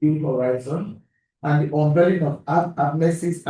New Horizon and the unveiling of AFMESI's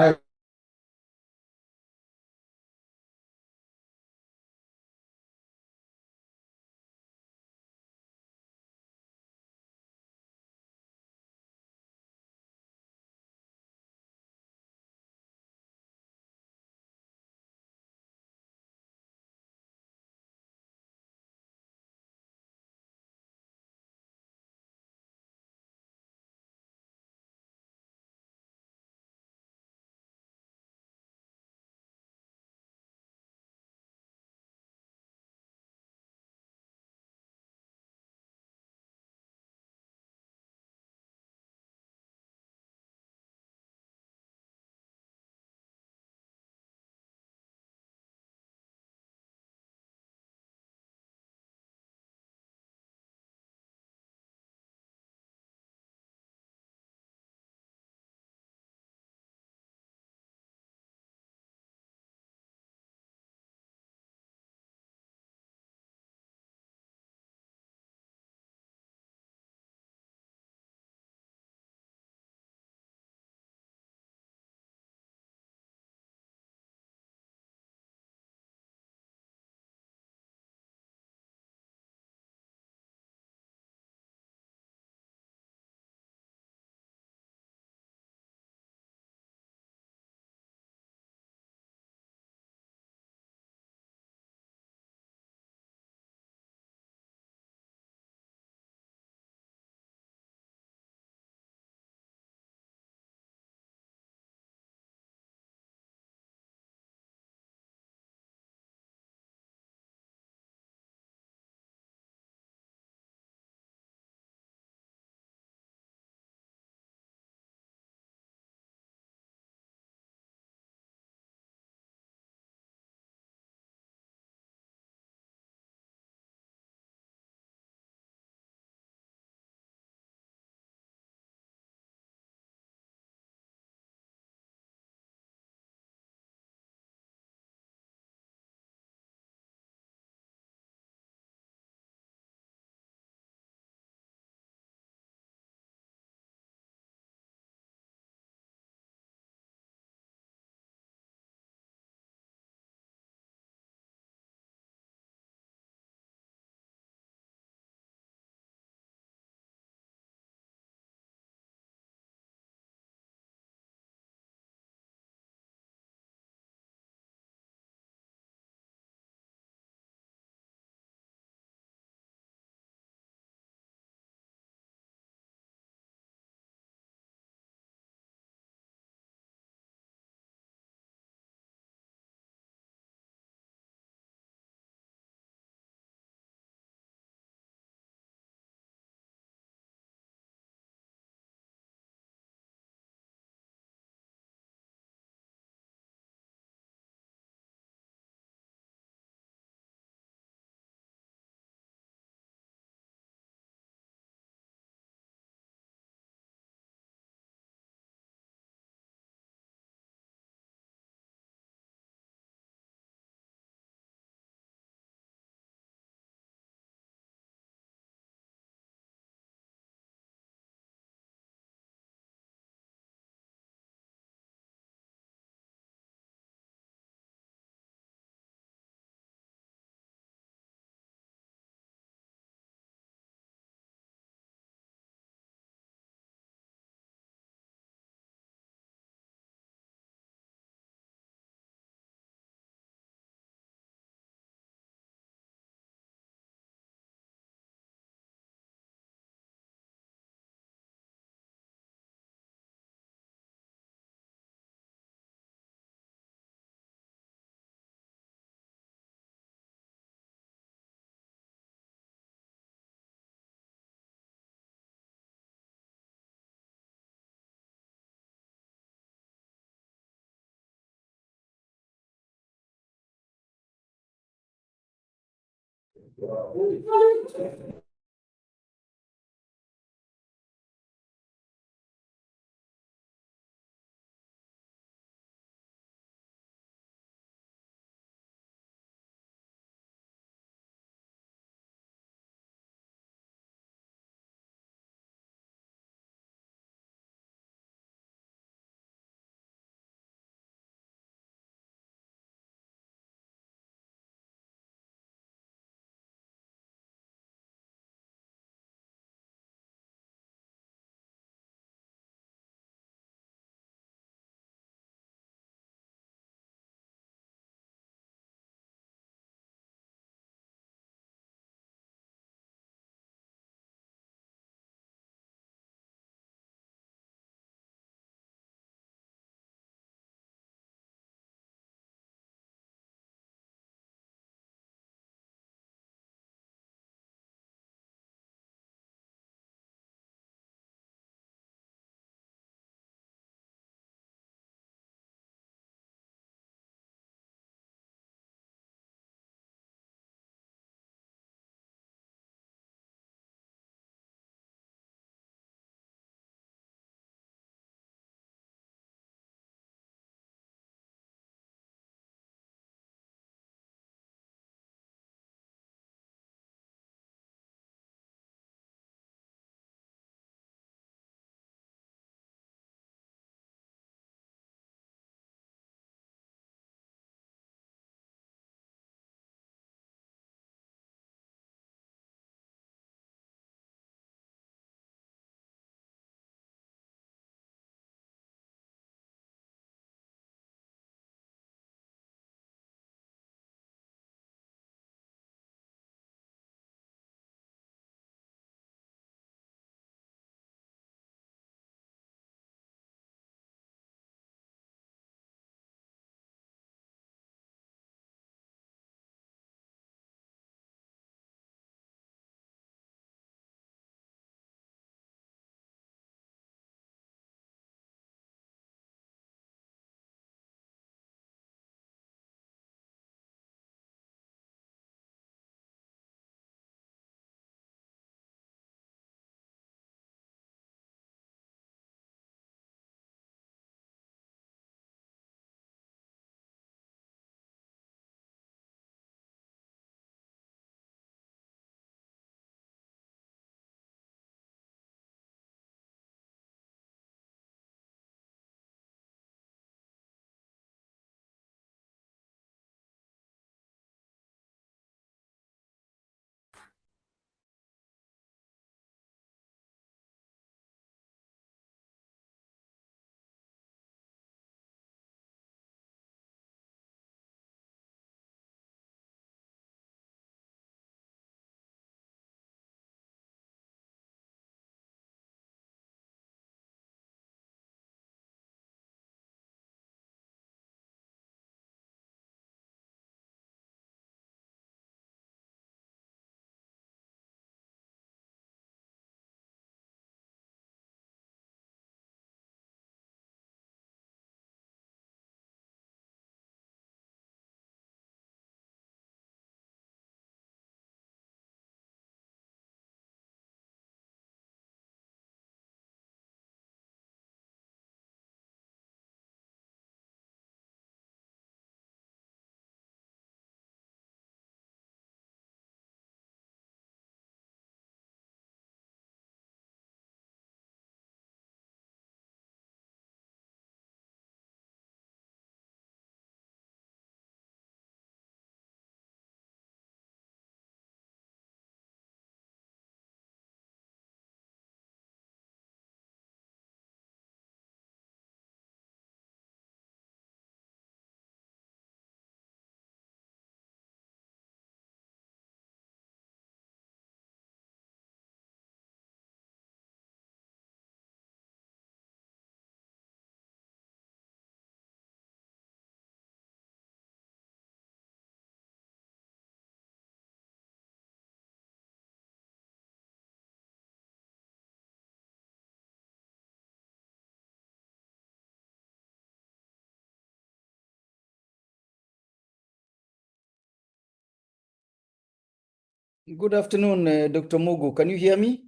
Good afternoon, Dr. Mugu. Can you hear me?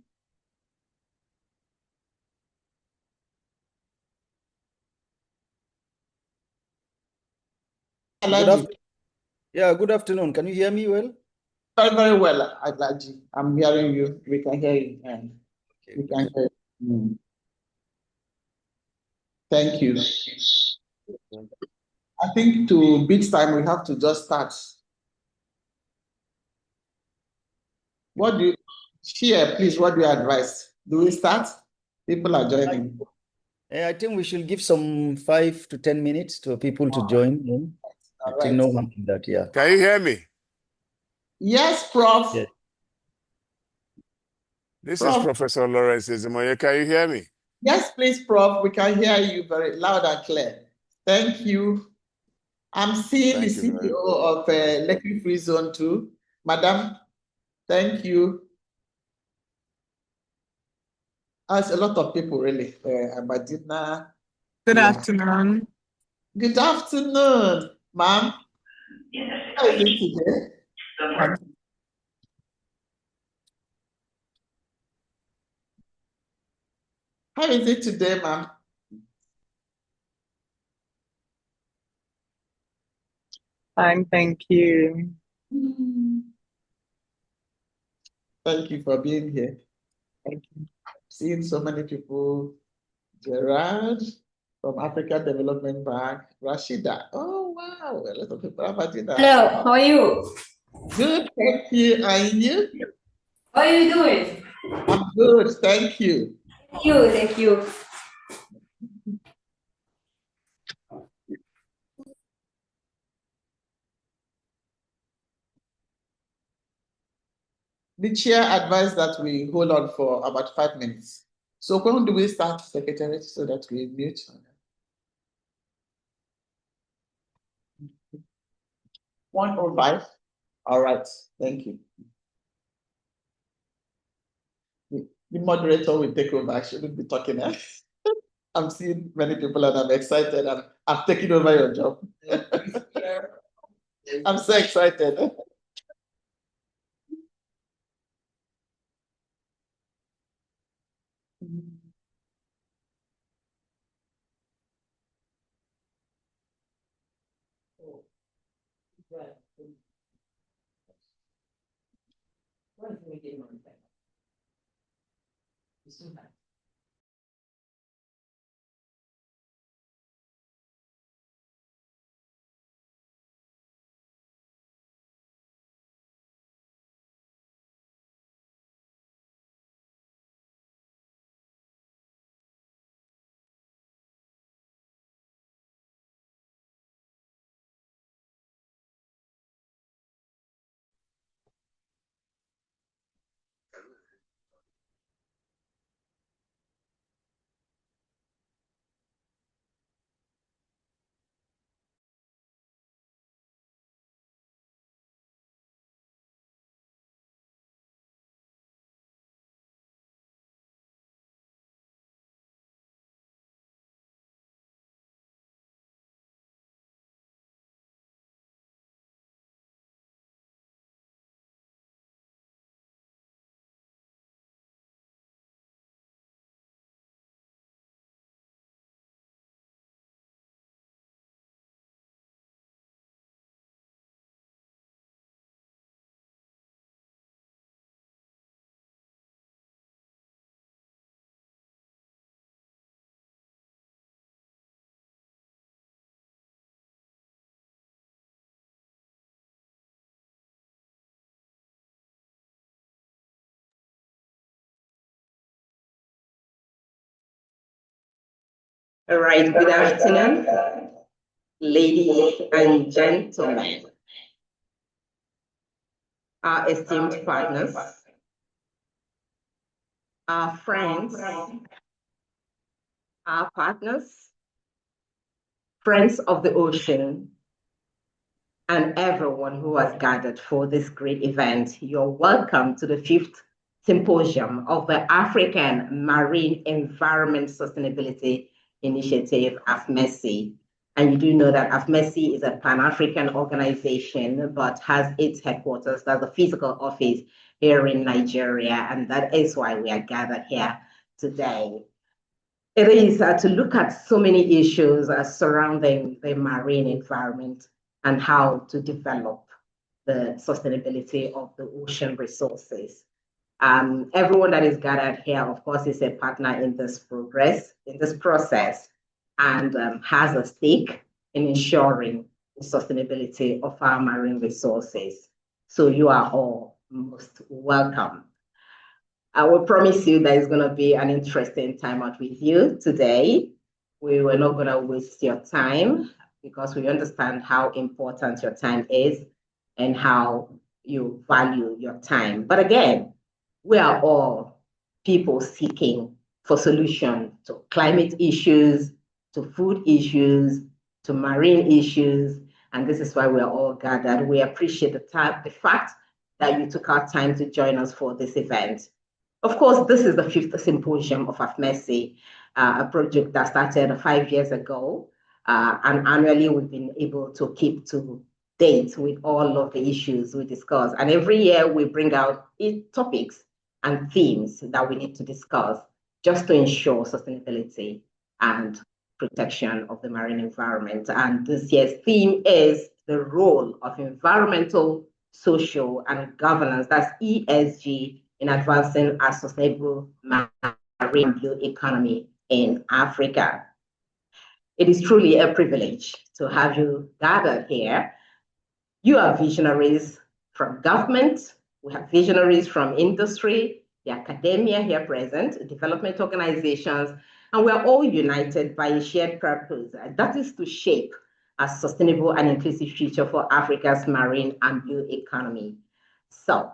Good afternoon. Can you hear me well? Very, very well, Adlaji. I'm hearing you. We can hear you. Okay, We can hear you. Thank you. I think to beat time, we have to just start. What do you share, please? What do you advise? Do we start? People are joining. I think we should give some 5 to 10 minutes to people to join in. I think no one did that, yeah. Can you hear me? Yes, Prof. Yeah. This Prof. is Professor Lawrence Ezimoye. Can you hear me? Yes, please, Prof. We can hear you very loud and clear. Thank you. I'm seeing the CEO of Lekki Free Zone 2. Madam, thank you. As a lot of people, really. Abadina. Good afternoon. Good afternoon, ma'am. How is it today? How is it today, ma'am? Fine, thank you. Thank you for being here. Thank you. Seeing so many people. Gerard from Africa Development Bank. Rashida. Oh, wow. A lot of people have Rashida. Hello, how are you? Good, thank you. And you? How are you doing? I'm good, thank you. Thank you. The chair advised that we hold on for about 5 minutes. So when do we start, Secretary, so that we mute? 1:05. All right, thank you. The moderator will take over. I shouldn't be talking. I'm seeing many people and I'm excited. I'm taking over your job. I'm so excited. All right, good afternoon, ladies and gentlemen, our esteemed partners, our friends, our partners, friends of the ocean, and everyone who has gathered for this great event. You're welcome to the 5th Symposium of the African Marine Environment Sustainability Initiative, AFMESI. And you do know that AFMESI is a Pan-African organization, but has its headquarters, that's the physical office, here in Nigeria, and that is why we are gathered here today. It is to look at so many issues surrounding the marine environment and how to develop the sustainability of the ocean resources. Everyone that is gathered here, of course, is a partner in this process, and has a stake in ensuring the sustainability of our marine resources. So you are all most welcome. I will promise you that it's going to be an interesting time out with you today. We were not going to waste your time because we understand how important your time is and how you value your time. But again, we are all people seeking for solutions to climate issues, to food issues, to marine issues, and this is why we are all gathered. We appreciate the fact that you took our time to join us for this event. Of course, this is the 5th symposium of AFMESI, a project that started 5 years ago, and annually we've been able to keep to date with all of the issues we discuss. And every year we bring out topics and themes that we need to discuss just to ensure sustainability and protection of the marine environment. And this year's theme is the role of environmental, social, and governance, that's ESG, in advancing a sustainable marine blue economy in Africa. It is truly a privilege to have you gathered here. You are visionaries from government, we have visionaries from industry, the academia here present, development organizations, and we are all united by a shared purpose, that is to shape a sustainable and inclusive future for Africa's marine and blue economy. So,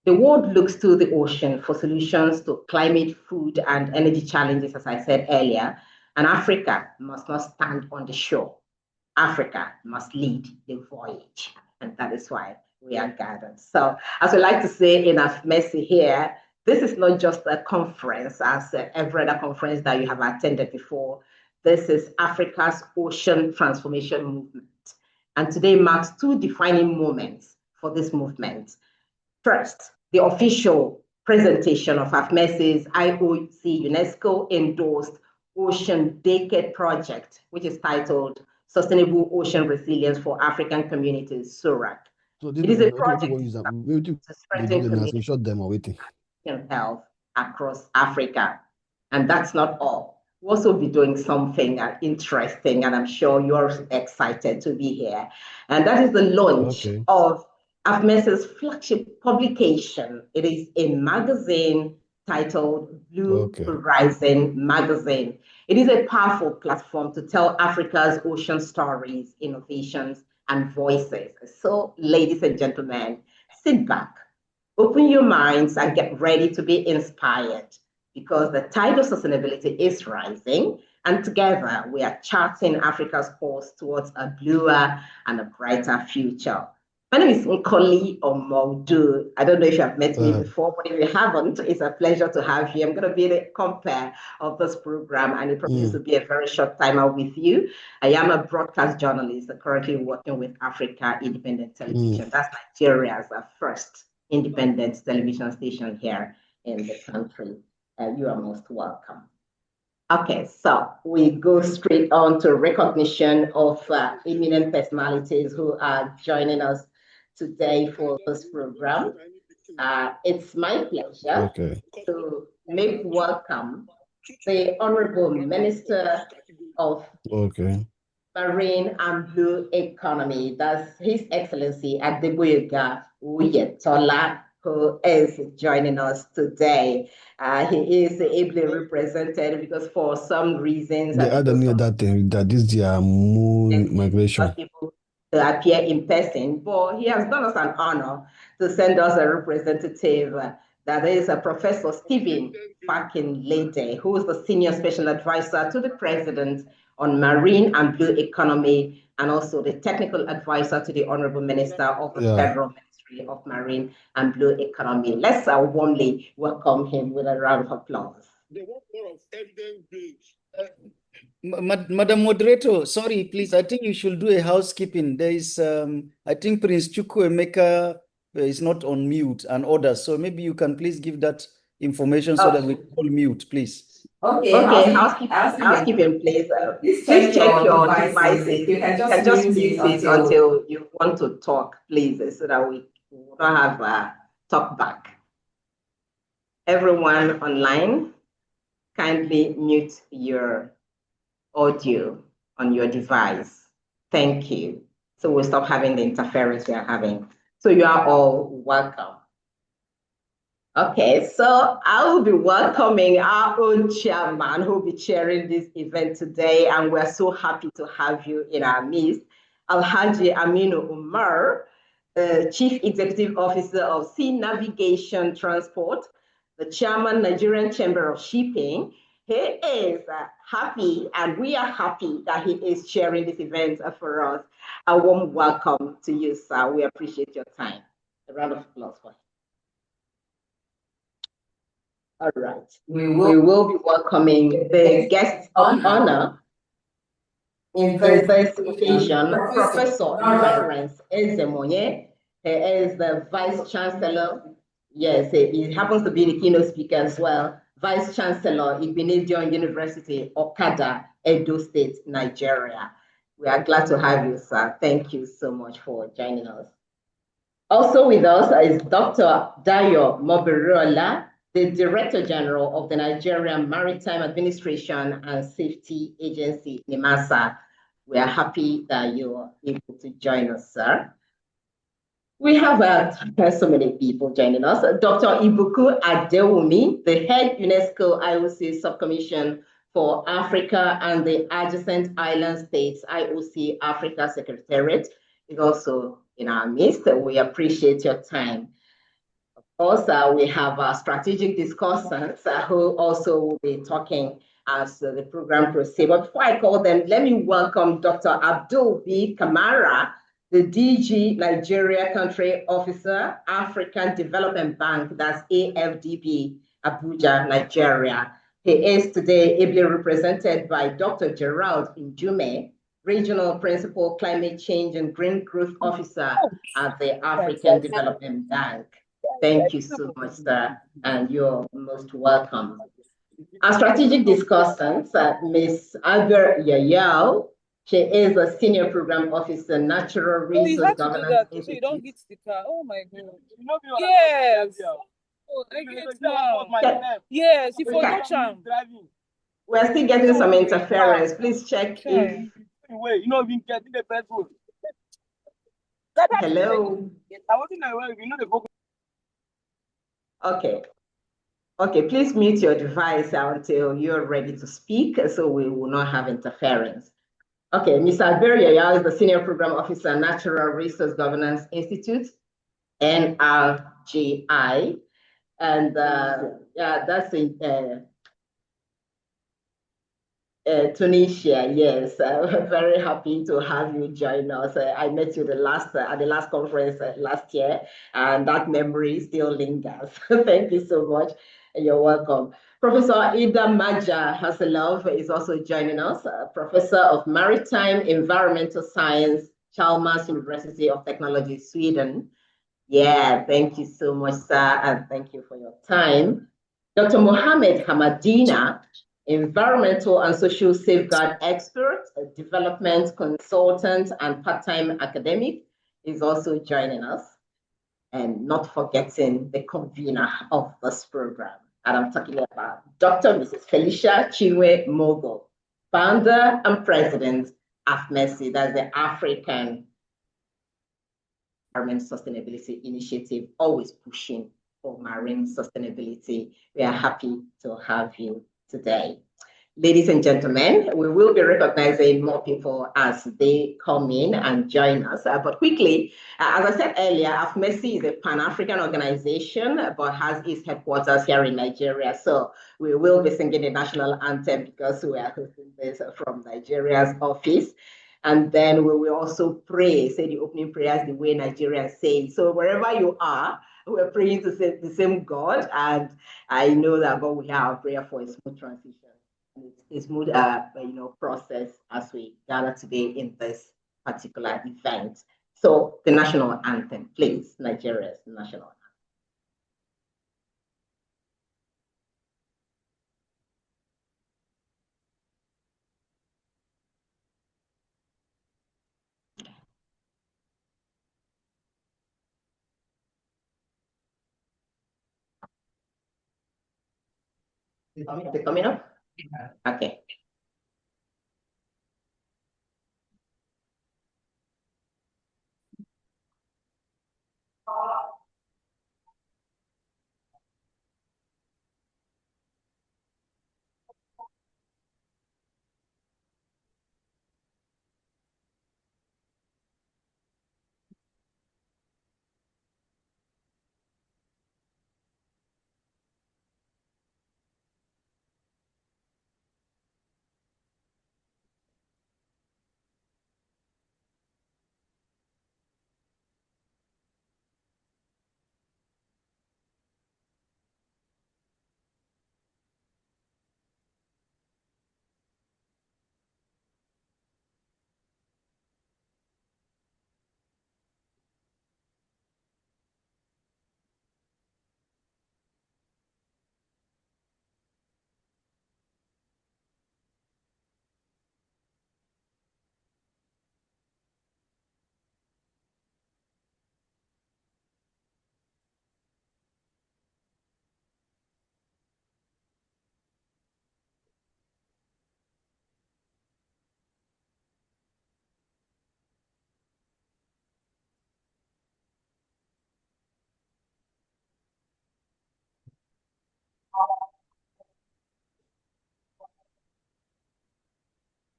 the world looks to the ocean for solutions to climate, food, and energy challenges, as I said earlier, and Africa must not stand on the shore. Africa must lead the voyage, and that is why we are gathered. So, as we like to say in AFMESI here, this is not just a conference, as every other conference that you have attended before. This is Africa's Ocean Transformation Movement, and today marks 2 defining moments for this movement. First, the official presentation of AFMESI'S IOC UNESCO endorsed Ocean Decade Project, which is titled Sustainable Ocean Resilience for African Communities, Sorac. It is a project to strengthen community health across Africa. And that's not all. We'll also be doing something interesting, and I'm sure you're excited to be here. And that is the launch of AFMESI'S flagship publication. It is a magazine titled Blue Horizon Magazine. It is a powerful platform to tell Africa's ocean stories, innovations, and voices. So, ladies and gentlemen, sit back, open your minds, and get ready to be inspired, because the tide of sustainability is rising, and together we are charting Africa's course towards a bluer and a brighter future. My name is Nkoli Omodu. I don't know if you have met me before, but if you haven't, it's a pleasure to have you. I'm going to be the compere of this program, and it promises to be a very short time out with you. I am a broadcast journalist currently working with Africa Independent Television. That's Nigeria's first independent television station here in the country. You are most welcome. Okay, so we go straight on to recognition of eminent personalities who are joining us today for this program. It's my pleasure to make welcome the Honorable Minister of Marine and Blue Economy. That's His Excellency Adeboyega Uyetola, who is joining us today. He is ably represented because for some reasons, I don't know that is their moon migration. People to appear in person, but he has done us an honor to send us a representative. That is a Professor Stephen Fakin-Lede, who is the Senior Special Advisor to the President on Marine and Blue Economy, and also the Technical Advisor to the Honorable Minister of the Federal Ministry of Marine and Blue Economy. Let's warmly welcome him with a round of applause. Madam Moderator, sorry, please. I think you should do a housekeeping. There is, I think Prince Chukwuemeka is not on mute and others. So maybe you can please give that information so that we can all mute, please. Okay, Okay, housekeeping. housekeeping, please. Please Please check your devices. devices. You can You can just mute it until until you want to talk, please, so that we don't have a talk back. Everyone online, kindly mute your audio on your device. Thank you. So we'll stop having the interference we are having. So you are all welcome. Okay, so I will be welcoming our own chairman who will be chairing this event today, and we're so happy to have you in our midst, Alhaji Aminu Umar, Chief Executive Officer of Sea Navigation Transport, the Chairman, Nigerian Chamber of Shipping. He is happy, and we are happy that he is sharing this event for us. A warm welcome to you, sir. We appreciate your time. A round of applause for him. All right. We will be welcoming the guest of honor in this occasion, Professor Lawrence Ezemonye. He is the Vice Chancellor. Yes, he happens to be the keynote speaker as well. Vice Chancellor, Igbinedion University, Okada, Edo State, Nigeria. We are glad to have you, sir. Thank you so much for joining us. Also with us is Dr. Dayo Mobirola, the Director General of the Nigerian Maritime Administration and Safety Agency, NIMASA. We are happy that you are able to join us, sir. We have so many people joining us. Dr. Ibuku Adewumi, the head UNESCO IOC Subcommission for Africa and the Adjacent Island States, IOC Africa Secretariat, is also in our midst. We appreciate your time. Also, we have strategic discussants who also will be talking as the program proceeds. But before I call them, let me welcome Dr. Abdul B. Kamara, the DG Nigeria Country Officer, African Development Bank, that's AFDB, Abuja, Nigeria. He is today ably represented by Dr. Gerald Njume, Regional Principal Climate Change and Green Growth Officer at the African Development Bank. Thank you so much, sir, and you're most welcome. Our strategic discussant, Ms. Aber Yayao. She is a Senior Program Officer, Natural Resource Governance Institute. So you don't hit the car. Oh my God. Yes. Oh, I get now. Yes, you forgot him. We're still getting some interference. Please check if... Wait, been getting the petrol. Hello. Okay. Okay, please mute your device until you're ready to speak so we will not have interference. Okay, Ms. Alberia Yao is the Senior Program Officer, Natural Resource Governance Institute, NRGI. And yeah, that's in Tunisia, yes. Very happy to have you join us. I met you at the last conference last year, and that memory still lingers. Thank you so much. You're welcome. Professor Ida Maja Hasselov is also joining us, Professor of Maritime Environmental Science, Chalmers University of Technology, Sweden. Yeah, thank you so much, sir, and thank you for your time. Dr. Mohammed Hamadina, Environmental and Social Safeguard Expert, Development Consultant, and part-time academic, is also joining us. And not forgetting the convener of this program. And I'm talking about Dr. Mrs. Felicia Chinwe Mogul, founder and president of AFMESI, that's the African Environment Sustainability Initiative, always pushing for marine sustainability. We are happy to have you today. Ladies and gentlemen, we will be recognizing more people as they come in and join us. But quickly, as I said earlier, AFMESI is a Pan-African organization, but has its headquarters here in Nigeria. So we will be singing the national anthem because we are hosting this from Nigeria's office. And then we will also pray, say the opening prayers the way Nigerians say. So wherever you are, we're praying to the same God. And I know that God will hear our prayer for a smooth transition. A smooth process as we gather today in this particular event. So the national anthem, please, Nigeria's national anthem. Is it coming up? Okay.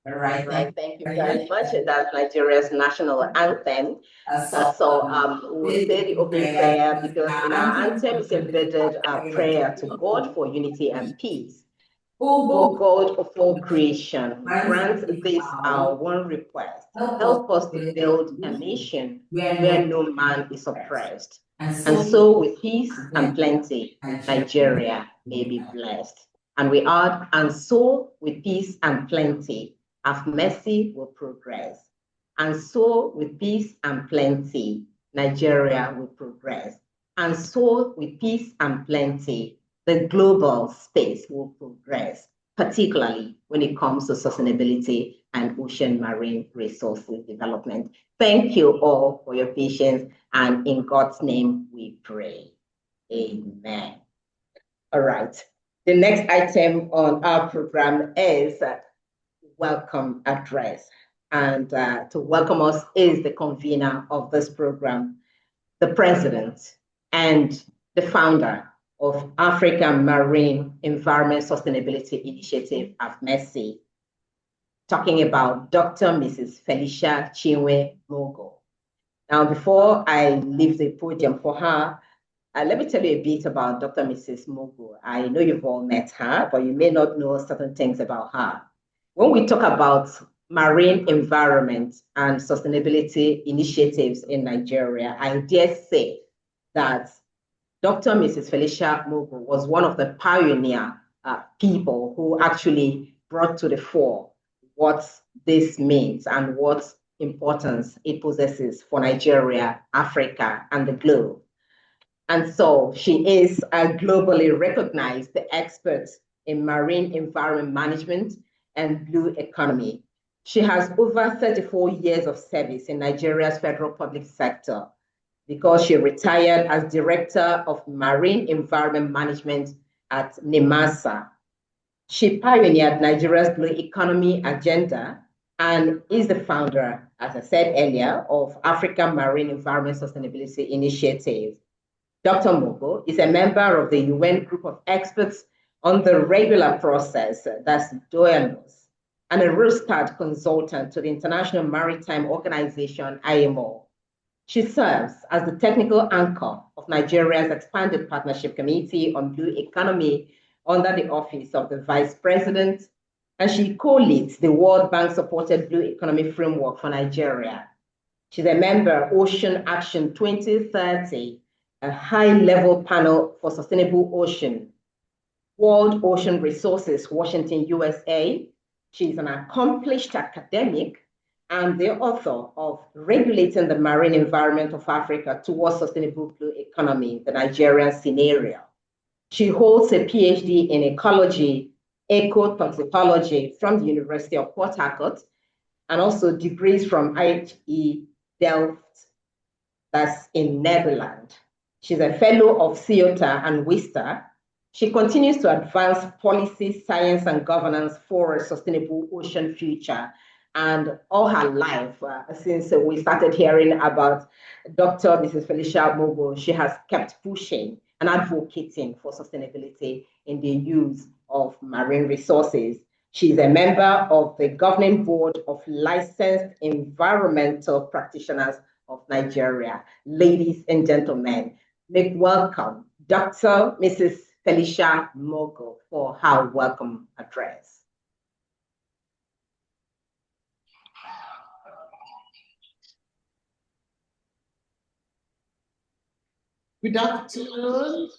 All right, thank you very much. That's Nigeria's national anthem. We'll say the opening prayer because in our anthem is embedded our prayer to God for unity and peace. O God of all creation, grant this our one request. Help us to build a nation where no man is oppressed. And so with peace and plenty, Nigeria may be blessed. And we add, and so with peace and plenty, AFMESI will progress. And so with peace and plenty, Nigeria will progress. And so with peace and plenty, the global space will progress, particularly when it comes to sustainability and ocean marine resources development. Thank you all for your patience, and in God's name we pray. Amen. All right. The next item on our program is welcome address. And to welcome us is the convener of this program, the president and the founder of African Marine Environment Sustainability Initiative, AFMESI, talking about Dr. Mrs. Felicia Chinwe Mogo. Now, before I leave the podium for her, let me tell you a bit about Dr. Mrs. Mogo. I know you've all met her, but you may not know certain things about her. When we talk about marine environment and sustainability initiatives in Nigeria, I dare say that Dr. Mrs. Felicia Mogo was one of the pioneer people who actually brought to the fore what this means and what importance it possesses for Nigeria, Africa, and the globe. And so she is a globally recognized expert in marine environment management and blue economy. She has over 34 years of service in Nigeria's federal public sector because she retired as Director of Marine Environment Management at NIMASA. She pioneered Nigeria's blue economy agenda and is the founder, as I said earlier, of African Marine Environment Sustainability Initiative. Dr. Mogo is a member of the UN Group of Experts on the Regular Process, that's DOELOS, and a Rostad consultant to the International Maritime Organization, IMO. She serves as the technical anchor of Nigeria's Expanded Partnership Committee on Blue Economy under the Office of the Vice President, and she co-leads the World Bank-supported Blue Economy Framework for Nigeria. She's a member of Ocean Action 2030, a high-level panel for sustainable ocean, World Ocean Resources, Washington, USA. She's an accomplished academic and the author of Regulating the Marine Environment of Africa Towards Sustainable Blue Economy, the Nigerian Scenario. She holds a PhD in ecology, ecotoxicology from the University of Port Harcourt, and also degrees from IHE Delft, that's in Netherlands. She's a fellow of CIOTA and WISTA. She continues to advance policy, science, and governance for a sustainable ocean future. And all her life, since we started hearing about Dr. Mrs. Felicia Mogo, she has kept pushing and advocating for sustainability in the use of marine resources. She's a member of the governing board of Licensed Environmental Practitioners of Nigeria. Ladies and gentlemen, make welcome Dr. Mrs. Felicia Mogo for her welcome address. Good afternoon,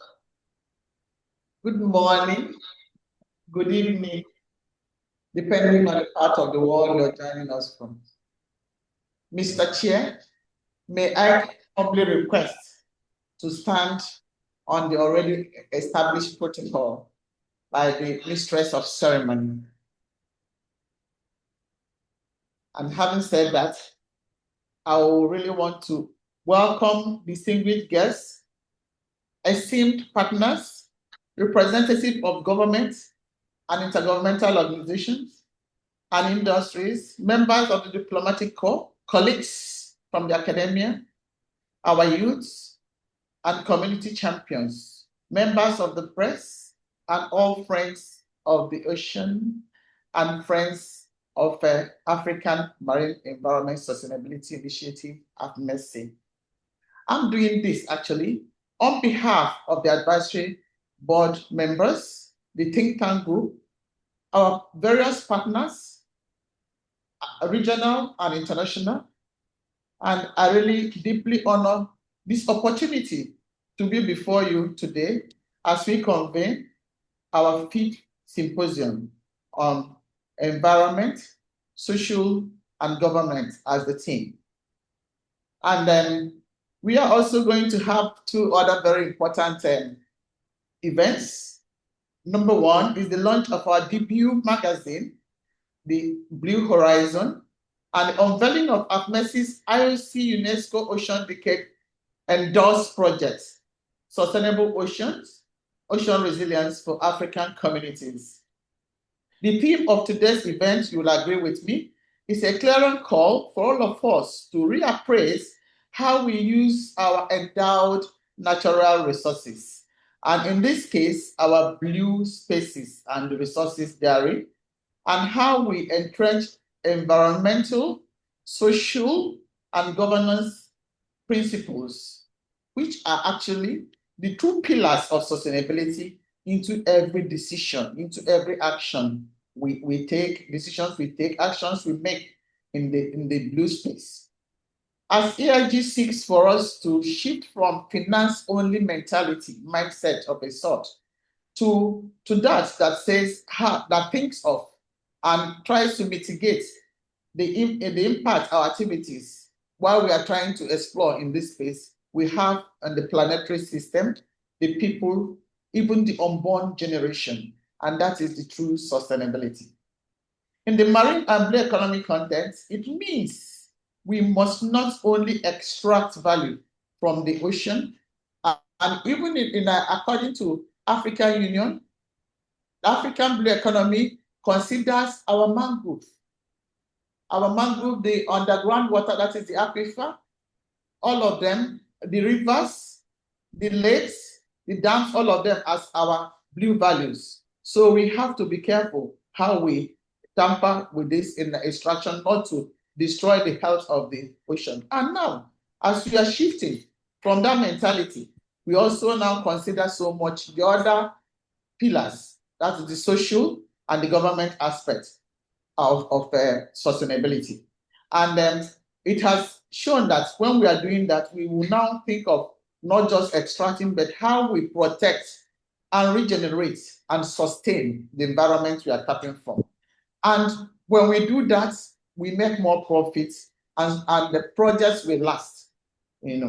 good morning, good evening, depending on the part of the world you're joining us from. Mr. Chair, may I humbly request to stand on the already established protocol by the Mistress of Ceremony. And having said that, I will really want to welcome distinguished guests, esteemed partners, representatives of government and intergovernmental organizations and industries, members of the diplomatic corps, colleagues from the academia, our youths and community champions, members of the press, and all friends of the ocean and friends of African Marine Environment Sustainability Initiative, AFMESI. I'm doing this actually on behalf of the advisory board members, the think tank group, our various partners, regional and international, and I really deeply honor this opportunity to be before you today as we convene our 5th symposium on environment, social, and government as the theme. And then we are also going to have 2 other very important events. Number 1 is the launch of our debut magazine, The Blue Horizon, and the unveiling of Afmesi'S IOC UNESCO Ocean Decade endorsed project, Sustainable Oceans, Ocean Resilience for African Communities. The theme of today's event, you will agree with me, is a clarion call for all of us to reappraise how we use our endowed natural resources, and in this case, our blue spaces and the resources therein, and how we entrench environmental, social, and governance principles, which are actually the 2 pillars of sustainability into every decision, into every action we take, decisions we take, actions we make in the blue space. As EIG seeks for us to shift from finance-only mentality, mindset of a sort, to that says, that thinks of and tries to mitigate the impact our activities while we are trying to explore in this space, we have on the planetary system, the people, even the unborn generation, and that is the true sustainability. In the marine and blue economy context, it means we must not only extract value from the ocean, and even according to African Union, the African blue economy considers our mangrove, the underground water, that is the aquifer, all of them, the rivers, the lakes, the dams, all of them as our blue values. So we have to be careful how we tamper with this in the extraction, not to destroy the health of the ocean. And now, as we are shifting from that mentality, we also now consider so much the other pillars, that is the social and the government aspect of sustainability. And it has shown that when we are doing that, we will now think of not just extracting, but how we protect and regenerate and sustain the environment we are tapping from. And when we do that, we make more profits and the projects will last.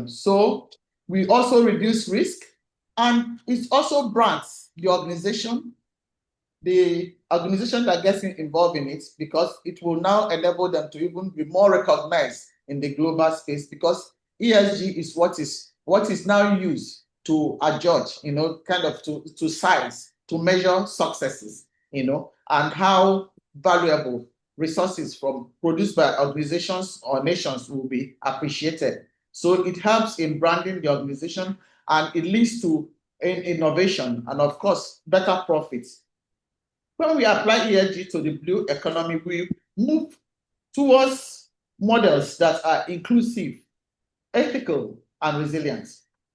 So we also reduce risk, and it also brands the organization that gets involved in it, because it will now enable them to even be more recognized in the global space, because ESG is what is now used to adjudge, kind of to size, to measure successes, and how valuable resources produced by organizations or nations will be appreciated. So it helps in branding the organization, and it leads to innovation and, of course, better profits. When we apply ESG to the blue economy, we move towards models that are inclusive, ethical, and resilient.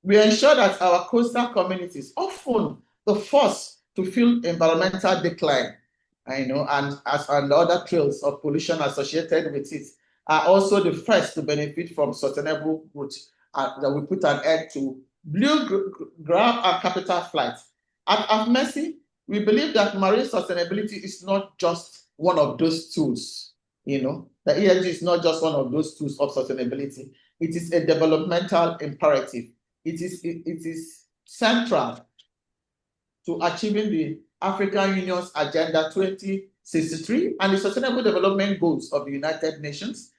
We ensure that our coastal communities, often the first to feel environmental decline, and other trails of pollution associated with it, are also the first to benefit from sustainable growth, that we put an end to blue grab and capital flight. At AFMESI, we believe that marine sustainability is not just one of those tools. The ESG is not just one of those tools of sustainability. It is a developmental imperative. It is central to achieving the African Union's Agenda 2063 and the Sustainable Development Goals of the United Nations,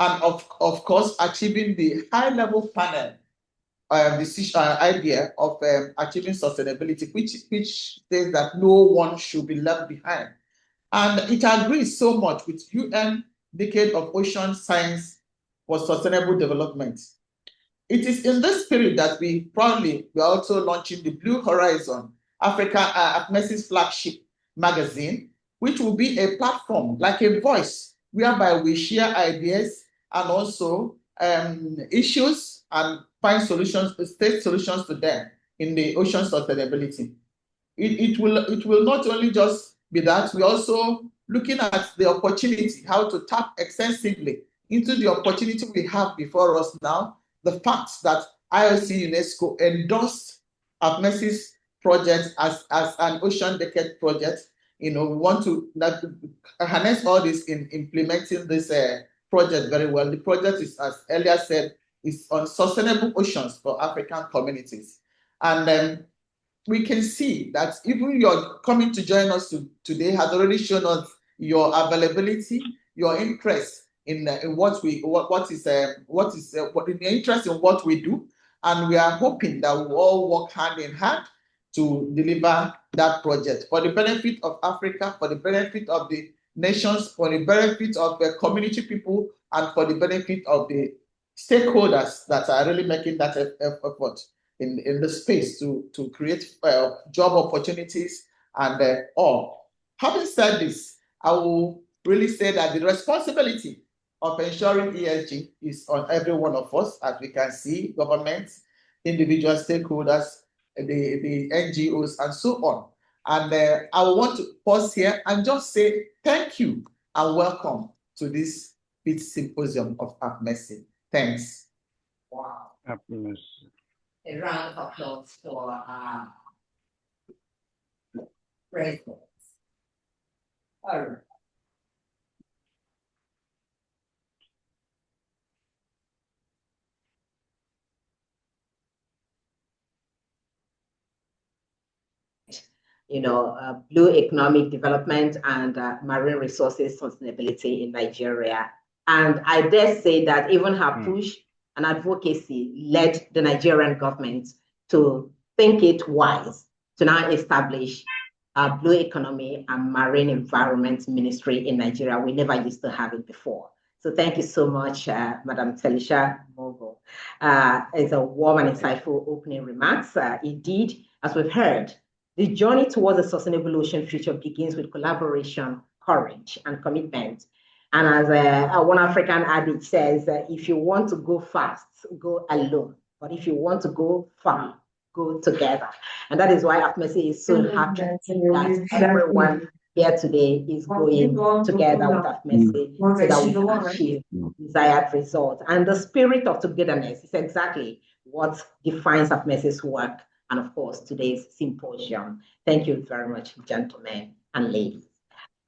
and of course achieving the high-level panel idea of achieving sustainability, which says that no one should be left behind. And it agrees so much with UN Decade of Ocean Science for Sustainable Development. It is in this spirit that we are also launching the Blue Horizon AFMESI'S flagship magazine, which will be a platform, like a voice, whereby we share ideas and also issues and find solutions, state solutions to them in the ocean sustainability. It will not only just be that, we're also looking at the opportunity, how to tap extensively into the opportunity we have before us now. The fact that IOC UNESCO endorsed AFMESI'S project as an Ocean Decade project. We want to harness all this in implementing this project very well. The project is, as earlier said, is on sustainable oceans for African communities. And we can see that even your coming to join us today has already shown us your availability, your interest in what is in your interest in what we do, and we are hoping that we all work hand in hand to deliver that project for the benefit of Africa, for the benefit of the nations, for the benefit of the community people, and for the benefit of the stakeholders that are really making that effort in the space to create job opportunities and all. Having said this, I will really say that the responsibility of ensuring ESG is on every one of us, as we can see, governments, individual stakeholders, the NGOs, and so on. And I want to pause here and just say thank you and welcome to this 5th Symposium of AFMESI. Thanks. Wow. Happiness. A round of applause for our president. All right. Blue economic development and marine resources sustainability in Nigeria. And I dare say that even her push and advocacy led the Nigerian government to think it wise to now establish a blue economy and marine environment ministry in Nigeria. We never used to have it before. So thank you so much, Madam Felicia Mogul. It's a warm and insightful opening remarks. Indeed, as we've heard, the journey towards a sustainable ocean future begins with collaboration, courage, and commitment. And as one African adage says, if you want to go fast, go alone. But if you want to go far, go together. And that is why AFMESI is so happy that everyone here today is going together with AFMESI so that we can achieve desired results. And the spirit of togetherness is exactly what defines AFMESI's work and, of course, today's symposium. Thank you very much, gentlemen and ladies.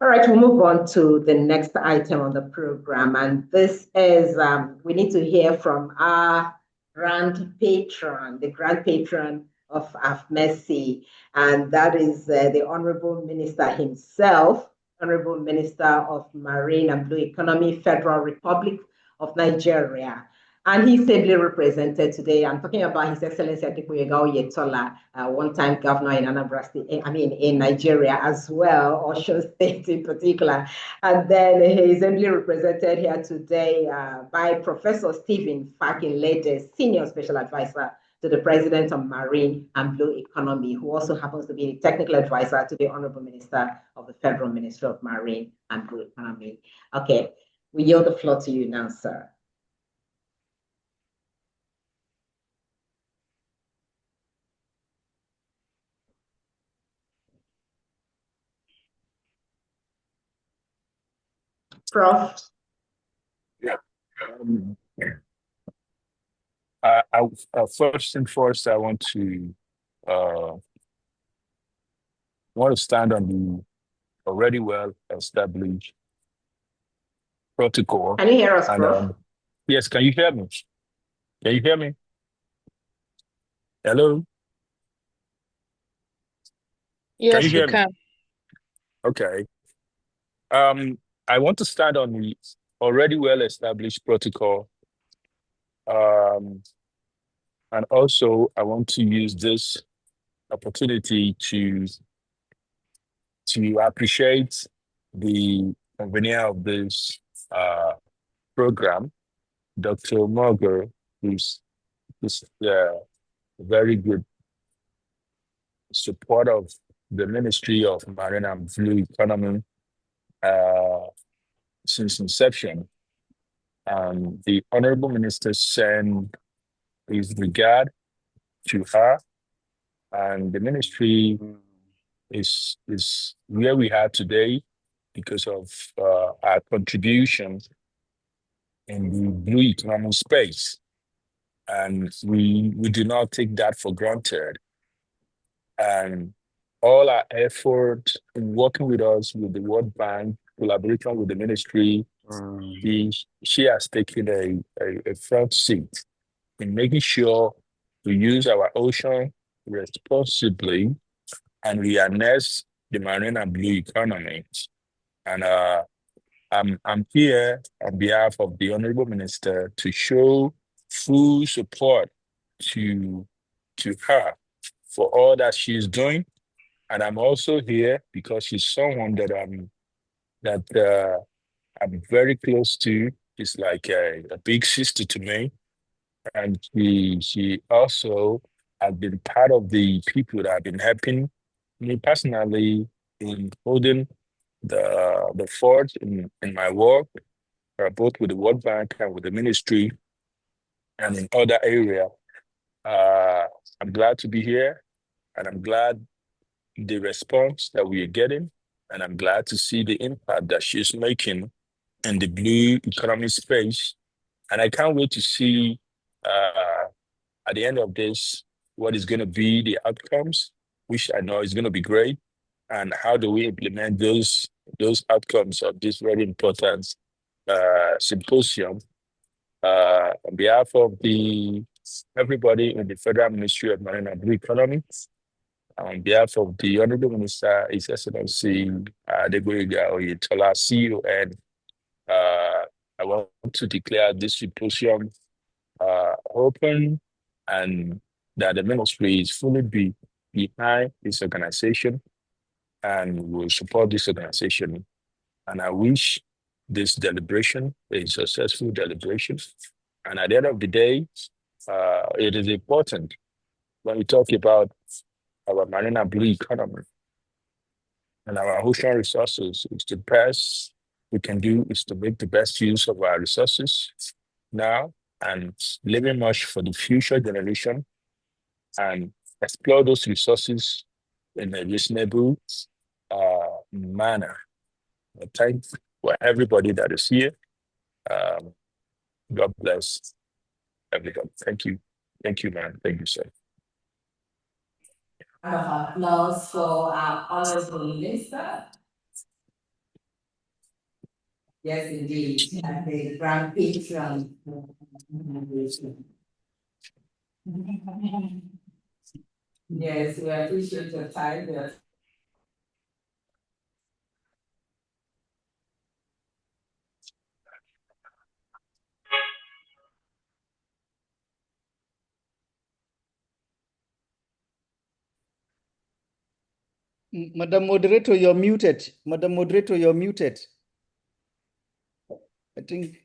All right, we'll move on to the next item on the program. And this is, we need to hear from our grand patron, the grand patron of AFMESI, and that is the Honorable Minister himself, Honorable Minister of Marine and Blue Economy, Federal Republic of Nigeria. And he's ably represented today. I'm talking about His Excellency Adekunle Oyetola, one-time governor in Anambra State, in Nigeria as well, Osun State in particular. And then he's ably represented here today by Professor Stephen Fakinlede, Senior Special Advisor to the President of Marine and Blue Economy, who also happens to be the Technical Advisor to the Honorable Minister of the Federal Ministry of Marine and Blue Economy. Okay, we yield the floor to you now, sir. Prof. Yeah. First and first, I want to stand on the already well established protocol. Can you hear us, Prof? Yes, can you hear me? Can you hear me? Hello? Yes, can you hear we can. Me? Okay. I want to stand on the already well established protocol. And also I want to use this opportunity to appreciate the convener of this program, Dr. Morgan, who's very good support of the Ministry of Marine and Blue Economy since inception. The Honorable Minister sent his regard to her, and the ministry is where we are today because of our contribution in the blue economic space. And we do not take that for granted. And all our effort in working with us with the World Bank, collaboration with the ministry, she has taken a front seat in making sure we use our ocean responsibly and we harness the marine and blue economy. And I'm here on behalf of the Honorable Minister to show full support to her for all that she's doing. And I'm also here because she's someone that I'm very close to. She's like a big sister to me. And she also has been part of the people that have been helping me personally in holding the fort in my work, both with the World Bank and with the ministry and in other areas. I'm glad to be here, and I'm glad the response that we are getting, and I'm glad to see the impact that she's making in the blue economy space. And I can't wait to see at the end of this what is going to be the outcomes, which I know is going to be great, and how do we implement those outcomes of this very important symposium. On behalf of everybody in the Federal Ministry of Marine and Blue Economy, on behalf of the Honorable Minister, His Excellency Adekunle Oyetola, CON, I want to declare this symposium open, and that the ministry is fully behind this organization and will support this organization. And I wish this deliberation a successful deliberation. And at the end of the day, it is important when we talk about our marine and blue economy and our ocean resources. It's the best we can do is to make the best use of our resources now and leaving much for the future generation and explore those resources in a reasonable manner. Thank for everybody that is here. God bless everybody. Thank you. Thank you, man. Thank you, sir. Round of applause for our Honorable Minister. Yes, indeed. And the grand patron. Yes, we appreciate your time. Madam Moderator, you're muted. Madam Moderator, you're muted. I think.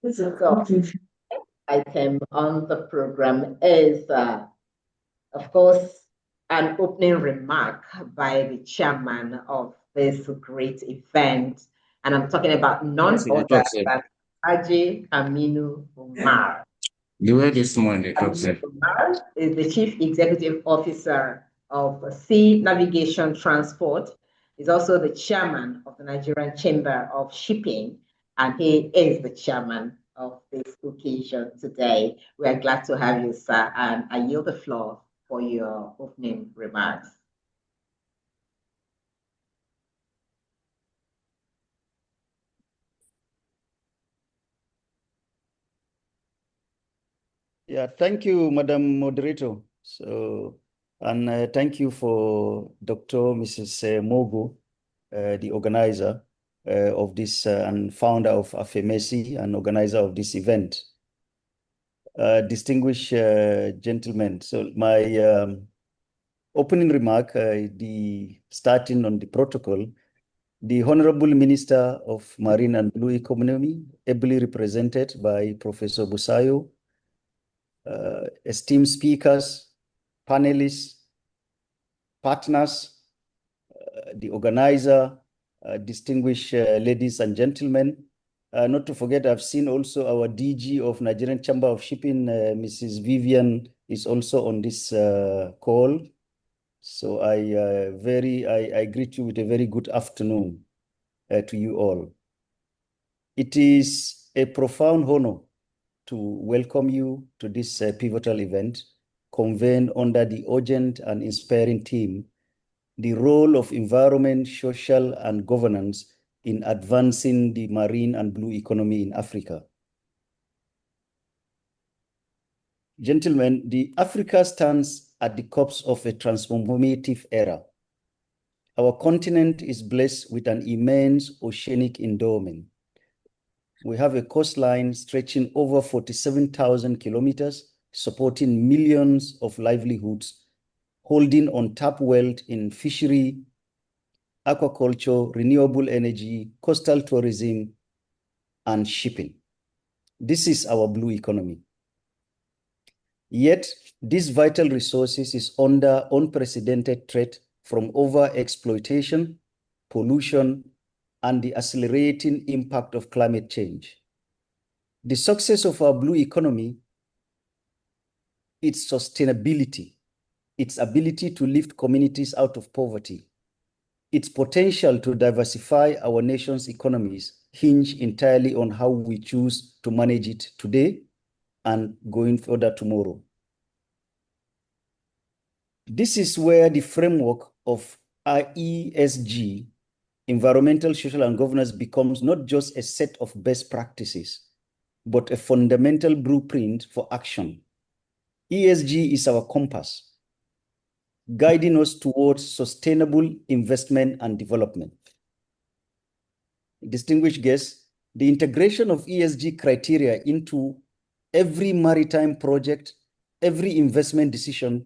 This is item on the program is, of course, an opening remark by the chairman of this great event. And I'm talking about none other than Haji Aminu Umar. The word this morning, Umar is the Chief Executive Officer of Sea Navigation Transport. He's also the chairman of the Nigerian Chamber of Shipping, and he is the chairman of this occasion today. We are glad to have you, sir, and I yield the floor for your opening remarks. Yeah, thank you, Madam Moderator. And thank you for Dr. Mrs. Mogu, the organizer of this and founder of AFMESI and organizer of this event. Distinguished gentlemen, so my opening remark, starting on the protocol, the Honorable Minister of Marine and Blue Economy, ably represented by Professor Busayo, esteemed speakers, panelists, partners, the organizer, distinguished ladies and gentlemen. Not to forget, I've seen also our DG of Nigerian Chamber of Shipping, Mrs. Vivian, is also on this call. So I greet you with a very good afternoon to you all. It is a profound honor to welcome you to this pivotal event, convened under the urgent and inspiring theme, the role of environment, social, and governance in advancing the marine and blue economy in Africa. Gentlemen, the Africa stands at the cusp of a transformative era. Our continent is blessed with an immense oceanic endowment. We have a coastline stretching over 47,000 kilometers, supporting millions of livelihoods, holding untapped wealth in fishery, aquaculture, renewable energy, coastal tourism, and shipping. This is our blue economy. Yet, this vital resources is under unprecedented threat from overexploitation, pollution, and the accelerating impact of climate change. The success of our blue economy, its sustainability, its ability to lift communities out of poverty, its potential to diversify our nation's economies hinge entirely on how we choose to manage it today and going further tomorrow. This is where the framework of our ESG, environmental, social, and governance, becomes not just a set of best practices, but a fundamental blueprint for action. ESG is our compass, guiding us towards sustainable investment and development. Distinguished guests, the integration of ESG criteria into every maritime project, every investment decision,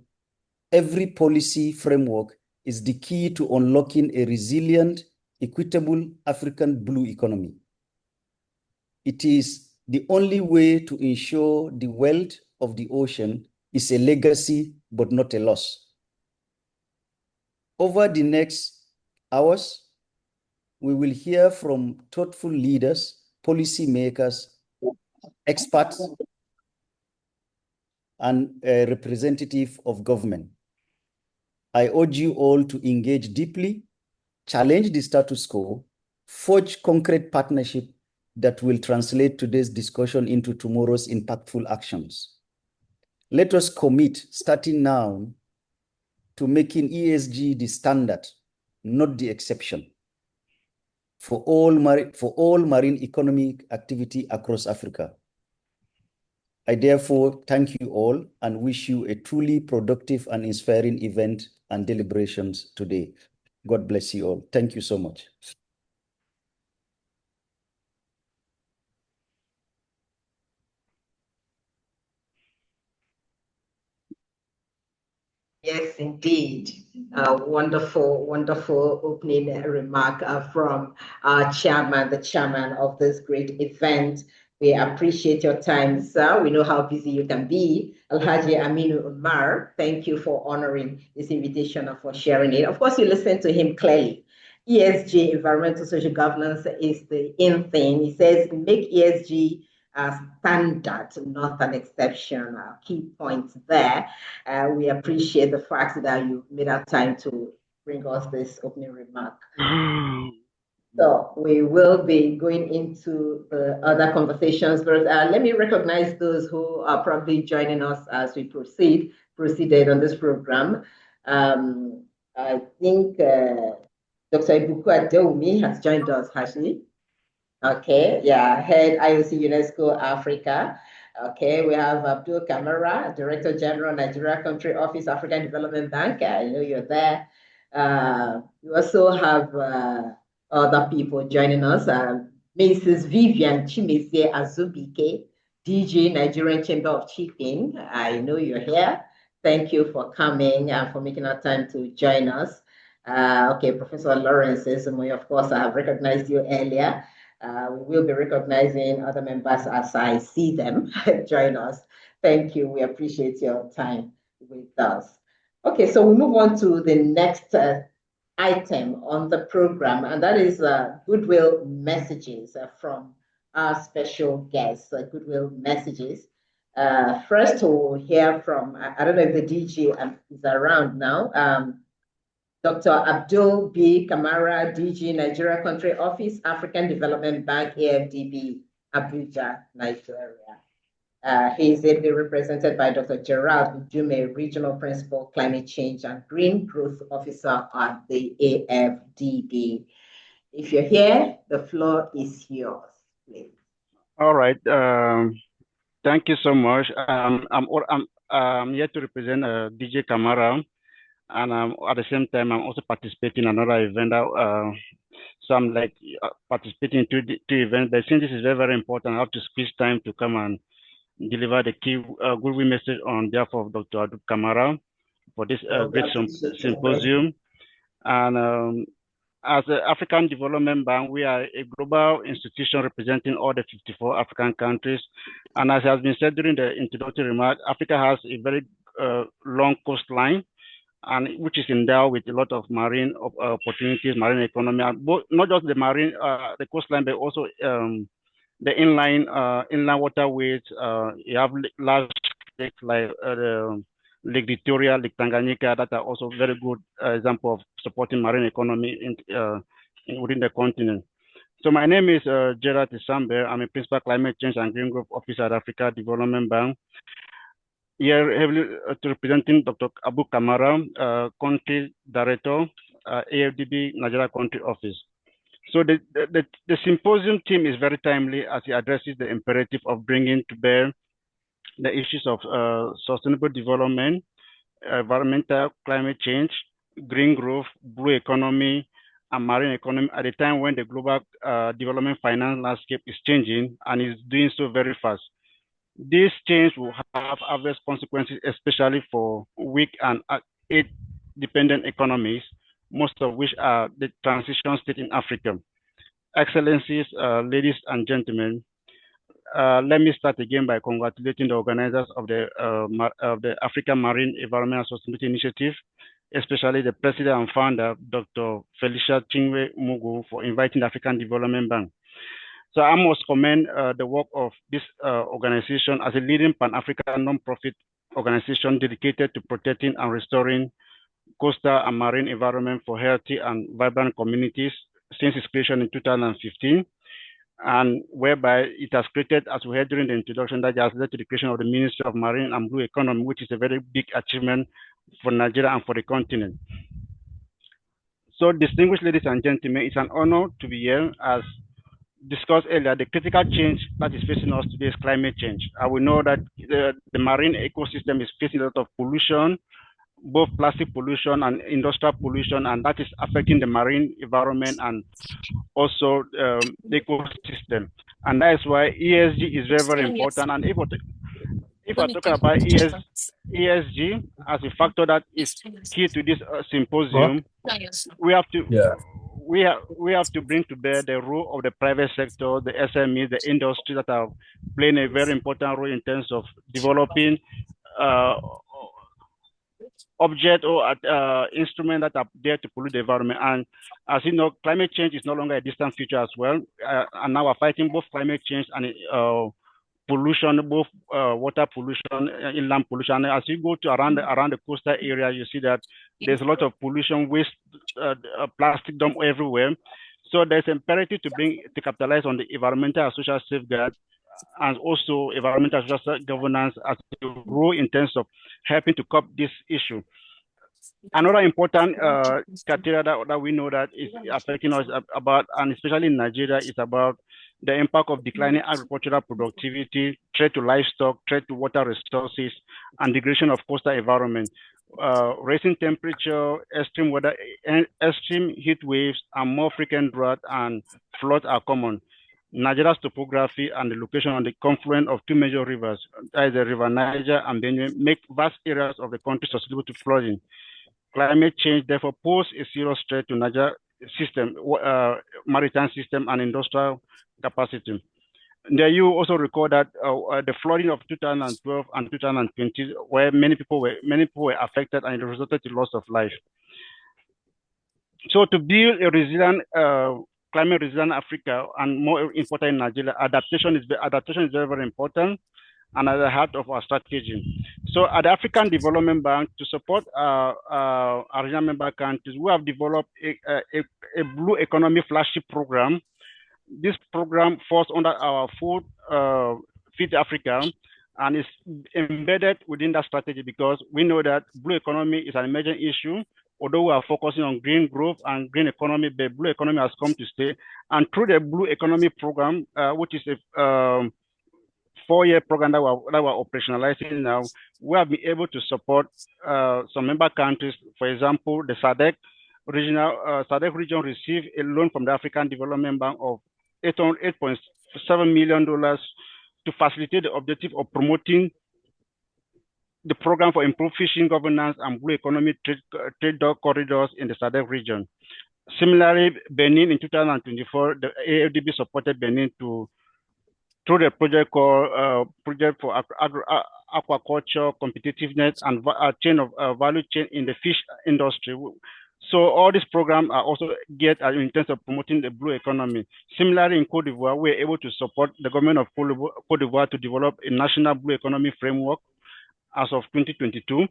every policy framework is the key to unlocking a resilient, equitable African blue economy. It is the only way to ensure the wealth of the ocean is a legacy, but not a loss. Over the next hours, we will hear from thoughtful leaders, policy makers, experts, and a representative of government. I urge you all to engage deeply, challenge the status quo, forge concrete partnership that will translate today's discussion into tomorrow's impactful actions. Let us commit, starting now, to making ESG the standard not the exception, for all marine economic activity across Africa. I therefore thank you all and wish you a truly productive and inspiring event and deliberations today. God bless you all. Thank you so much. Yes, indeed. Wonderful, wonderful opening remark from our chairman, the chairman of this great event. We appreciate your time, sir. We know how busy you can be. Alhaji Aminu Umar, thank you for honoring this invitation and for sharing it. Of course, you listened to him clearly. ESG, environmental social governance, is the in thing. He says, make ESG a standard, not an exception. Key points there. We appreciate the fact that you made our time to bring us this opening remark. So we will be going into the other conversations, but let me recognize those who are probably joining us as we proceeded on this program. I think Dr. Ibuku Adeumi has joined us, has she? Okay, yeah, head IOC UNESCO Africa. Okay, we have Abdul Kamara, Director General, Nigeria Country Office, African Development Bank. I know you're there. We also have other people joining us. Mrs. Vivian Chimezie Azubike, DG, Nigerian Chamber of Shipping. I know you're here. Thank you for coming and for making our time to join us. Okay, Professor Lawrence Ezemoye, of course, I have recognized you earlier. We will be recognizing other members as I see them join us. Thank you. We appreciate your time with us. Okay, so we move on to the next item on the program, and that is goodwill messages from our special guests, goodwill messages. First, we'll hear from, I don't know if the DG is around now, Dr. Abdul B. Kamara, DG, Nigeria Country Office, African Development Bank, AFDB, Abuja, Nigeria. He is ably represented by Dr. Gerald Udume, Regional Principal, Climate Change and Green Growth Officer at the AFDB. If you're here, the floor is yours, please. All right. Thank you so much. I'm here to represent DJ Kamara. And at the same time, I'm also participating in another event. So I'm like participating in two events. But since this is very, very important, I have to squeeze time to come and deliver the key goodwill message on behalf of Dr. Adu Kamara for this great symposium. And as the African Development Bank, we are a global institution representing all the 54 African countries. And as has been said during the introductory remark, Africa has a very long coastline, and which is endowed with a lot of marine opportunities, marine economy, not just the marine, the coastline, but also the inland waterways. You have large lakes like Lake Victoria, Lake Tanganyika, that are also very good example of supporting marine economy within the continent. So my name is Gerard Isambe. I'm a Principal Climate Change and Green Growth Officer at Africa Development Bank. Here, heavily representing Dr. Abu Kamara, Country Director, AFDB Nigeria Country Office. So the symposium theme is very timely as it addresses the imperative of bringing to bear the issues of sustainable development, environmental climate change, green growth, blue economy, and marine economy at a time when the global development finance landscape is changing and is doing so very fast. This change will have adverse consequences, especially for weak and aid-dependent economies, most of which are the transition state in Africa. Excellencies, ladies and gentlemen, let me start again by congratulating the organizers of the African Marine Environment and Sustainability Initiative, especially the president and founder, Dr. Felicia Chingwe Mugu, for inviting the African Development Bank. So I must commend the work of this organization as a leading Pan-African non-profit organization dedicated to protecting and restoring coastal and marine environment for healthy and vibrant communities since its creation in 2015, and whereby it has created, as we heard during the introduction, that has led to the creation of the Ministry of Marine and Blue Economy, which is a very big achievement for Nigeria and for the continent. So, distinguished ladies and gentlemen, it's an honor to be here. As discussed earlier, the critical change that is facing us today is climate change. We know that the marine ecosystem is facing a lot of pollution, both plastic pollution and industrial pollution, and that is affecting the marine environment and also the ecosystem. And that is why ESG is very, very important. And if we're talking about ESG as a factor that is key to this symposium, we have to we have to bring to bear the role of the private sector, the SMEs, the industry that are playing a very important role in terms of developing object or instrument that are there to pollute the environment. And as you know, climate change is no longer a distant future as well. And now we're fighting both climate change and pollution, both water pollution, inland pollution. As you go to around the coastal area, you see that there's a lot of pollution, waste, plastic dump everywhere. So there's imperative to capitalize on the environmental and social safeguard, and also environmental and social governance as a role in terms of helping to curb this issue. Another important criteria that we know that is affecting us about, and especially in Nigeria, is about the impact of declining agricultural productivity, threat to livestock, threat to water resources, and degradation of coastal environment. Rising temperature, extreme weather, extreme heat waves, and more frequent drought and floods are common. Nigeria's topography and the location on the confluence of two major rivers, that is the River Niger and Benue, make vast areas of the country susceptible to flooding. Climate change therefore poses a serious threat to Niger system, maritime system, and industrial capacity. There you also recall that the flooding of 2012 and 2020, where many people were affected, and it resulted in loss of life. So to build a resilient, climate resilient Africa, and more important in Nigeria, adaptation is very, very important and at the heart of our strategy. So at the African Development Bank, to support our regional member countries, we have developed a Blue Economy Flagship Program. This program falls under our Food Feed Africa and is embedded within that strategy because we know that blue economy is an emerging issue. Although we are focusing on green growth and green economy, the blue economy has come to stay. And through the Blue Economy Program, which is a 4-year program that we're operationalizing now, we have been able to support some member countries. For example, the SADC region received a loan from the African Development Bank of $8.7 million to facilitate the objective of promoting the program for improved fishing governance and blue economy trade corridors in the SADC region. Similarly, Benin in 2024, the AFDB supported Benin through the project called Project for Aquaculture Competitiveness and Chain of Value Chain in the Fish Industry. So all these programs are also geared in terms of promoting the blue economy. Similarly, in Cote d'Ivoire, we are able to support the government of Cote d'Ivoire to develop a national blue economy framework as of 2022.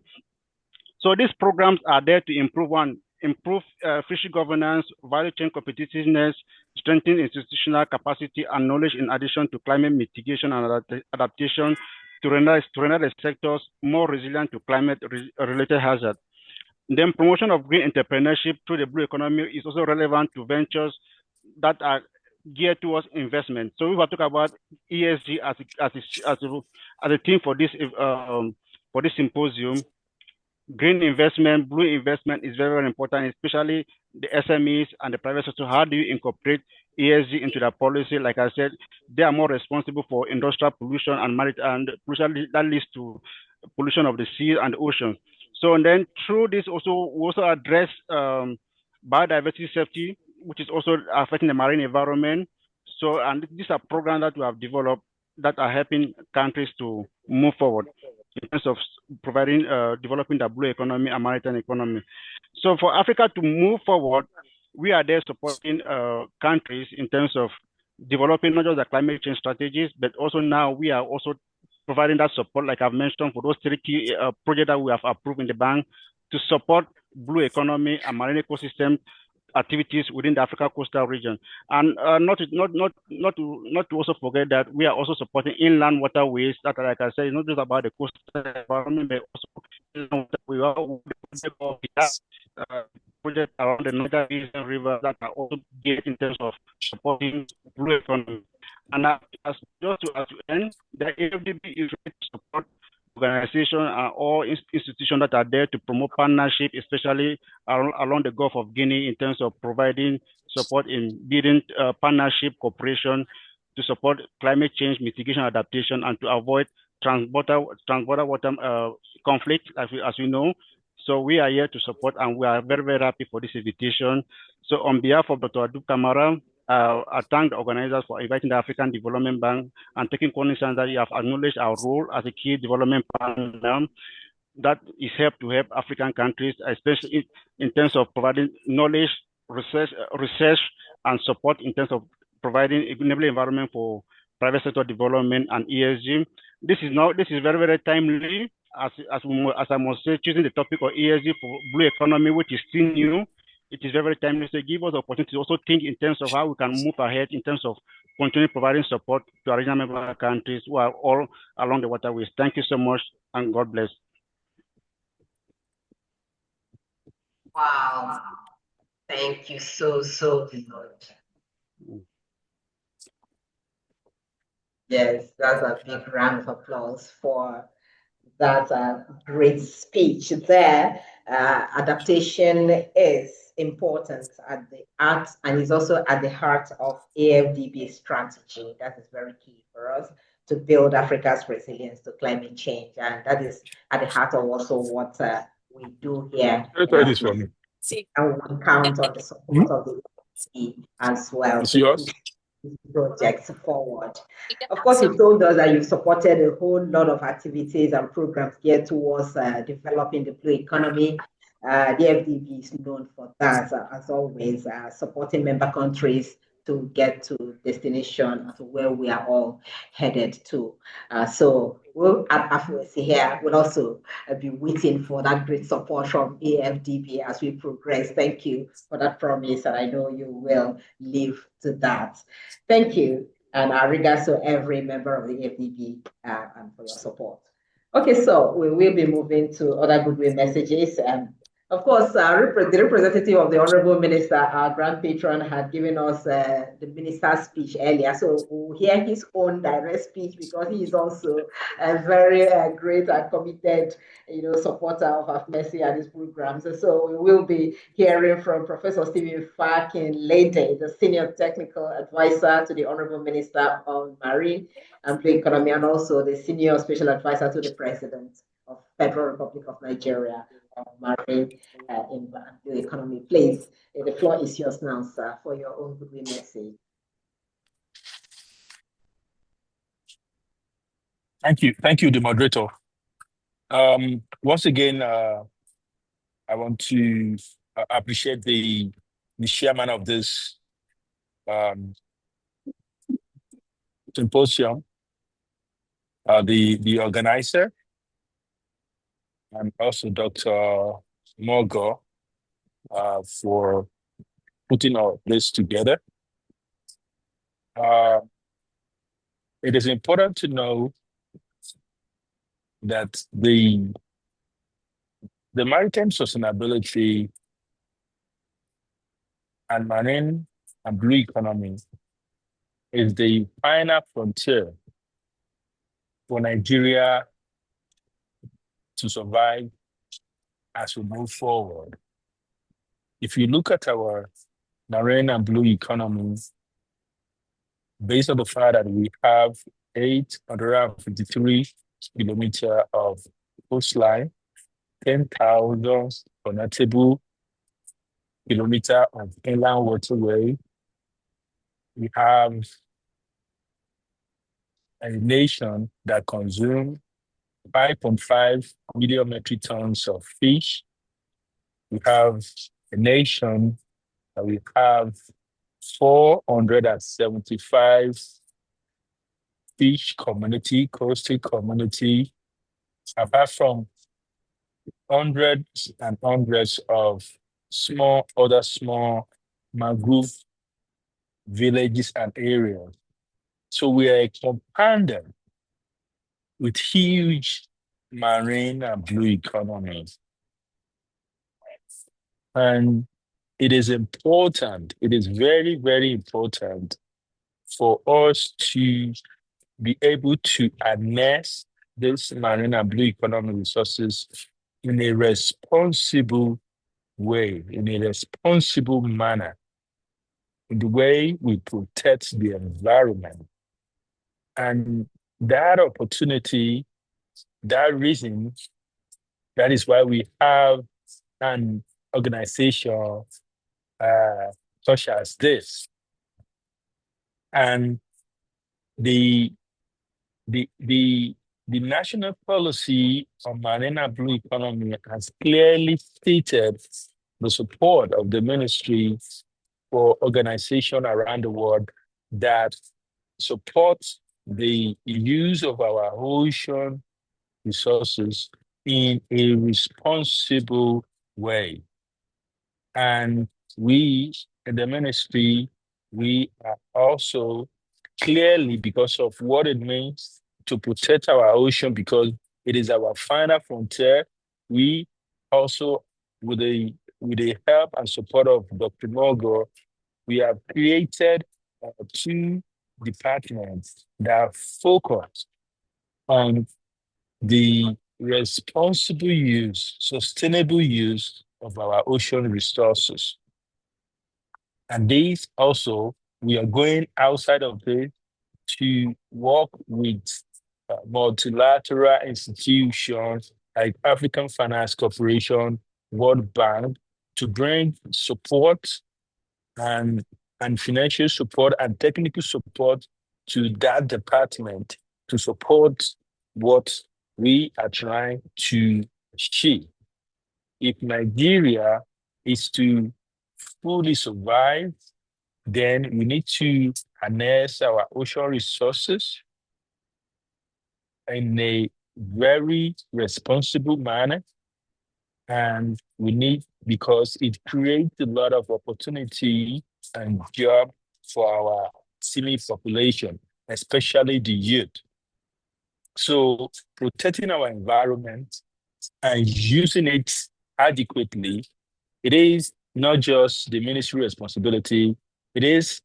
So these programs are there to improve fishery governance, value chain competitiveness, strengthen institutional capacity and knowledge, in addition to climate mitigation and adaptation to render the sectors more resilient to climate-related hazards. Then promotion of green entrepreneurship through the blue economy is also relevant to ventures that are geared towards investment. So we will talk about ESG as a theme for this symposium. Green investment, blue investment is very, very important, especially the SMEs and the private sector. How do you incorporate ESG into the policy? Like I said, they are more responsible for industrial pollution and pollution that leads to pollution of the sea and the ocean. So, and then through this we also address biodiversity safety, which is also affecting the marine environment. So, and these are programs that we have developed that are helping countries to move forward in terms of providing, developing the blue economy and maritime economy. So for Africa to move forward, we are there supporting countries in terms of developing not just the climate change strategies, but also now we are also providing that support, like I've mentioned, for those 3 key projects that we have approved in the bank to support blue economy and marine ecosystem activities within the Africa coastal region. And not to also forget that we are also supporting inland waterways that, like I said, it's not just about the coastal environment, but also inland waterways. Projects around the Niger Basin River that are also great in terms of supporting blue economy. And as to end, the AFDB is ready to support organizations and all institutions that are there to promote partnership, especially along the Gulf of Guinea, in terms of providing support in building partnership cooperation to support climate change mitigation adaptation and to avoid transborder water conflict, as we know. So we are here to support, and we are very, very happy for this invitation. So on behalf of Dr. Adu Kamara, I thank the organizers for inviting the African Development Bank and taking cognizance that you have acknowledged our role as a key development partner that is help African countries, especially in terms of providing knowledge, research, and support in terms of providing enabling environment for private sector development and ESG. This is very, very timely, as I must say, choosing the topic of ESG for blue economy, which is still new. It is very, very timely. So give us the opportunity to also think in terms of how we can move ahead in terms of continuing providing support to our regional member countries who are all along the waterways. Thank you so much, and God bless. Wow. Thank you so much. Yes, that's a big round of applause for that great speech there. Adaptation is important at the heart and is also at the heart of AFDB strategy. That is very key for us to build Africa's resilience to climate change. And that is at the heart of also what we do here. Try this for me. And we count on the support of the AFDB as well. It's yours. Projects forward. Of course, you told us that you've supported a whole lot of activities and programs geared towards developing the blue economy. The FDB is known for that, as always, supporting member countries to get to destination, to where we are all headed to. So we'll at AFMESI here will also be waiting for that great support from AFDB as we progress. Thank you for that promise, and I know you will live to that. Thank you, and our regards to every member of the AFDB and for your support. Okay, so we will be moving to other goodwill messages. Of course, the representative of the Honorable Minister, our grand patron, had given us the minister's speech earlier. So we'll hear his own direct speech because he is also a very great and committed, supporter of AFMESI and his programs. So we will be hearing from Professor Stephen Fakin-Lede, the Senior Technical Advisor to the Honorable Minister of Marine and Blue Economy, and also the Senior Special Advisor to the President of Federal Republic of Nigeria. Marine in the economy. Please, the floor is yours now, sir, for your own goodwill message. Thank you, the moderator. Once again, I want to appreciate the chairman of this symposium, the organizer, and also Dr. Morgo for putting all this together. It is important to know that the maritime sustainability and marine and blue economy is the final frontier for Nigeria to survive as we move forward. If you look at our marine and blue economies, based on the fact that we have 853 kilometers of coastline, 10,000 connectable kilometers of inland waterway, we have a nation that consumes 5.5 million metric tons of fish. We have a nation that we have 475 fish community, coastal community, apart from hundreds and hundreds of other small mangrove villages and areas. So we are a compounder with huge marine and blue economies. And it is important, it is very, very important for us to be able to harness this marine and blue economy resources in a responsible way, in a responsible manner, in the way we protect the environment. And that opportunity, that reason, that is why we have an organization such as this. And the national policy on marine and blue economy has clearly stated the support of the ministry for organizations around the world that support the use of our ocean resources in a responsible way. And we in the ministry, we are also clearly, because of what it means to protect our ocean, because it is our final frontier, we also, with the help and support of Dr. Mogo, we have created 2 departments that focus on the responsible use, sustainable use of our ocean resources. And these also, we are going outside of this to work with multilateral institutions like African Finance Corporation, World Bank, to bring support and financial support and technical support to that department to support what we are trying to achieve. If Nigeria is to fully survive, then we need to harness our ocean resources in a very responsible manner. And we need, because it creates a lot of opportunity and job for our civil population, especially the youth. So protecting our environment and using it adequately, it is not just the ministry responsibility, it is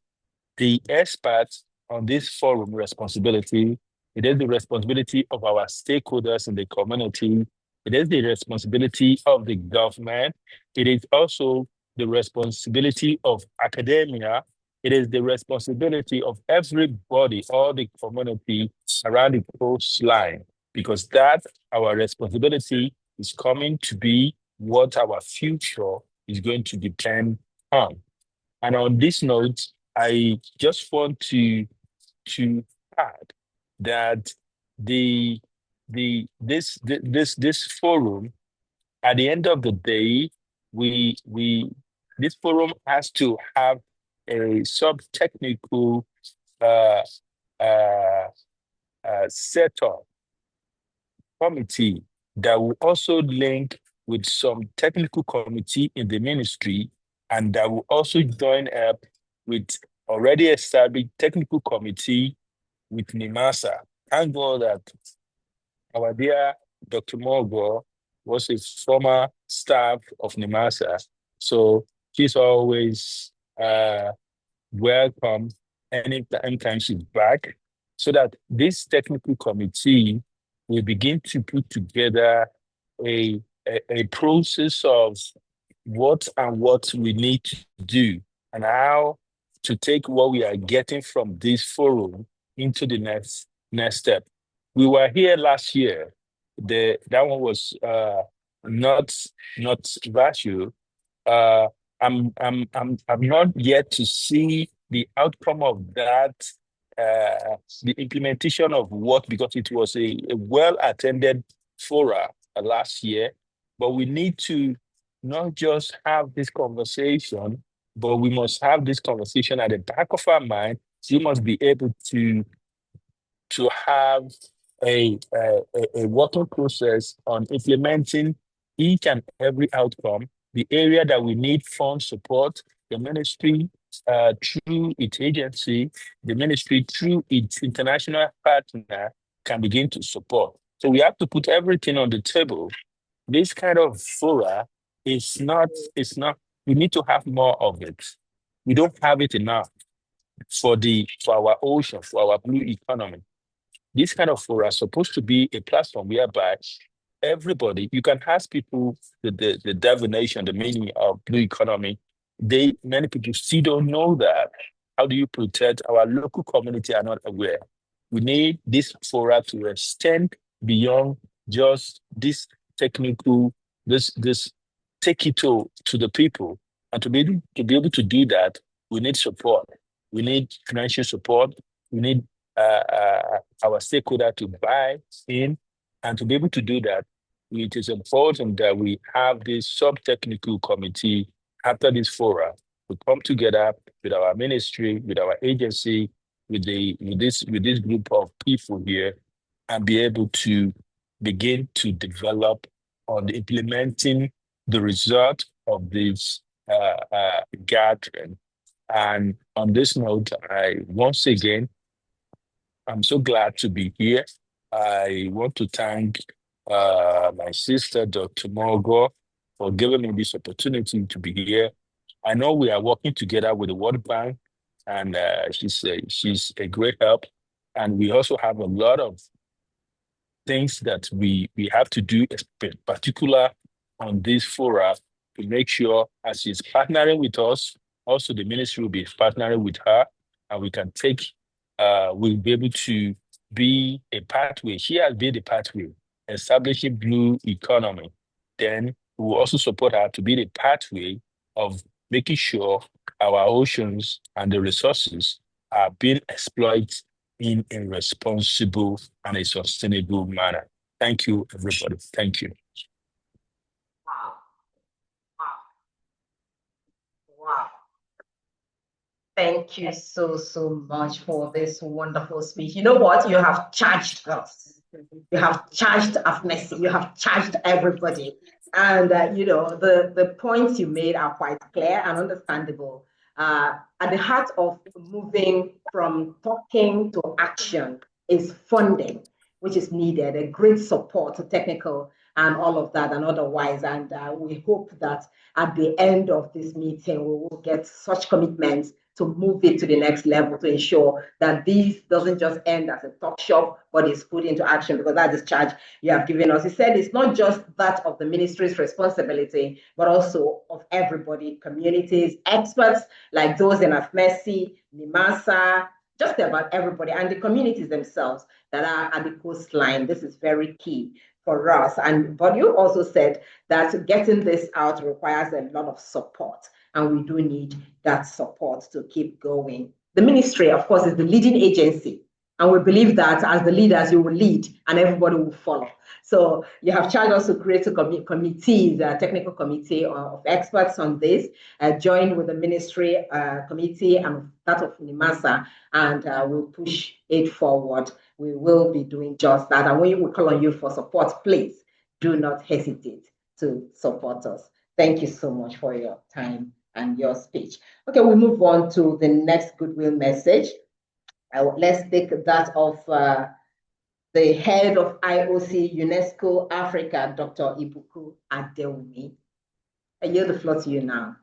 the experts on this forum responsibility, it is the responsibility of our stakeholders in the community, it is the responsibility of the government, it is also the responsibility of academia, it is the responsibility of everybody, all the community around the coastline, because that, our responsibility, is coming to be what our future is going to depend on. And on this note, I just want to add that this forum, at the end of the day, this forum has to have a sub-technical setup committee that will also link with some technical committee in the ministry, and that will also join up with already established technical committee with NIMASA. Thank God that our dear Dr. Mogo was a former staff of NIMASA, so she's always welcome anytime she's back, so that this technical committee will begin to put together a process of what we need to do and how to take what we are getting from this forum into the next step. We were here last year. That one was not virtual. I'm not yet to see the outcome of that, the implementation of what, because it was a well-attended fora last year, but we need to not just have this conversation, but we must have this conversation at the back of our mind. We must be able to have a working process on implementing each and every outcome, the area that we need fund support, the ministry through its agency, the ministry through its international partner can begin to support. So we have to put everything on the table. This kind of fora it's not, we need to have more of it. We don't have it enough for our ocean, for our blue economy. This kind of fora is supposed to be a platform whereby everybody, you can ask people the definition, the meaning of blue economy. Many people still don't know that. How do you protect our local community are not aware? We need this fora to extend beyond just this technical, this take it to the people. And to be able to do that, we need support. We need financial support. We need our stakeholder to buy in. And to be able to do that, it is important that we have this sub-technical committee after this fora. We come together with our ministry, with our agency, with this group of people here, and be able to begin to develop on implementing the result of this gathering. And on this note, I'm so glad to be here. I want to thank my sister, Dr. Morgo, for giving me this opportunity to be here. I know we are working together with the World Bank, and she's a great help. And we also have a lot of things that we have to do, in particular on this fora, to make sure as she's partnering with us, also the ministry will be partnering with her, and we can we'll be able to be a pathway. She has been the pathway, establishing blue economy. Then we will also support her to be the pathway of making sure our oceans and the resources are being exploited in a responsible and a sustainable manner. Thank you, everybody. Thank you. Wow. Wow. Thank you so much for this wonderful speech. You know what? You have charged us. You have charged AFMESI. You have charged everybody. And, the points you made are quite clear and understandable. At the heart of moving from talking to action is funding, which is needed, a great support, technical and all of that and otherwise. And we hope that at the end of this meeting, we will get such commitments to move it to the next level to ensure that this doesn't just end as a talk shop, but is put into action, because that is charge you have given us. He said it's not just that of the ministry's responsibility, but also of everybody, communities, experts like those in AFMESI, NIMASA, just about everybody, and the communities themselves that are at the coastline. This is very key for us. But you also said that getting this out requires a lot of support, and we do need that support to keep going. The ministry, of course, is the leading agency, and we believe that as the leaders, you will lead and everybody will follow. So you have charged us to create a committee, the technical committee of experts on this, join with the ministry committee and that of NIMASA, and we'll push it forward. We will be doing just that. And when we call on you for support, please do not hesitate to support us. Thank you so much for your time and your speech. Okay, we move on to the next goodwill message. Let's take that of the head of IOC UNESCO Africa, Dr. Ibuku Adewumi. I yield the floor to you now.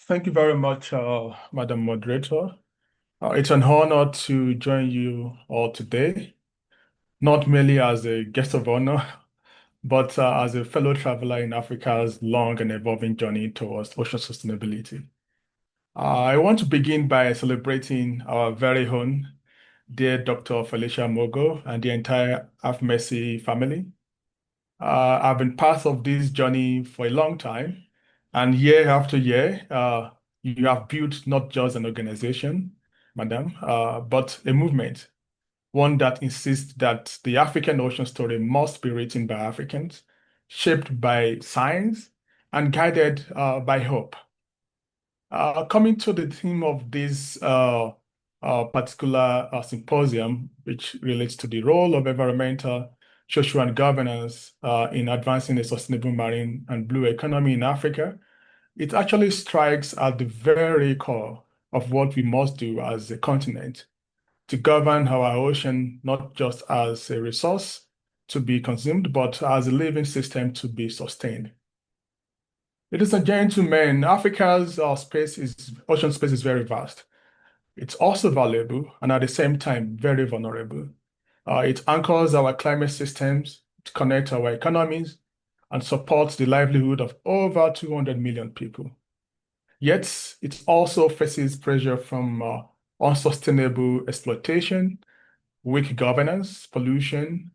Thank you very much, Madam Moderator. It's an honor to join you all today, not merely as a guest of honor, but as a fellow traveler in Africa's long and evolving journey towards ocean sustainability. I want to begin by celebrating our very own dear Dr. Felicia Mogo and the entire AFMESI family. I've been part of this journey for a long time, and year after year, you have built not just an organization, Madam, but a movement, one that insists that the African ocean story must be written by Africans, shaped by science, and guided by hope. Coming to the theme of this particular symposium, which relates to the role of environmental, social, and governance in advancing a sustainable marine and blue economy in Africa, it actually strikes at the very core of what we must do as a continent to govern our ocean, not just as a resource to be consumed, but as a living system to be sustained. Ladies and gentlemen, Africa's ocean space is very vast. It's also valuable and at the same time very vulnerable. It anchors our climate systems, it connects our economies, and supports the livelihood of over 200 million people. Yet, it also faces pressure from unsustainable exploitation, weak governance, pollution,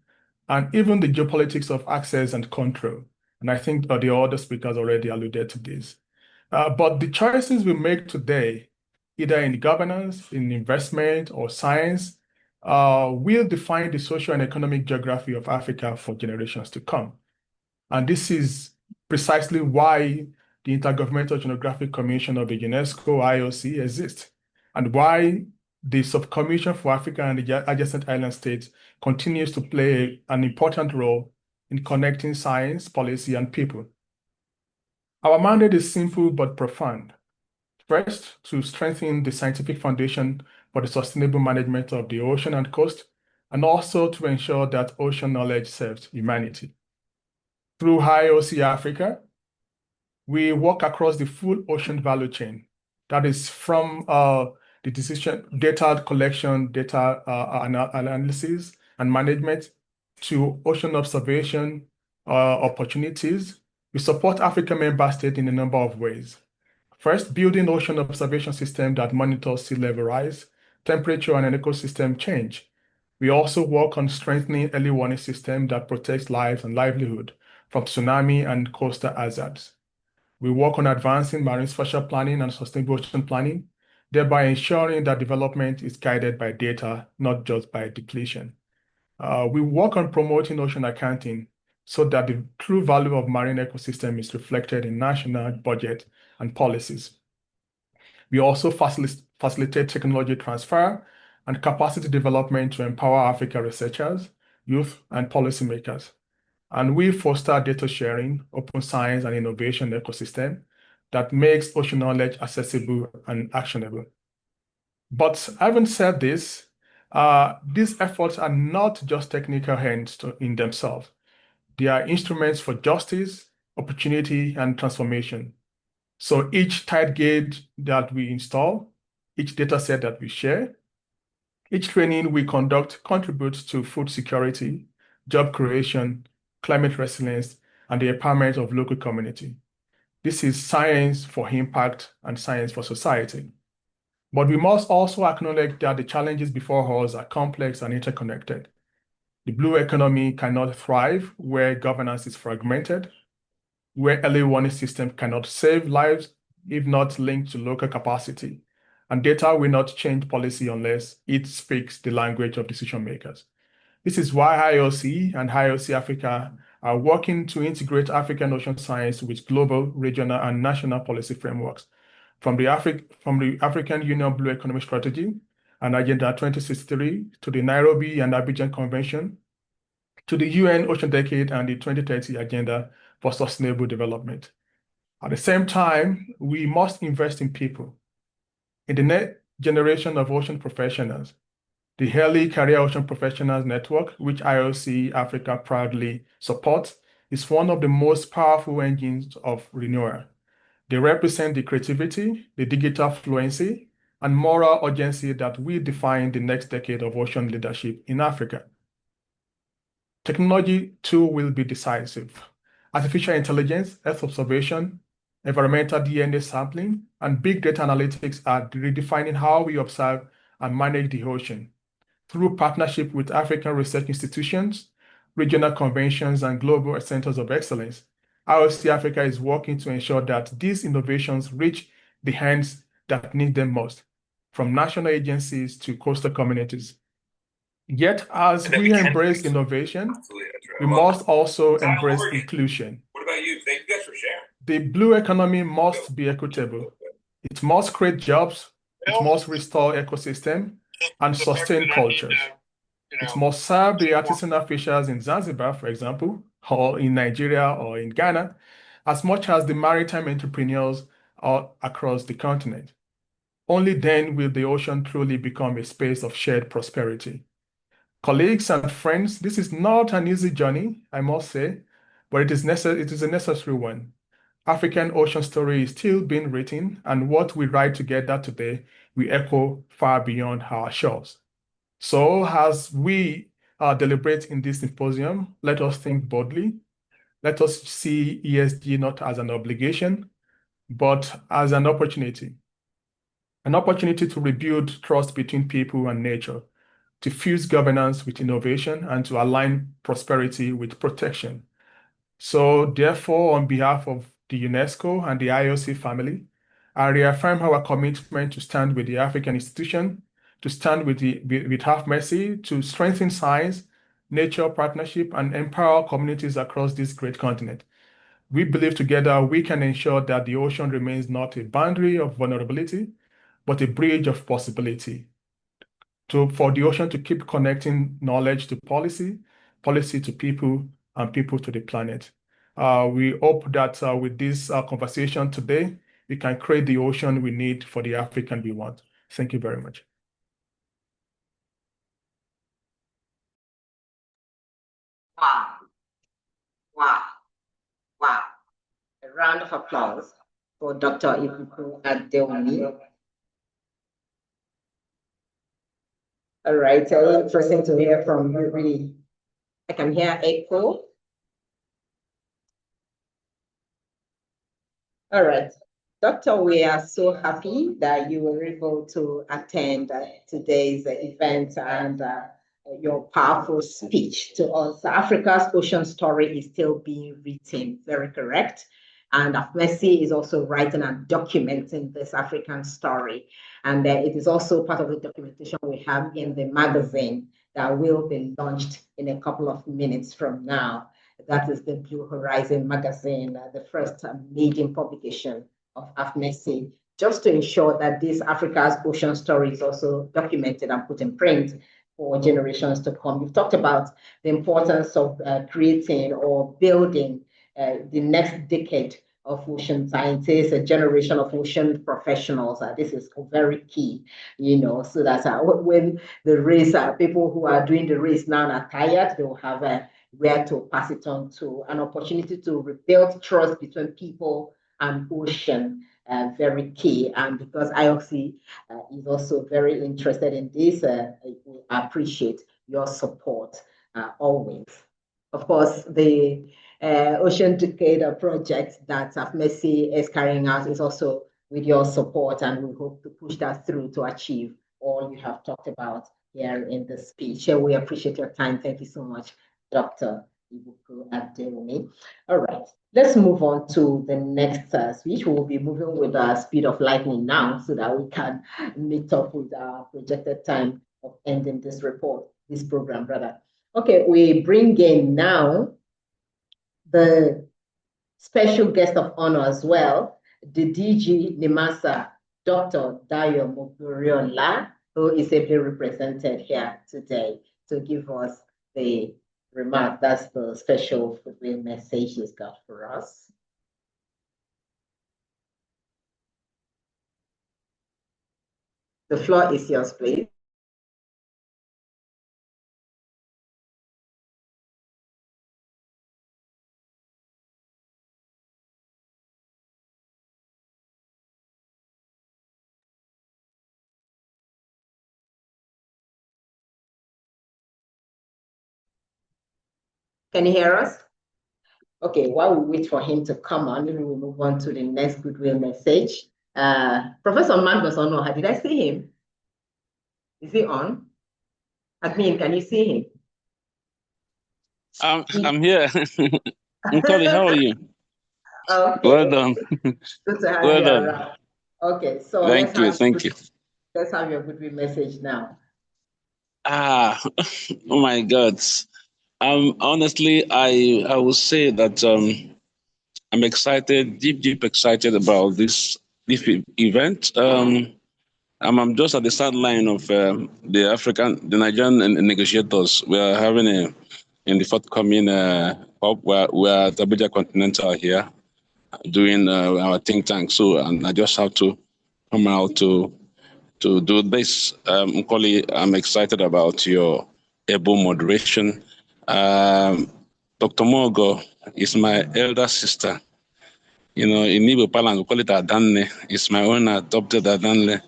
and even the geopolitics of access and control. And I think the other speakers already alluded to this. But the choices we make today, either in governance, in investment, or science, will define the social and economic geography of Africa for generations to come. And this is precisely why the Intergovernmental Oceanographic Commission of the UNESCO IOC exists, and why the Subcommission for Africa and the adjacent island states continues to play an important role in connecting science, policy, and people. Our mandate is simple but profound. First, to strengthen the scientific foundation for the sustainable management of the ocean and coast, and also to ensure that ocean knowledge serves humanity. Through IOC Africa, we work across the full ocean value chain. That is from the decision, data collection, data analysis and management, to ocean observation opportunities. We support African member states in a number of ways. First, building ocean observation system that monitors sea level rise, temperature, and an ecosystem change. We also work on strengthening early warning system that protects lives and livelihood from tsunami and coastal hazards. We work on advancing marine spatial planning and sustainable ocean planning, thereby ensuring that development is guided by data, not just by depletion. We work on promoting ocean accounting so that the true value of marine ecosystem is reflected in national budget and policies. We also facilitate technology transfer and capacity development to empower Africa researchers, youth, and policymakers. And we foster data sharing, open science, and innovation ecosystem that makes ocean knowledge accessible and actionable. But having said this, these efforts are not just technical ends in themselves. They are instruments for justice, opportunity, and transformation. So each tide gauge that we install, each data set that we share, each training we conduct contributes to food security, job creation, climate resilience, and the empowerment of local community. This is science for impact and science for society. But we must also acknowledge that the challenges before us are complex and interconnected. The blue economy cannot thrive where governance is fragmented, where early warning systems cannot save lives if not linked to local capacity, and data will not change policy unless it speaks the language of decision makers. This is why IOC and IOC Africa are working to integrate African ocean science with global, regional, and national policy frameworks, from the African Union Blue Economy Strategy and Agenda 2063 to the Nairobi and Abidjan Convention, to the UN Ocean Decade and the 2030 Agenda for Sustainable Development. At the same time, we must invest in people, in the next generation of ocean professionals. The Early Career Ocean Professionals Network, which IOC Africa proudly supports, is one of the most powerful engines of renewal. They represent the creativity, the digital fluency, and moral urgency that will define the next decade of ocean leadership in Africa. Technology, too, will be decisive. Artificial intelligence, Earth observation, environmental DNA sampling, and big data analytics are redefining how we observe and manage the ocean. Through partnership with African research institutions, regional conventions, and global centers of excellence, IOC Africa is working to ensure that these innovations reach the hands that need them most, from national agencies to coastal communities. Yet, as we embrace innovation, we must also embrace inclusion. What about you? Thank you guys for sharing. The blue economy must be equitable. It must create jobs, it must restore ecosystem, and sustain cultures. It must serve the artisanal fishers in Zanzibar, for example, or in Nigeria or in Ghana, as much as the maritime entrepreneurs all across the continent. Only then will the ocean truly become a space of shared prosperity. Colleagues and friends, this is not an easy journey, I must say, but it is a necessary one. African ocean story is still being written, and what we write together today will echo far beyond our shores. So as we deliberate in this symposium, let us think boldly. Let us see ESG not as an obligation, but as an opportunity to rebuild trust between people and nature, to fuse governance with innovation, and to align prosperity with protection. So therefore, on behalf of the UNESCO and the IOC family, I reaffirm our commitment to stand with the African institution, to stand with AFMESI, to strengthen science, nature partnership, and empower communities across this great continent. We believe together we can ensure that the ocean remains not a boundary of vulnerability, but a bridge of possibility. For the ocean to keep connecting knowledge to policy, policy to people, and people to the planet. We hope that with this conversation today, we can create the ocean we need for the African we want. Thank you very much. Wow. Wow. Wow. A round of applause for Dr. Ibuku Adeomi. All right, interesting to hear from you, really. I can hear echo. All right. Doctor, we are so happy that you were able to attend today's event and your powerful speech to us. Africa's ocean story is still being written, very correct. And AFMESI is also writing and documenting this African story. And it is also part of the documentation we have in the magazine that will be launched in a couple of minutes from now. That is the Blue Horizon magazine, the first maiden publication of AFMESI, just to ensure that this Africa's ocean story is also documented and put in print for generations to come. You've talked about the importance of creating or building the next decade of ocean scientists, a generation of ocean professionals. This is very key, so that when the race, people who are doing the race now are tired, they will have where to pass it on to, an opportunity to rebuild trust between people and ocean, very key. And because IOC is also very interested in this, we appreciate your support always. Of course, the Ocean Decade project that AFMESI is carrying out is also with your support, and we hope to push that through to achieve all you have talked about here in the speech. We appreciate your time. Thank you so much, Dr. Ibuku Adeomi. All right, let's move on to the next speech. We'll be moving with the speed of lightning now so that we can meet up with our projected time of ending this program rather. Okay, we bring in now the special guest of honor as well, the DG NIMASA, Dr. Dayo Muguriola, who is ably represented here today to give us the remark. That's the special message he's got for us. The floor is yours, please. Can you hear us? Okay, while we wait for him to come on, maybe we'll move on to the next goodwill message. Professor Magnus Onoha, did I see him? Is he on? Admin, can you see him? I'm here. Nkoli, how are you? Okay. Well done. Good to have Well you done. around. Okay, so Thank you. Let's have your goodwill message now. Oh my God. Honestly, I will say that I'm excited, deep excited about this event. I'm just at the sideline of the Nigerian negotiators. We are having in the forthcoming hub. We're at Abuja Continental here, doing our think tank. So, and I just have to come out to do this. Nkoli, I'm excited about your able moderation. Dr. Mogo is my elder sister. You know, in Igbo parlance, we call it Adanne. It's my own adopted Adanne.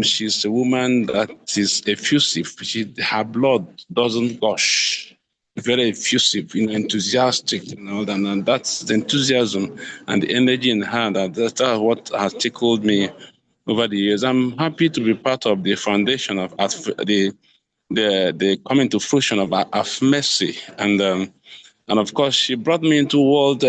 She's a woman that is effusive. Her blood doesn't gush. Very effusive, enthusiastic, and that's the enthusiasm and the energy in her that's what has tickled me over the years. I'm happy to be part of the foundation of the coming to fruition of AFMESI, and of course she brought me into world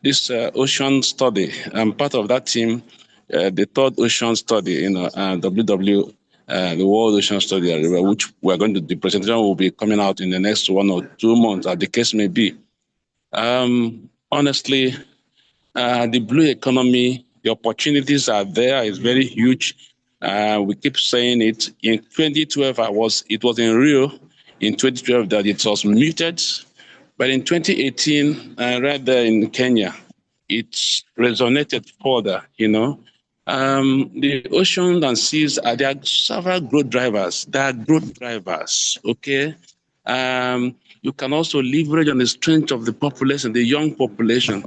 this ocean study. I'm part of that team, the third ocean study, WW. The World Ocean Study, which we're going to, the presentation will be coming out in the next 1 or 2 months, as the case may be. Honestly, the blue economy, the opportunities are there, it's very huge. We keep saying it. In 2012, it was in Rio, in 2012 that it was muted, but in 2018, right there in Kenya, it resonated further, The oceans and seas, there are several growth drivers. There are growth drivers, okay? You can also leverage on the strength of the population, the young population.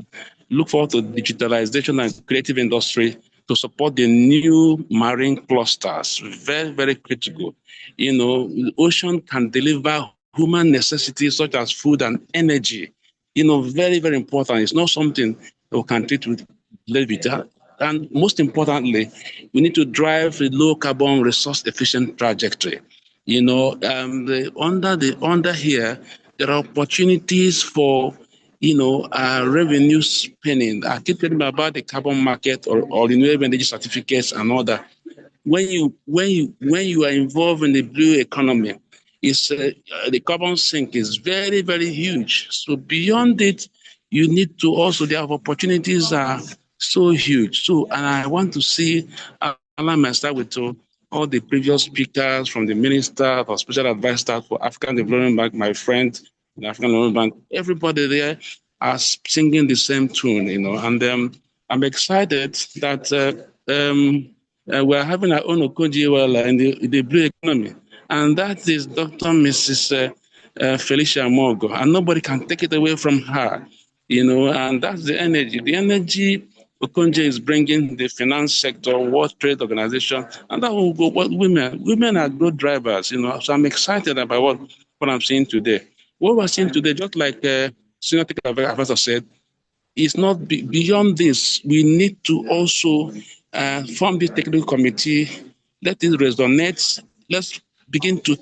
Look forward to digitalization and creative industry to support the new marine clusters. Very, very critical. The ocean can deliver human necessities such as food and energy. Very, very important. It's not something that we can treat with levity. And most importantly, we need to drive a low carbon resource efficient trajectory. Under here, there are opportunities for, revenue spending. I keep telling about the carbon market or renewable energy certificates and all that. When you are involved in the blue economy, the carbon sink is very, very huge. So beyond it, you need to also, there are opportunities are so huge. So, and I want to see, allow me to start with all the previous speakers, from the minister or special advisor for African Development Bank, my friend in African Development Bank, everybody there are singing the same tune, and I'm excited that we're having our own Okoji in the blue economy, and that is Dr. Mrs. Felicia Mogo, and nobody can take it away from her, and that's the energy. The energy Okonje is bringing the finance sector, World Trade Organization, and that will go what women. Women are growth drivers, So I'm excited about what I'm seeing today. What we're seeing today, just like Senior Advisor said, is not beyond this. We need to also form this technical committee. Let it resonate. Let's begin to,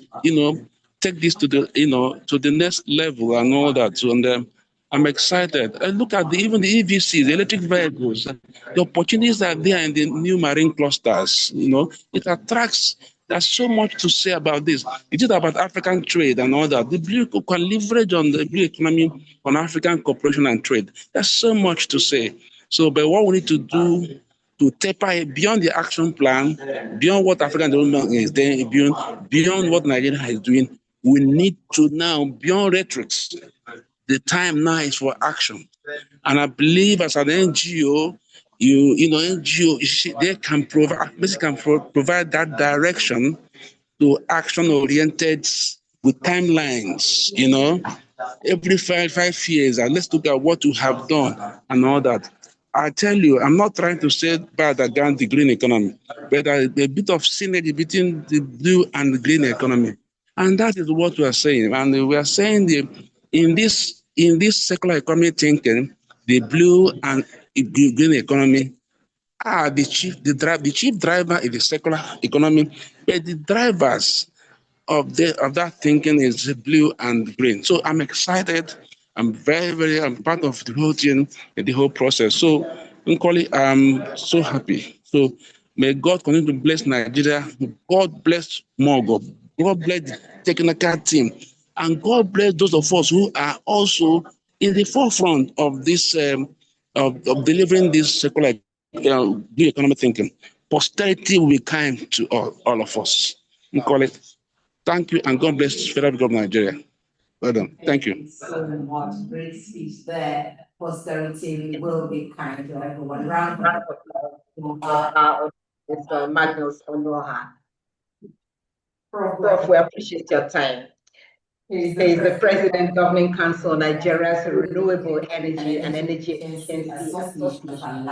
take this to the next level and all that. So, and I'm excited. Look at even the EVC, the electric vehicles. The opportunities are there in the new marine clusters. It attracts. There's so much to say about this. It is about African trade and all that. The blue can leverage on the blue economy on African cooperation and trade. There's so much to say. So, but what we need to do to taper beyond the action plan, beyond what African development is doing, beyond what Nigeria is doing, we need to now, beyond rhetorics, the time now is for action. And I believe as an NGO, NGO, they can provide that direction to action-oriented with timelines, every five years, and let's look at what you have done and all that. I tell you, I'm not trying to say bad against the green economy, but there's a bit of synergy between the blue and the green economy. And that is what we are saying. And we are saying in this circular economy thinking, the blue and green economy are the chief driver in the circular economy, but the drivers of that thinking is blue and green. So I'm excited. I'm I'm part of the whole thing, the whole process. So, Nkoli, I'm so happy. So may God continue to bless Nigeria. God bless Mogo. God bless the technical team. And God bless those of us who are also in the forefront of this, of delivering this circular blue economic thinking. Posterity will be kind to all of us. Nkoli, thank you, and God bless the Federal Government of Nigeria. Well done. Thank you. So much. Great speech there. Posterity will be kind to everyone. Round of applause for Mr. Magnus Onoha. Prof, we appreciate your time. He is the President, Governing Council, Nigeria's Renewable Energy and Energy Efficiency Association.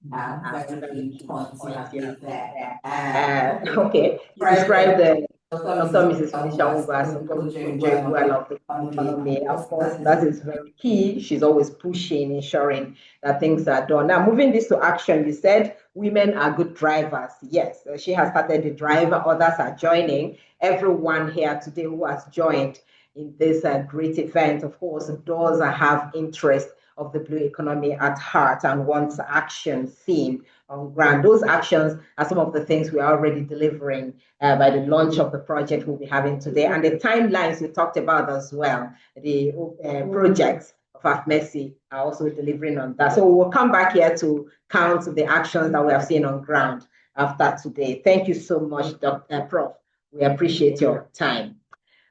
Very key points you have there. Okay, you described the Dr. Mrs. Felicia Uba as a project well of the economy. Of course, that is very key. She's always pushing, ensuring that things are done. Now, moving this to action, you said women are good drivers. Yes, she has started the driver, others are joining. Everyone here today who has joined in this great event, of course, does have interest of the blue economy at heart and wants action seen on ground. Those actions are some of the things we are already delivering by the launch of the project we'll be having today. And the timelines we talked about as well, the projects of Afmesi are also delivering on that. So we'll come back here to count the actions that we have seen on ground after today. Thank you so much, Dr. Prof. We appreciate your time.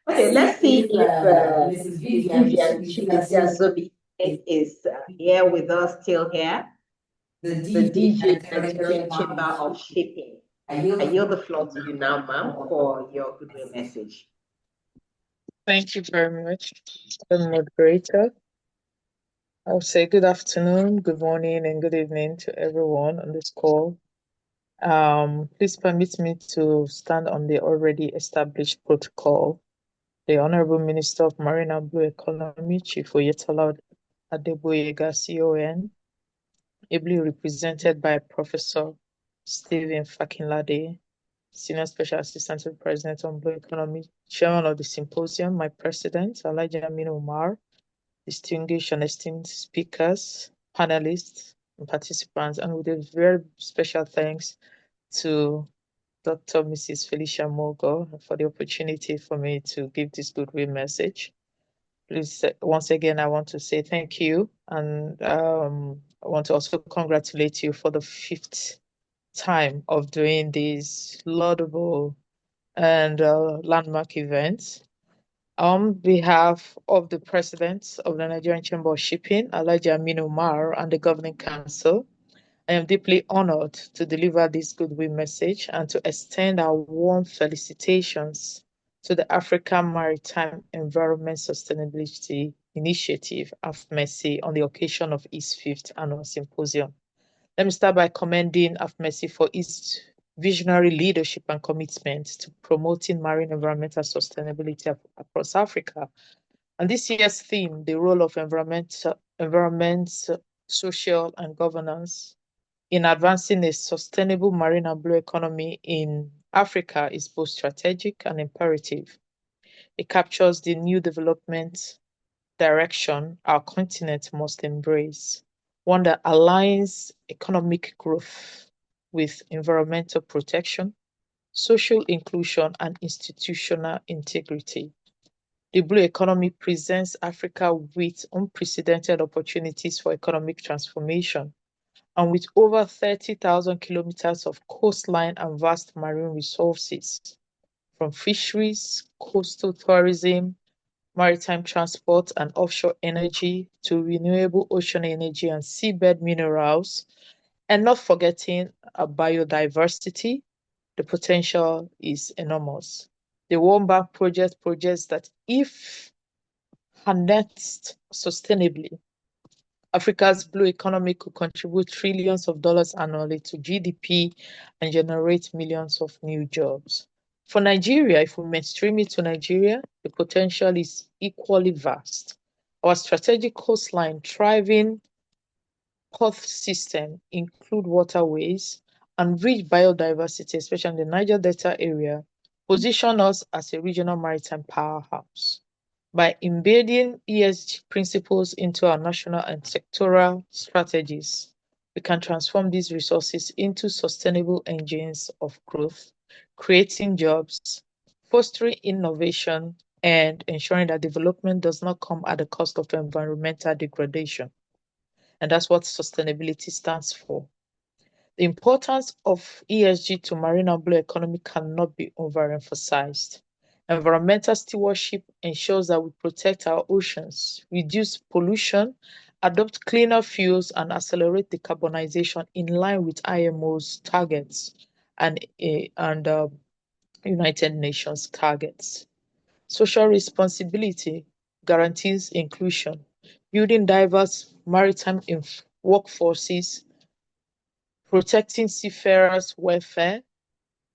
Okay, let's see if Mrs. Vivian Chigaziazobi is here with us, still here. The DJ Nigerian Chamber of Shipping. I yield the floor to you now, ma'am, for your goodwill message. Thank you very much, the moderator. I'll say good afternoon, good morning, and good evening to everyone on this call. Please permit me to stand on the already established protocol. The Honorable Minister of Marine and Blue Economy, Chief Oyetola Adeboyega, CON, ably represented by Professor Stephen Fakinlade, Senior Special Assistant to the President on Blue Economy, Chairman of the Symposium, my President, Alhaji Aminu Umar, distinguished and esteemed speakers, panelists, and participants, and with a very special thanks to Dr. Mrs. Felicia Mogo for the opportunity for me to give this goodwill message. Please, once again, I want to say thank you, and I want to also congratulate you for the 5th time of doing these laudable and landmark events. On behalf of the President of the Nigerian Chamber of Shipping, Alhaji Aminu Umar, and the Governing Council, I am deeply honored to deliver this goodwill message and to extend our warm felicitations to the African Maritime Environment Sustainability Initiative, AFMESI, on the occasion of its 5th Annual Symposium. Let me start by commending AFMESI for its visionary leadership and commitment to promoting marine environmental sustainability across Africa. And this year's theme, the role of environment, social, and governance in advancing a sustainable marine and blue economy in Africa, is both strategic and imperative. It captures the new development direction our continent must embrace, one that aligns economic growth with environmental protection, social inclusion, and institutional integrity. The blue economy presents Africa with unprecedented opportunities for economic transformation, and with over 30,000 kilometers of coastline and vast marine resources, from fisheries, coastal tourism, maritime transport and offshore energy, to renewable ocean energy and seabed minerals, and not forgetting biodiversity, the potential is enormous. The World Bank projects that if harnessed sustainably, Africa's blue economy could contribute trillions of dollars annually to GDP and generate millions of new jobs. For Nigeria, if we mainstream it to Nigeria, the potential is equally vast. Our strategic coastline, thriving port system, include waterways, and rich biodiversity, especially in the Niger Delta area, position us as a regional maritime powerhouse. By embedding ESG principles into our national and sectoral strategies, we can transform these resources into sustainable engines of growth, creating jobs, fostering innovation, and ensuring that development does not come at the cost of environmental degradation. And that's what sustainability stands for. The importance of ESG to marine and blue economy cannot be overemphasized. Environmental stewardship ensures that we protect our oceans, reduce pollution, adopt cleaner fuels, and accelerate decarbonization in line with IMO's targets and United Nations targets. Social responsibility guarantees inclusion, building diverse maritime workforces, protecting seafarers' welfare,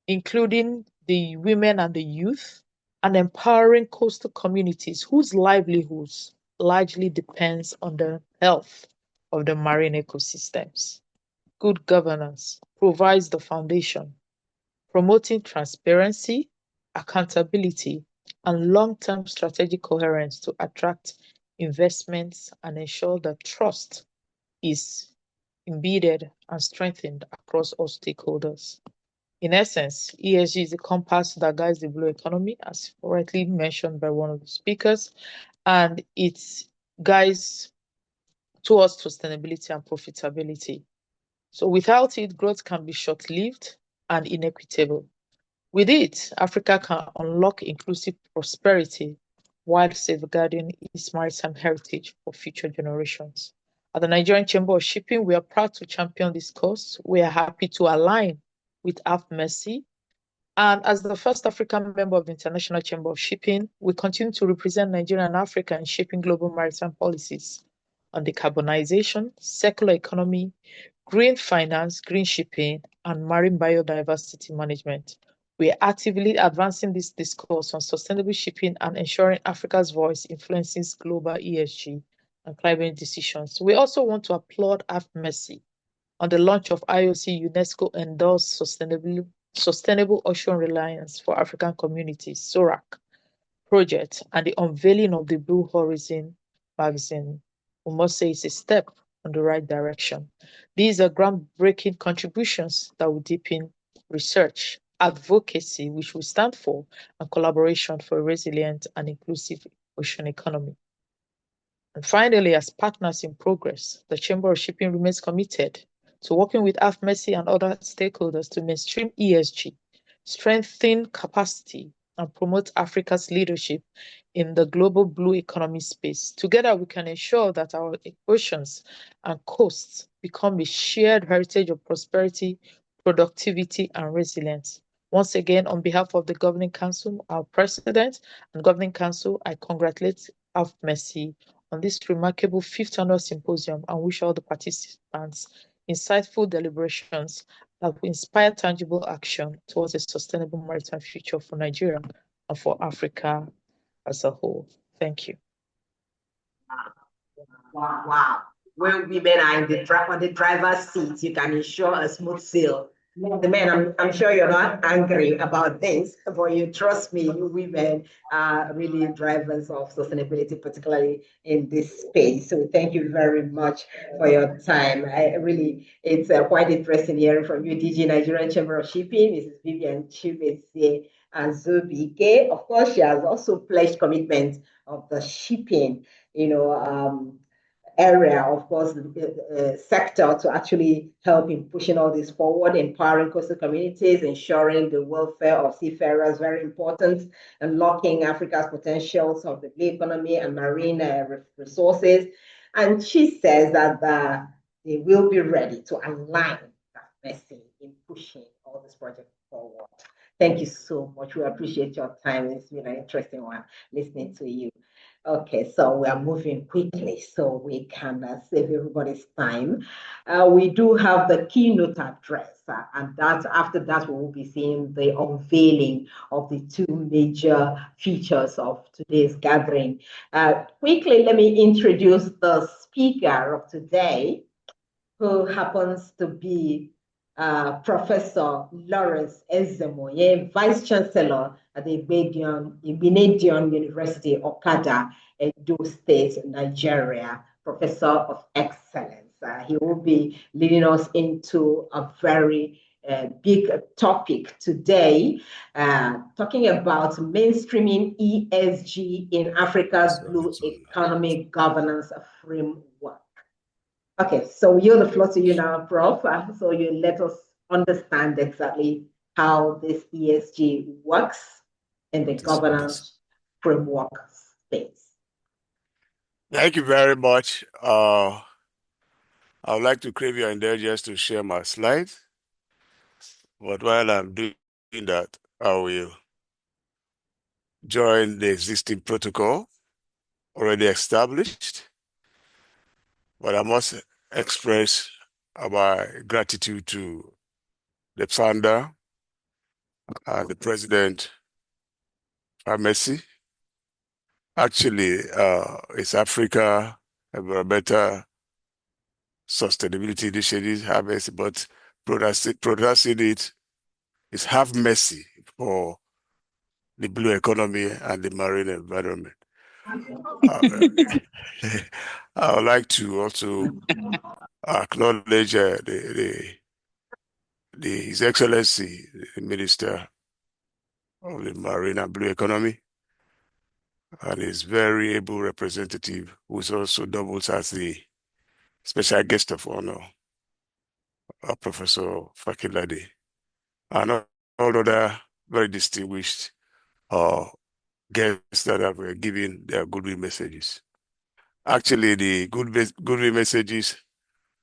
including the women and the youth, and empowering coastal communities whose livelihoods largely depends on the health of the marine ecosystems. Good governance provides the foundation, promoting transparency, accountability, and long-term strategic coherence to attract investments and ensure that trust is embedded and strengthened across all stakeholders. In essence, ESG is a compass that guides the blue economy, as rightly mentioned by one of the speakers, and it guides towards sustainability and profitability. So without it, growth can be short-lived and inequitable. With it, Africa can unlock inclusive prosperity while safeguarding its maritime heritage for future generations. At the Nigerian Chamber of Shipping, we are proud to champion this cause. We are happy to align with AFMESI. And as the first African member of the International Chamber of Shipping, we continue to represent Nigeria and Africa in shaping global maritime policies on decarbonization, circular economy, green finance, green shipping, and marine biodiversity management. We are actively advancing this discourse on sustainable shipping and ensuring Africa's voice influences global ESG and climate decisions. We also want to applaud AFMESI on the launch of IOC UNESCO-endorsed Sustainable Ocean Reliance for African Communities, Sorac, project and the unveiling of the Blue Horizon magazine. We must say it's a step in the right direction. These are groundbreaking contributions that will deepen research, advocacy, which we stand for, and collaboration for a resilient and inclusive ocean economy. And finally, as partners in progress, the Chamber of Shipping remains committed to working with AFMESI and other stakeholders to mainstream ESG, strengthen capacity, and promote Africa's leadership in the global blue economy space. Together, we can ensure that our oceans and coasts become a shared heritage of prosperity, productivity, and resilience. Once again, on behalf of the Governing Council, our President and Governing Council, I congratulate AFMESI on this remarkable 5th Annual Symposium and wish all the participants insightful deliberations that will inspire tangible action towards a sustainable maritime future for Nigeria and for Africa as a whole. Thank you. Wow. When women are on the driver's seat, you can ensure a smooth sail. The men, I'm sure you're not angry about this, but you trust me, you women are really drivers of sustainability, particularly in this space. So thank you very much for your time. It's quite interesting hearing from you, DG Nigerian Chamber of Shipping, Mrs. Vivian Chibese Azubike. Of course, she has also pledged commitment of the shipping, area, of course, the sector to actually help in pushing all this forward, empowering coastal communities, ensuring the welfare of seafarers, very important, unlocking Africa's potentials of the blue economy and marine resources. And she says that they will be ready to align that message in pushing all this project forward. Thank you so much. We appreciate your time. It's been an interesting one listening to you. Okay, so we are moving quickly so we can save everybody's time. We do have the keynote address, and after that we will be seeing the unveiling of the two major features of today's gathering. Quickly, let me introduce the speaker of today, who happens to be Professor Lawrence Ezemoye, Vice Chancellor at the Igbinedion University, Okada, Edo State, Nigeria, Professor of Excellence. He will be leading us into a very big topic today, talking about mainstreaming ESG in Africa's blue economic governance framework. Okay, so we yield the floor to you now, Prof. So you let us understand exactly how this ESG works in the governance framework space. Thank you very much. I would like to crave your indulgence to share my slides. But while I'm doing that, I will join the existing protocol already established. But I must express my gratitude to the founder and the president, AFMESI. Actually, it's Africa Environmental Sustainability Initiative, AFMESI, but pronouncing it is AFMESI for the blue economy and the marine environment. I would like to also acknowledge His Excellency, the Minister of the Marine and Blue Economy, and his very able representative, who also doubles as the special guest of honor, Professor Fakilade, and all other very distinguished guests that have given their goodwill messages. Actually, the goodwill messages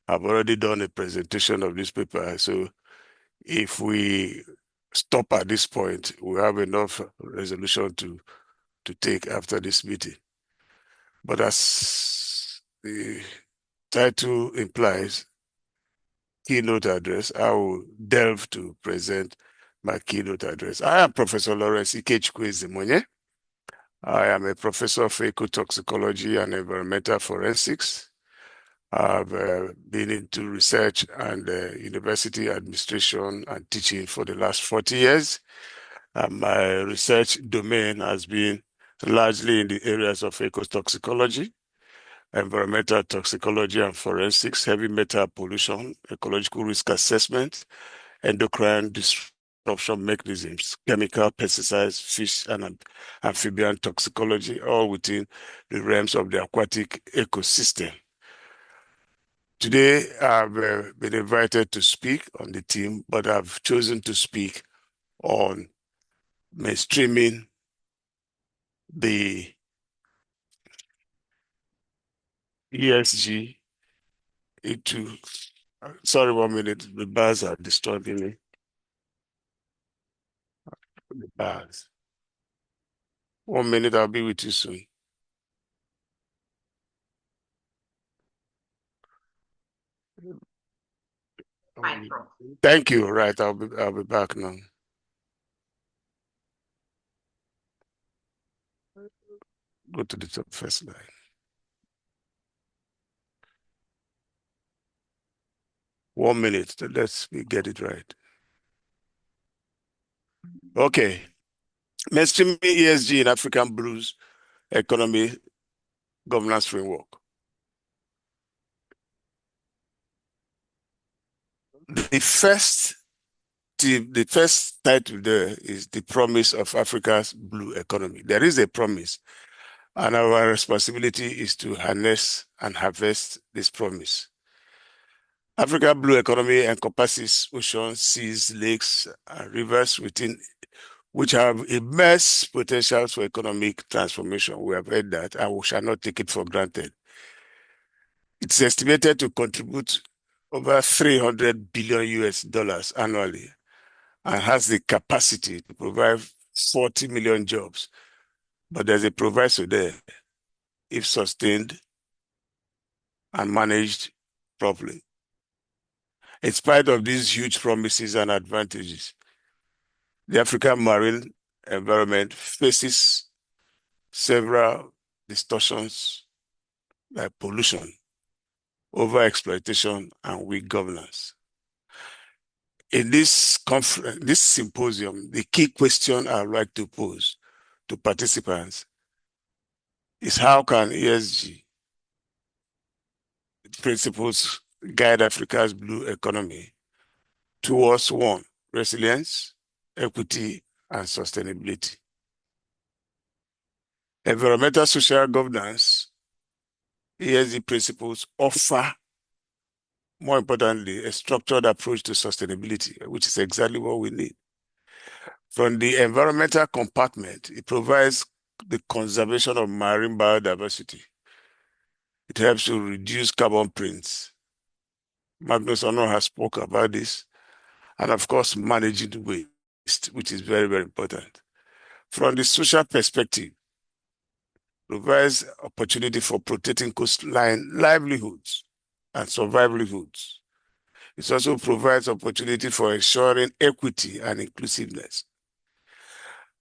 have already done a presentation of this paper, so if we stop at this point, we have enough resolution to take after this meeting. But as the title implies, keynote address, I will delve to present my keynote address. I am Professor Lawrence Ikechukwu-Ezemonye. I am a professor of ecotoxicology and environmental forensics. I've been into research and university administration and teaching for the last 40 years. My research domain has been largely in the areas of ecotoxicology, environmental toxicology and forensics, heavy metal pollution, ecological risk assessment, endocrine disruption mechanisms, chemical, pesticides, fish and amphibian toxicology, all within the realms of the aquatic ecosystem. Today, I've been invited to speak on the team, but I've chosen to speak on mainstreaming the ESG into, sorry, 1 minute, the bars are disturbing me. The bars. 1 minute, I'll be with you soon. Thank you. Right, I'll be back now. Go to the top first line. One minute. Let's get it right. Okay. Mainstreaming ESG in African Blues Economy Governance Framework. The first title there is the promise of Africa's blue economy. There is a promise, and our responsibility is to harness and harvest this promise. Africa blue economy encompasses oceans, seas, lakes, and rivers within which have immense potentials for economic transformation. We have heard that, and we shall not take it for granted. It's estimated to contribute over $300 billion US annually, and has the capacity to provide 40 million jobs. But there's a proviso there: if sustained and managed properly. In spite of these huge promises and advantages, the African marine environment faces several distortions like pollution, overexploitation, and weak governance. In this conference, this symposium, the key question I would like to pose to participants is: how can ESG principles guide Africa's blue economy towards one, resilience, equity, and sustainability? Environmental social governance, ESG principles offer, more importantly, a structured approach to sustainability, which is exactly what we need. From the environmental compartment, it provides the conservation of marine biodiversity. It helps to reduce carbon prints. Magnus Ono has spoken about this. And of course, managing the waste, which is very, very important. From the social perspective, provides opportunity for protecting coastline livelihoods and survivablehoods. It also provides opportunity for ensuring equity and inclusiveness.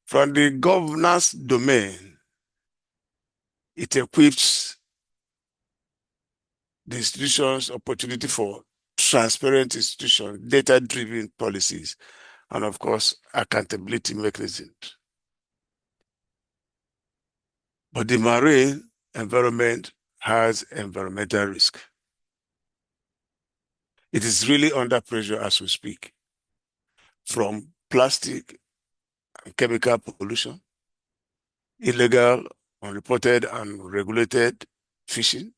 From the governance domain, it equips the institutions opportunity for transparent institutions, data-driven policies, and of course, accountability mechanisms. But the marine environment has environmental risk. It is really under pressure as we speak, from plastic and chemical pollution, illegal, unreported, and regulated fishing,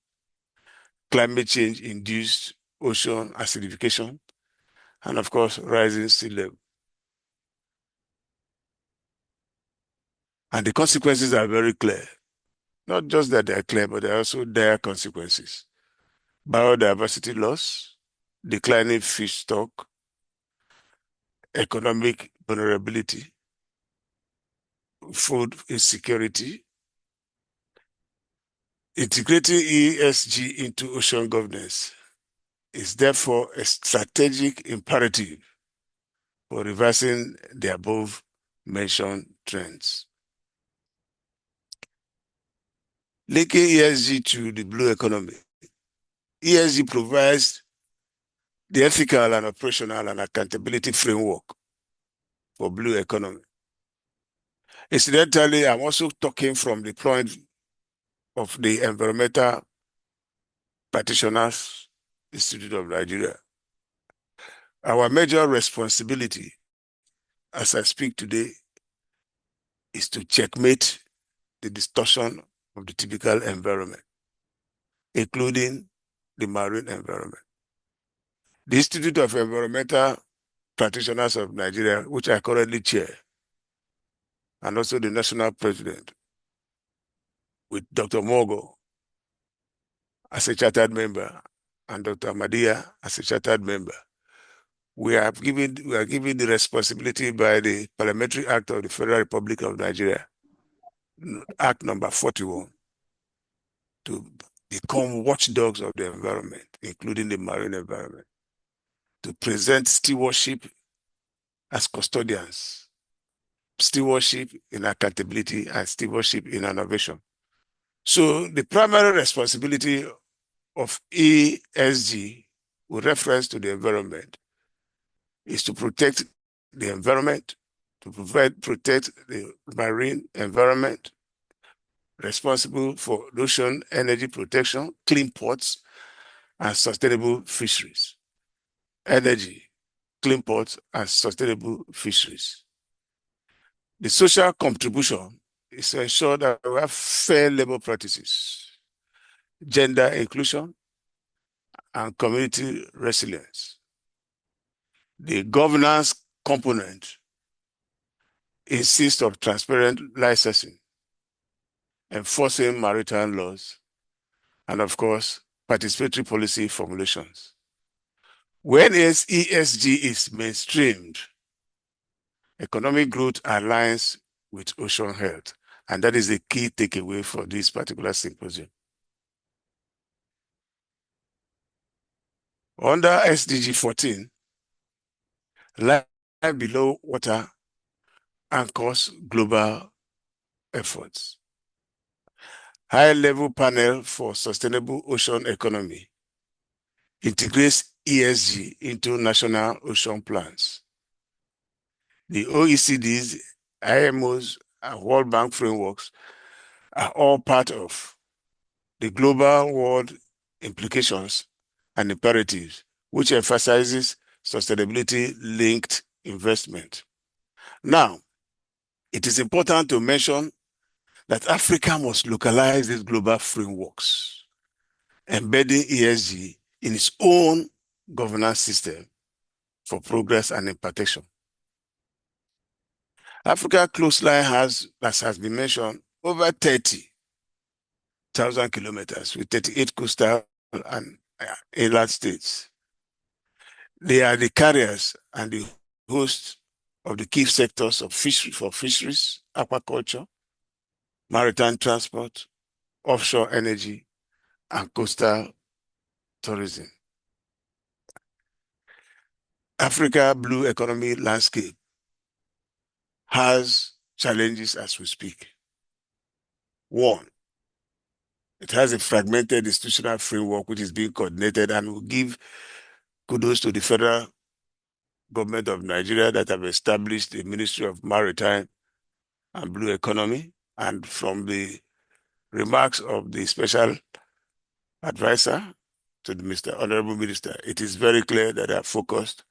climate change-induced ocean acidification, and of course, rising sea level. And the consequences are very clear. Not just that they are clear, but they are also dire consequences. Biodiversity loss, declining fish stock, economic vulnerability, food insecurity. Integrating ESG into ocean governance is therefore a strategic imperative for reversing the above-mentioned trends. Linking ESG to the blue economy, ESG provides the ethical and operational and accountability framework for blue economy. Incidentally, I'm also talking from the point of the Environmental Practitioners Institute of Nigeria. Our major responsibility as I speak today is to checkmate the distortion of the typical environment, including the marine environment. The Institute of Environmental Practitioners of Nigeria, which I currently chair, and also the national president, with Dr. Mogo as a chartered member and Dr. Madia as a chartered member, we are given the responsibility by the Parliamentary Act of the Federal Republic of Nigeria, Act number 41, to become watchdogs of the environment, including the marine environment, to present stewardship as custodians, stewardship in accountability, and stewardship in innovation. So the primary responsibility of ESG with reference to the environment is to protect the environment, to protect the marine environment, responsible for ocean energy protection, clean ports, and sustainable fisheries. Energy, clean ports, and sustainable fisheries. The social contribution is to ensure that we have fair labor practices, gender inclusion, and community resilience. The governance component insists of transparent licensing, enforcing maritime laws, and of course, participatory policy formulations. When ESG is mainstreamed, economic growth aligns with ocean health, and that is the key takeaway for this particular symposium. Under SDG 14, life below water anchors global efforts. High-level panel for sustainable ocean economy integrates ESG into national ocean plans. The OECD's, IMO's, and World Bank frameworks are all part of the global world implications and imperatives, which emphasizes sustainability-linked investment. Now, it is important to mention that Africa must localize these global frameworks, embedding ESG in its own governance system for progress and impartation. Africa coastline has, as has been mentioned, over 30,000 kilometers with 38 coastal and inland states. They are the carriers and the hosts of the key sectors of fisheries, aquaculture, maritime transport, offshore energy, and coastal tourism. Africa blue economy landscape has challenges as we speak. One, it has a fragmented institutional framework which is being coordinated, and will give kudos to the federal government of Nigeria that have established the Ministry of Maritime and Blue Economy. And from the remarks of the special advisor to the Honorable Minister, it is very clear that they are focused,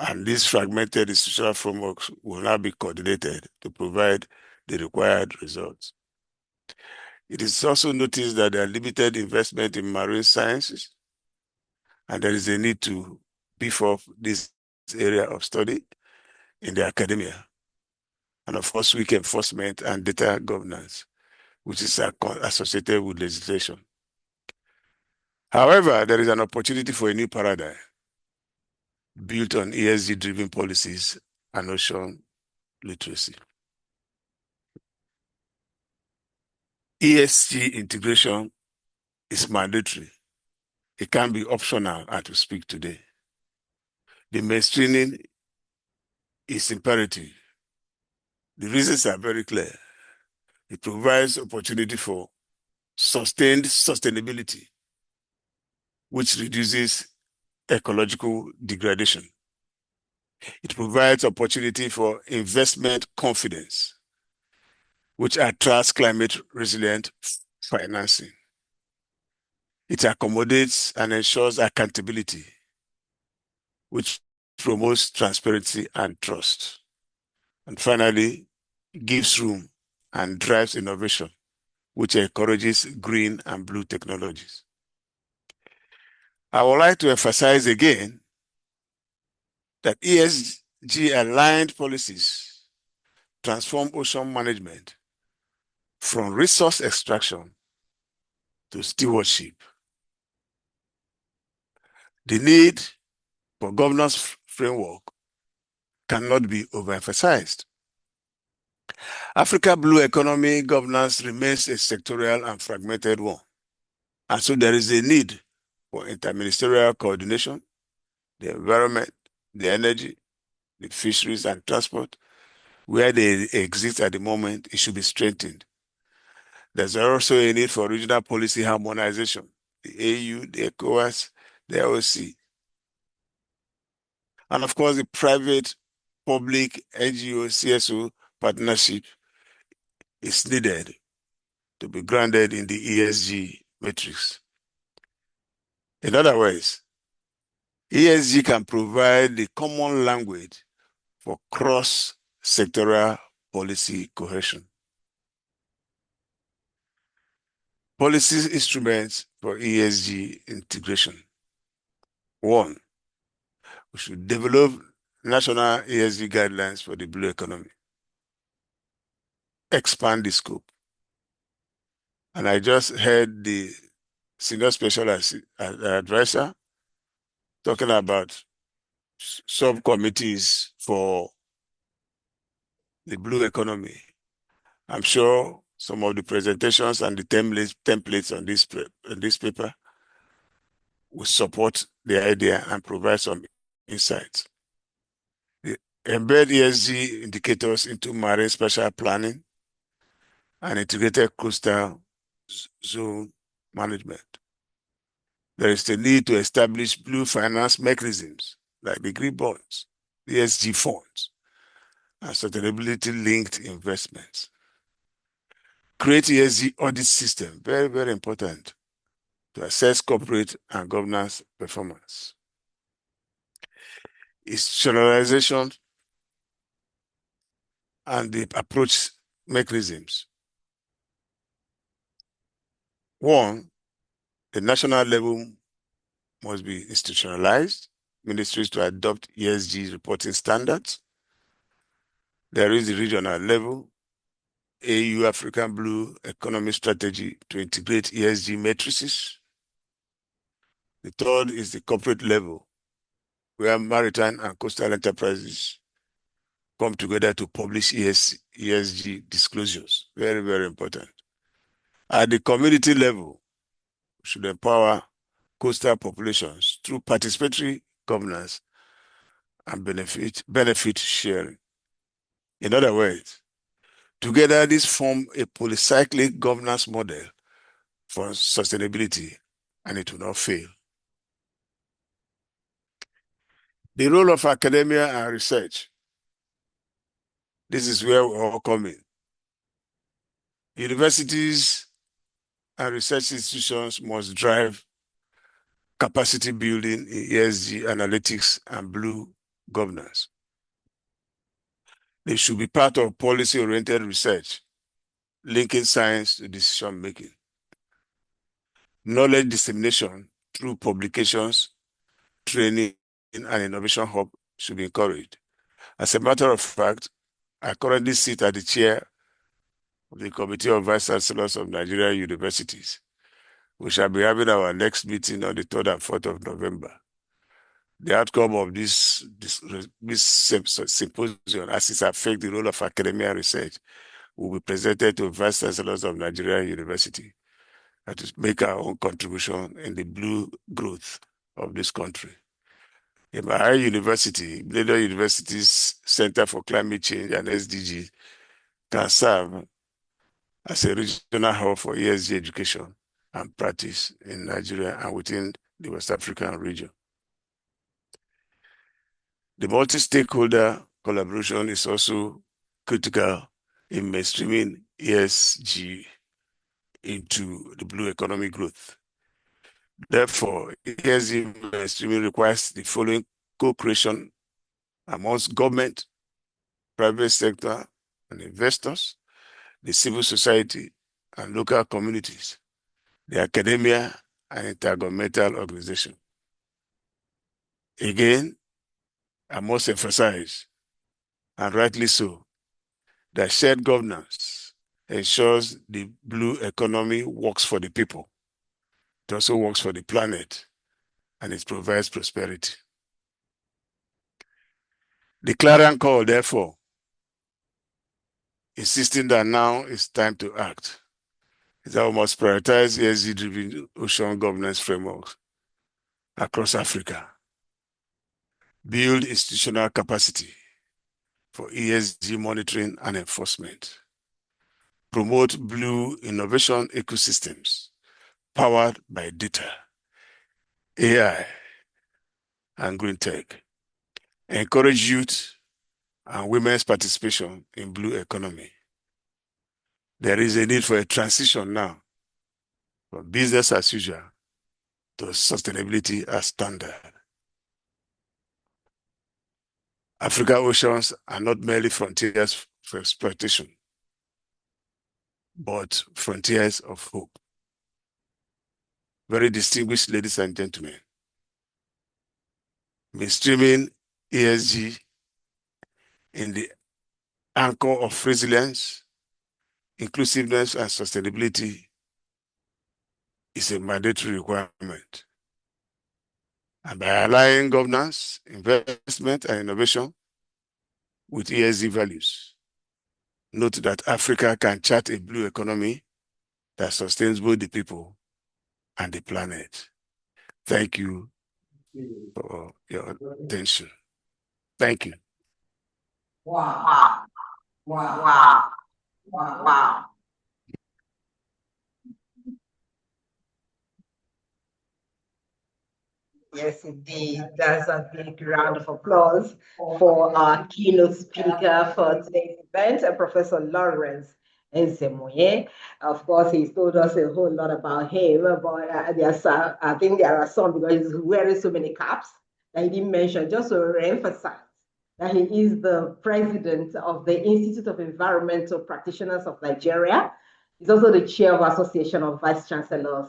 and these fragmented institutional frameworks will now be coordinated to provide the required results. It is also noticed that there are limited investment in marine sciences, and there is a need to beef up this area of study in the academia. And of course, weak enforcement and data governance, which is associated with legislation. However, there is an opportunity for a new paradigm built on ESG-driven policies and ocean literacy. ESG integration is mandatory. It can be optional as we speak today. The mainstreaming is imperative. The reasons are very clear. It provides opportunity for sustained sustainability, which reduces ecological degradation. It provides opportunity for investment confidence, which attracts climate resilient financing. It accommodates and ensures accountability, which promotes transparency and trust. And finally, gives room and drives innovation, which encourages green and blue technologies. I would like to emphasize again that ESG-aligned policies transform ocean management from resource extraction to stewardship. The need for governance framework cannot be overemphasized. Africa blue economy governance remains a sectorial and fragmented one. And so there is a need for interministerial coordination, the environment, the energy, the fisheries and transport. Where they exist at the moment, it should be strengthened. There's also a need for regional policy harmonization, the AU, the ECOWAS, the OC. And of course, the private, public, NGO, CSO partnership is needed to be grounded in the ESG matrix. In other words, ESG can provide the common language for cross-sectoral policy cohesion. Policy instruments for ESG integration. One, we should develop national ESG guidelines for the blue economy. Expand the scope. And I just heard the senior special advisor talking about subcommittees for the blue economy. I'm sure some of the presentations and the templates on this paper will support the idea and provide some insights. Embed ESG indicators into marine spatial planning and integrated coastal zone management. There is the need to establish blue finance mechanisms like the green bonds, ESG funds, and sustainability-linked investments. Create ESG audit system, very, very important, to assess corporate and governance performance. Institutionalization and the approach mechanisms. One, the national level must be institutionalized, ministries to adopt ESG reporting standards. There is the regional level, AU African Blue Economy Strategy to integrate ESG matrices. The third is the corporate level, where maritime and coastal enterprises come together to publish ESG disclosures. Very, very important. At the community level, we should empower coastal populations through participatory governance and benefit sharing. In other words, together these form a polycyclic governance model for sustainability, and it will not fail. The role of academia and research. This is where we all come in. Universities and research institutions must drive capacity building in ESG analytics and blue governance. They should be part of policy-oriented research, linking science to decision-making. Knowledge dissemination through publications, training, and innovation hub should be encouraged. As a matter of fact, I currently sit at the chair of the Committee of Vice Chancellors of Nigerian Universities. We shall be having our next meeting on the 3rd and 4th of November. The outcome of this symposium, as it affects the role of academia and research, will be presented to Vice Chancellors of Nigerian University and to make our own contribution in the blue growth of this country. In my university, Bledo University's Center for Climate Change and SDG can serve as a regional hub for ESG education and practice in Nigeria and within the West African region. The multi-stakeholder collaboration is also critical in mainstreaming ESG into the blue economic growth. Therefore, ESG mainstreaming requires the following co-creation amongst government, private sector, and investors, the civil society, and local communities, the academia, and intergovernmental organizations. Again, I must emphasize, and rightly so, that shared governance ensures the blue economy works for the people. It also works for the planet, and it provides prosperity. The clarion call, therefore, insisting that now is time to act, is that we must prioritize ESG-driven ocean governance frameworks across Africa, build institutional capacity for ESG monitoring and enforcement, promote blue innovation ecosystems powered by data, AI, and green tech, encourage youth and women's participation in blue economy. There is a need for a transition now from business as usual to sustainability as standard. African oceans are not merely frontiers for exploitation, but frontiers of hope. Very distinguished ladies and gentlemen, mainstreaming ESG in the anchor of resilience, inclusiveness, and sustainability is a mandatory requirement. And by aligning governance, investment, and innovation with ESG values, note that Africa can chart a blue economy that sustains both the people and the planet. Thank you for your attention. Thank you. Wow. Wow. Wow. Wow. Wow. Yes, indeed. That's a big round of applause for our keynote speaker for today's event, Professor Lawrence Nzemoye. Of course, he's told us a whole lot about him, but I think there are some, because he's wearing so many caps that he didn't mention, just to re-emphasize that he is the president of the Institute of Environmental Practitioners of Nigeria. He's also the chair of Association of Vice Chancellors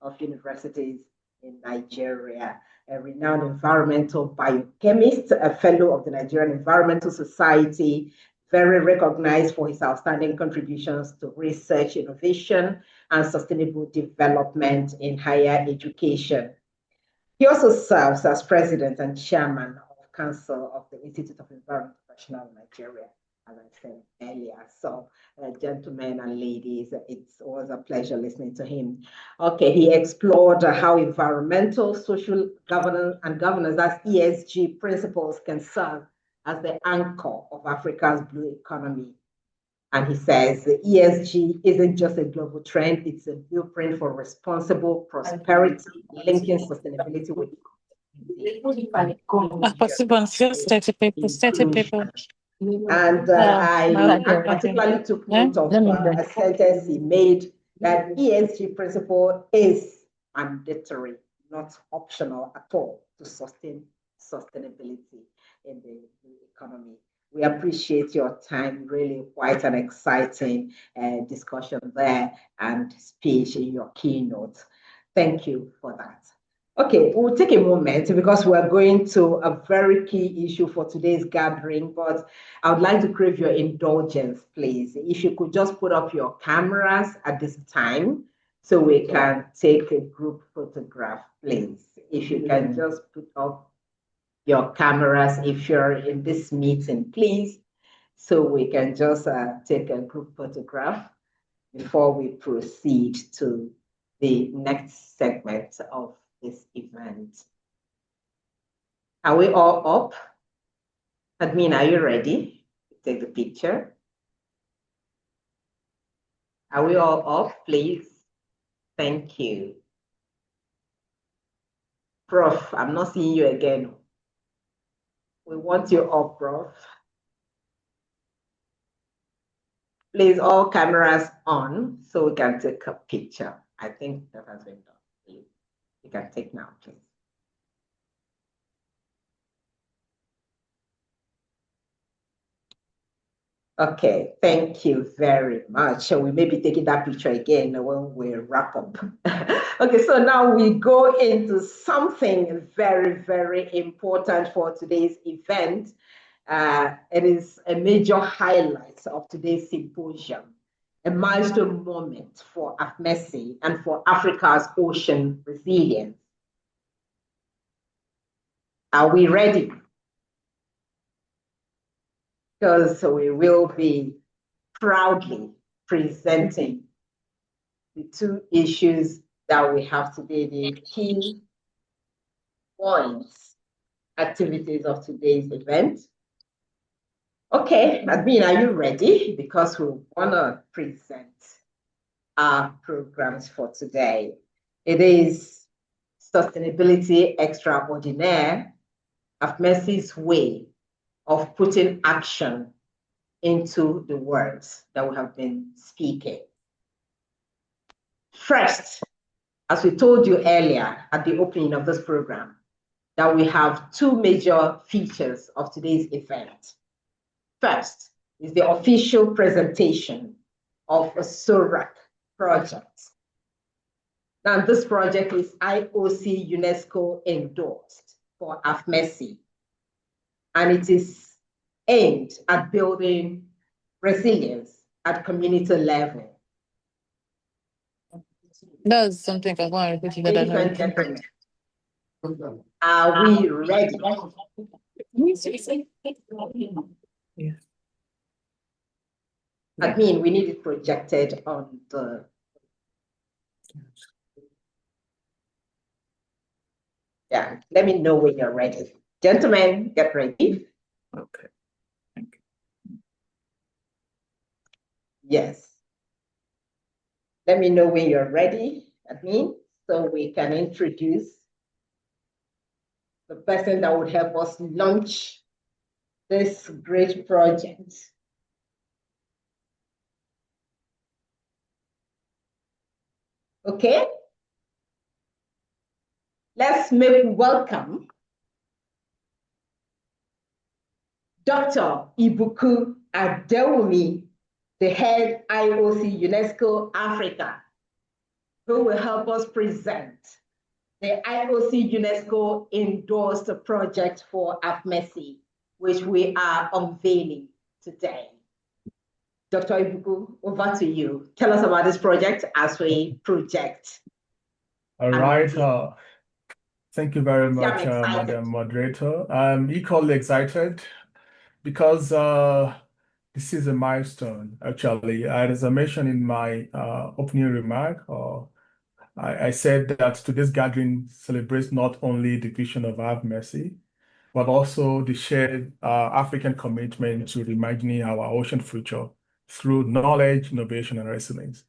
of Universities in Nigeria, a renowned environmental biochemist, a fellow of the Nigerian Environmental Society, very recognized for his outstanding contributions to research, innovation, and sustainable development in higher education. He also serves as president and chairman of Council of the Institute of Environment Professionals in Nigeria, as I said earlier. So, gentlemen and ladies, it's always a pleasure listening to him. Okay, he explored how environmental, social governance, and governance, as ESG principles, can serve as the anchor of Africa's blue economy. And he says the ESG isn't just a global trend, it's a blueprint for responsible prosperity, linking sustainability with and I particularly took note of a sentence he made that ESG principle is mandatory, not optional at all, to sustain sustainability in the economy. We appreciate your time, really quite an exciting discussion there and speech in your keynote. Thank you for that. Okay, we'll take a moment because we're going to a very key issue for today's gathering, but I would like to crave your indulgence, please. If you could just put up your cameras at this time so we can take a group photograph, please. If you can just put up your cameras if you're in this meeting, please, so we can just take a group photograph before we proceed to the next segment of this event. Are we all up? Admin, are you ready to take the picture? Are we all up, please? Thank you. Prof, I'm not seeing you again. We want you up, Prof. Please, all cameras on so we can take a picture. I think that has been done. You can take now, please. Okay, thank you very much. So we may be taking that picture again when we wrap up. Okay, so now we go into something very, very important for today's event. It is a major highlight of today's symposium, a milestone moment for AFMESI and for Africa's ocean resilience. Are we ready? Because we will be proudly presenting the two issues that we have today, the key points, activities of today's event. Okay, Admin, are you ready? Because we want to present our programs for today. It is Sustainability Extraordinaire, AFMESI'S way of putting action into the words that we have been speaking. First, as we told you earlier at the opening of this program, that we have two major features of today's event. First is the official presentation of a Sorac project. Now, this project is IOC UNESCO endorsed for AFMESI, and it is aimed at building resilience at community level. That's something I want to repeat. Are we ready? Yeah. I mean, we need it projected on the. Yeah, let me know when you're ready. Gentlemen, get ready. Okay. Thank you. Yes. Let me know when you're ready, admin, so we can introduce the person that would help us launch this great project. Okay. Let's make welcome Dr. Ibuku Adewumi, the head IOC UNESCO Africa, who will help us present the IOC UNESCO endorsed project for AFMESI, which we are unveiling today. Dr. Ibuku, over to you. Tell us about this project as we project. All right. Thank you very much, Madam Moderator. I'm equally excited because this is a milestone, actually. As I mentioned in my opening remark, I said that today's gathering celebrates not only the vision of AFMESI, but also the shared African commitment to reimagining our ocean future through knowledge, innovation, and resilience.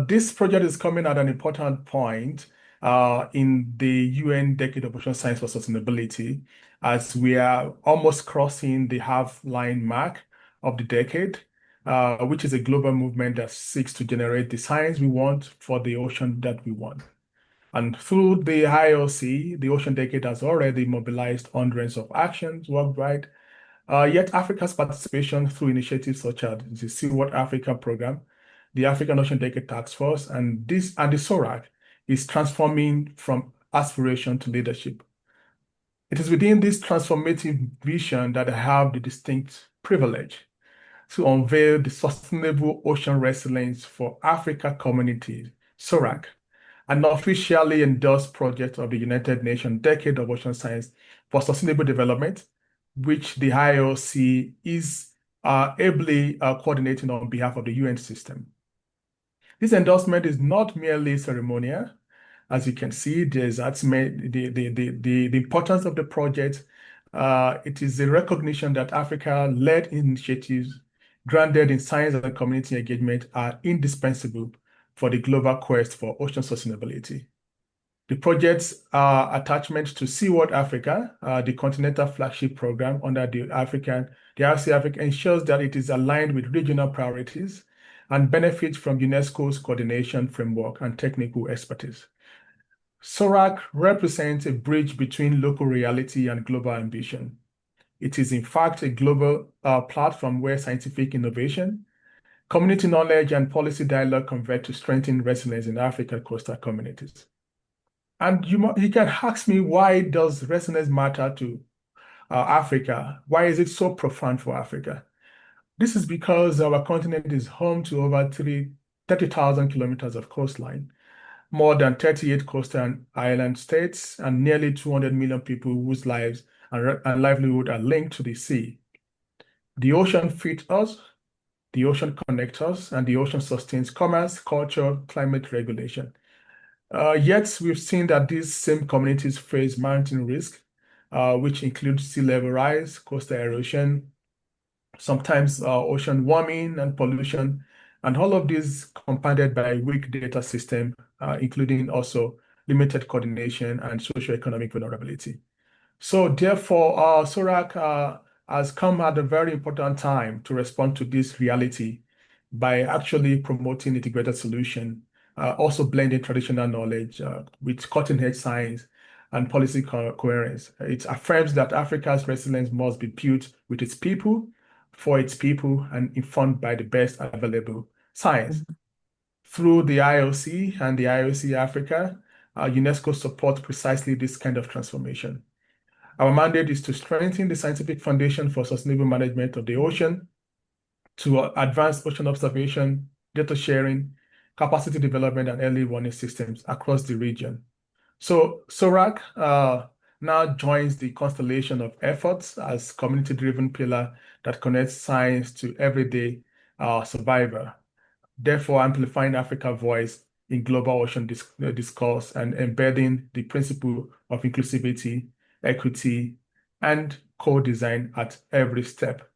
This project is coming at an important point in the UN Decade of Ocean Science for Sustainability, as we are almost crossing the half-line mark of the decade, which is a global movement that seeks to generate the science we want for the ocean that we want. And through the IOC, the Ocean Decade has already mobilized hundreds of actions worldwide. Yet Africa's participation through initiatives such as the Seaworld Africa program, the African Ocean Decade Task Force, and the Sorac is transforming from aspiration to leadership. It is within this transformative vision that I have the distinct privilege to unveil the Sustainable Ocean Resilience for Africa Community, Sorac, an officially endorsed project of the United Nations Decade of Ocean Science for Sustainable Development, which the IOC is ably coordinating on behalf of the UN system. This endorsement is not merely ceremonial. As you can see, there's the importance of the project. It is a recognition that Africa-led initiatives grounded in science and community engagement are indispensable for the global quest for ocean sustainability. The project's attachment to Seaworld Africa, the continental flagship program under the IOC Africa, ensures that it is aligned with regional priorities and benefits from UNESCO's coordination framework and technical expertise. Sorac represents a bridge between local reality and global ambition. It is, in fact, a global platform where scientific innovation, community knowledge, and policy dialogue converge to strengthen resilience in African coastal communities. And you can ask me, why does resilience matter to Africa? Why is it so profound for Africa? This is because our continent is home to over 30,000 kilometers of coastline, more than 38 coastal island states, and nearly 200 million people whose lives and livelihood are linked to the sea. The ocean feeds us, the ocean connects us, and the ocean sustains commerce, culture, climate regulation. Yet we've seen that these same communities face mounting risk, which include sea level rise, coastal erosion, sometimes ocean warming and pollution, and all of these compounded by weak data system, including also limited coordination and socioeconomic vulnerability. So therefore, Sorac has come at a very important time to respond to this reality by actually promoting integrated solution, also blending traditional knowledge with cutting-edge science and policy coherence. It affirms that Africa's resilience must be built with its people, for its people, and informed by the best available science. Through the IOC and the IOC Africa, UNESCO supports precisely this kind of transformation. Our mandate is to strengthen the scientific foundation for sustainable management of the ocean, to advance ocean observation, data sharing, capacity development, and early warning systems across the region. So Sorac now joins the constellation of efforts as community-driven pillar that connects science to everyday survivor, therefore amplifying Africa's voice in global ocean discourse and embedding the principle of inclusivity, equity, and co-design at every step.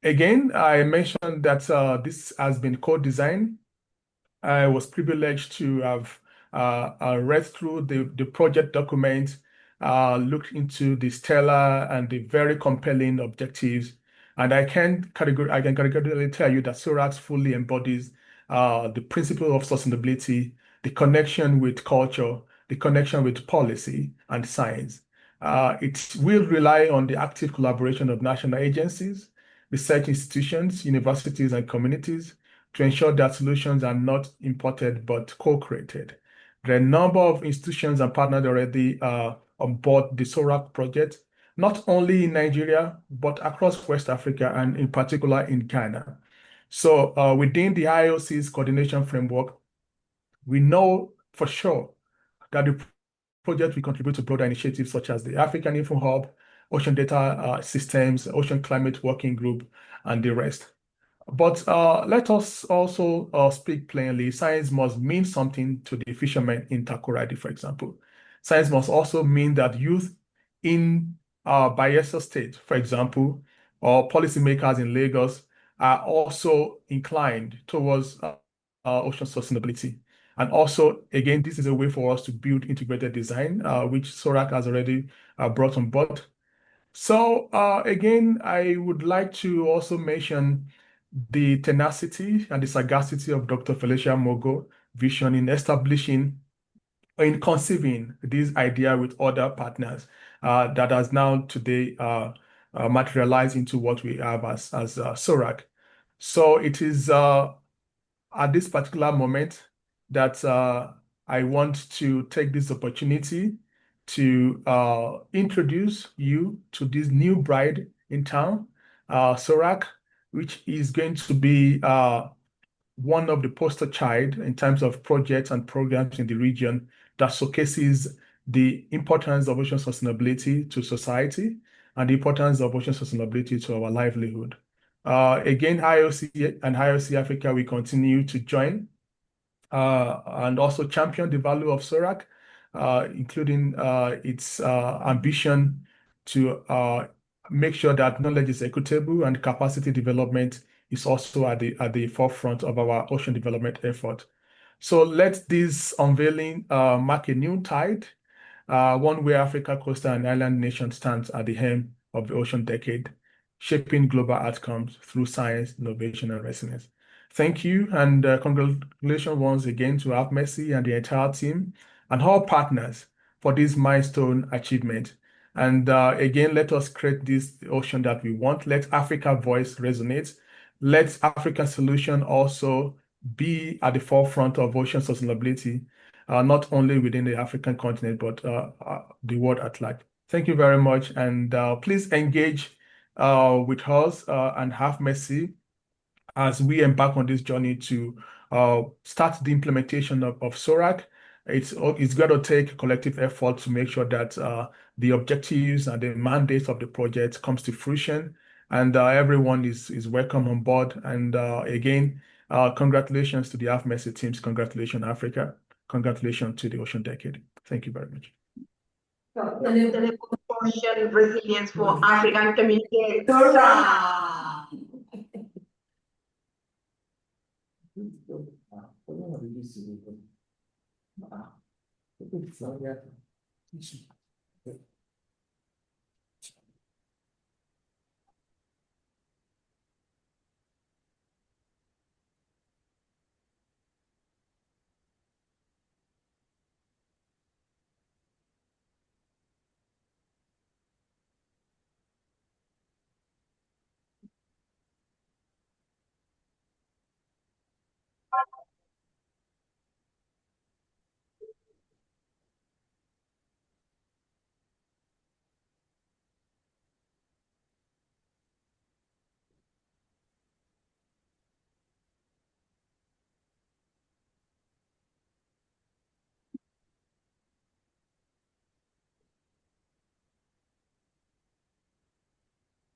Again, I mentioned that this has been co-designed. I was privileged to have read through the project document, looked into the stellar and the very compelling objectives, and I can categorically tell you that Sorac fully embodies the principle of sustainability, the connection with culture, the connection with policy and science. It will rely on the active collaboration of national agencies, research institutions, universities, and communities to ensure that solutions are not imported but co-created. There are a number of institutions and partners already on board the Sorac project, not only in Nigeria, but across West Africa and in particular in Ghana. So within the IOC's coordination framework, we know for sure that the project will contribute to broader initiatives such as the African Info Hub, Ocean Data Systems, Ocean Climate Working Group, and the rest. But let us also speak plainly. Science must mean something to the fishermen in Takoradi, for example. Science must also mean that youth in Bayelsa State, for example, or policymakers in Lagos are also inclined towards ocean sustainability. And also, again, this is a way for us to build integrated design, which Sorac has already brought on board. So again, I would like to also mention the tenacity and the sagacity of Dr. Felicia Mogo vision in establishing, in conceiving this idea with other partners that has now today materialized into what we have as Sorac. So it is at this particular moment that I want to take this opportunity to introduce you to this new bride in town, Sorac, which is going to be one of the poster child in terms of projects and programs in the region that showcases the importance of ocean sustainability to society and the importance of ocean sustainability to our livelihood. Again, IOC and IOC Africa, we continue to join and also champion the value of Sorac, including its ambition to make sure that knowledge is equitable and capacity development is also at the forefront of our ocean development effort. So let this unveiling mark a new tide, one where Africa, coastal and island nations stands at the helm of the ocean decade, shaping global outcomes through science, innovation, and resilience. Thank you, and congratulations once again to AFMESI and the entire team and all partners for this milestone achievement. And again, let us create this ocean that we want. Let Africa voice resonate. Let African solution also be at the forefront of ocean sustainability, not only within the African continent, but the world at large. Thank you very much. And please engage with us and AFMESI as we embark on this journey to start the implementation of Sorac. It's got to take collective effort to make sure that the objectives and the mandates of the project comes to fruition, and everyone is welcome on board. And again, congratulations to the AFMESI teams. Congratulations, Africa. Congratulations to the Ocean Decade. Thank you very much. Ocean resilience for African communities.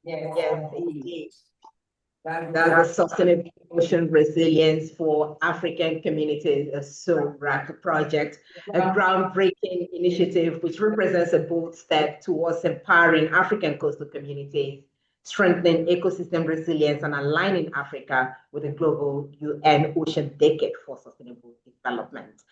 Yes, indeed. That's the Sustainable Ocean Resilience for African Communities, a Sorac project, a groundbreaking initiative which represents a bold step towards empowering African coastal communities, strengthening ecosystem resilience, and aligning Africa with the global UN Ocean Decade for Sustainable Development.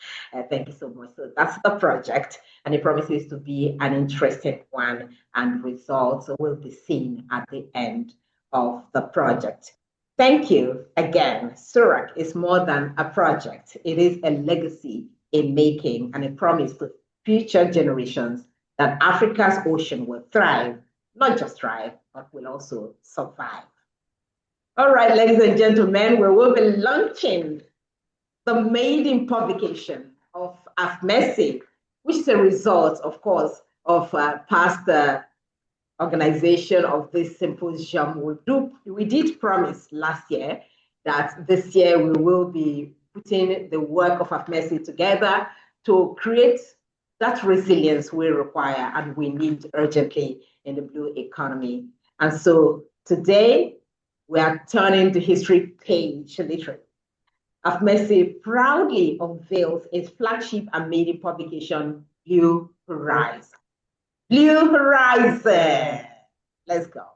Thank you so much. So that's the project, and it promises to be an interesting one, and results will be seen at the end of the project. Thank you again. Sorac is more than a project. It is a legacy in making and a promise to future generations that Africa's ocean will thrive, not just thrive, but will also survive. All right, ladies and gentlemen, we will be launching the maiden publication of AFMESI, which is a result, of course, of past organization of this symposium. We did promise last year that this year we will be putting the work of AFMESI together to create that resilience we require and we need urgently in the blue economy. And so today we are turning the history page literally. AFMESI proudly unveils its flagship and maiden publication, Blue Horizon. Blue Horizon. Let's go.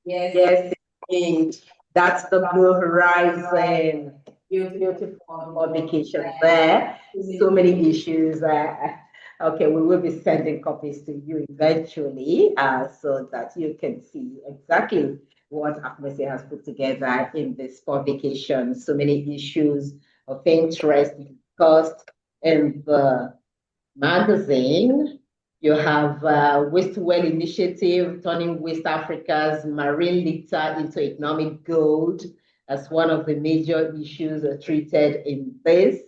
Yes, indeed. That's the Blue Horizon. Beautiful publication there. So many issues. Okay, we will be sending copies to you eventually so that you can see exactly what AFMESI has put together in this publication. So many issues of interest discussed in the magazine. You have Waste Well Initiative, turning West Africa's marine litter into economic gold as one of the major issues treated in this.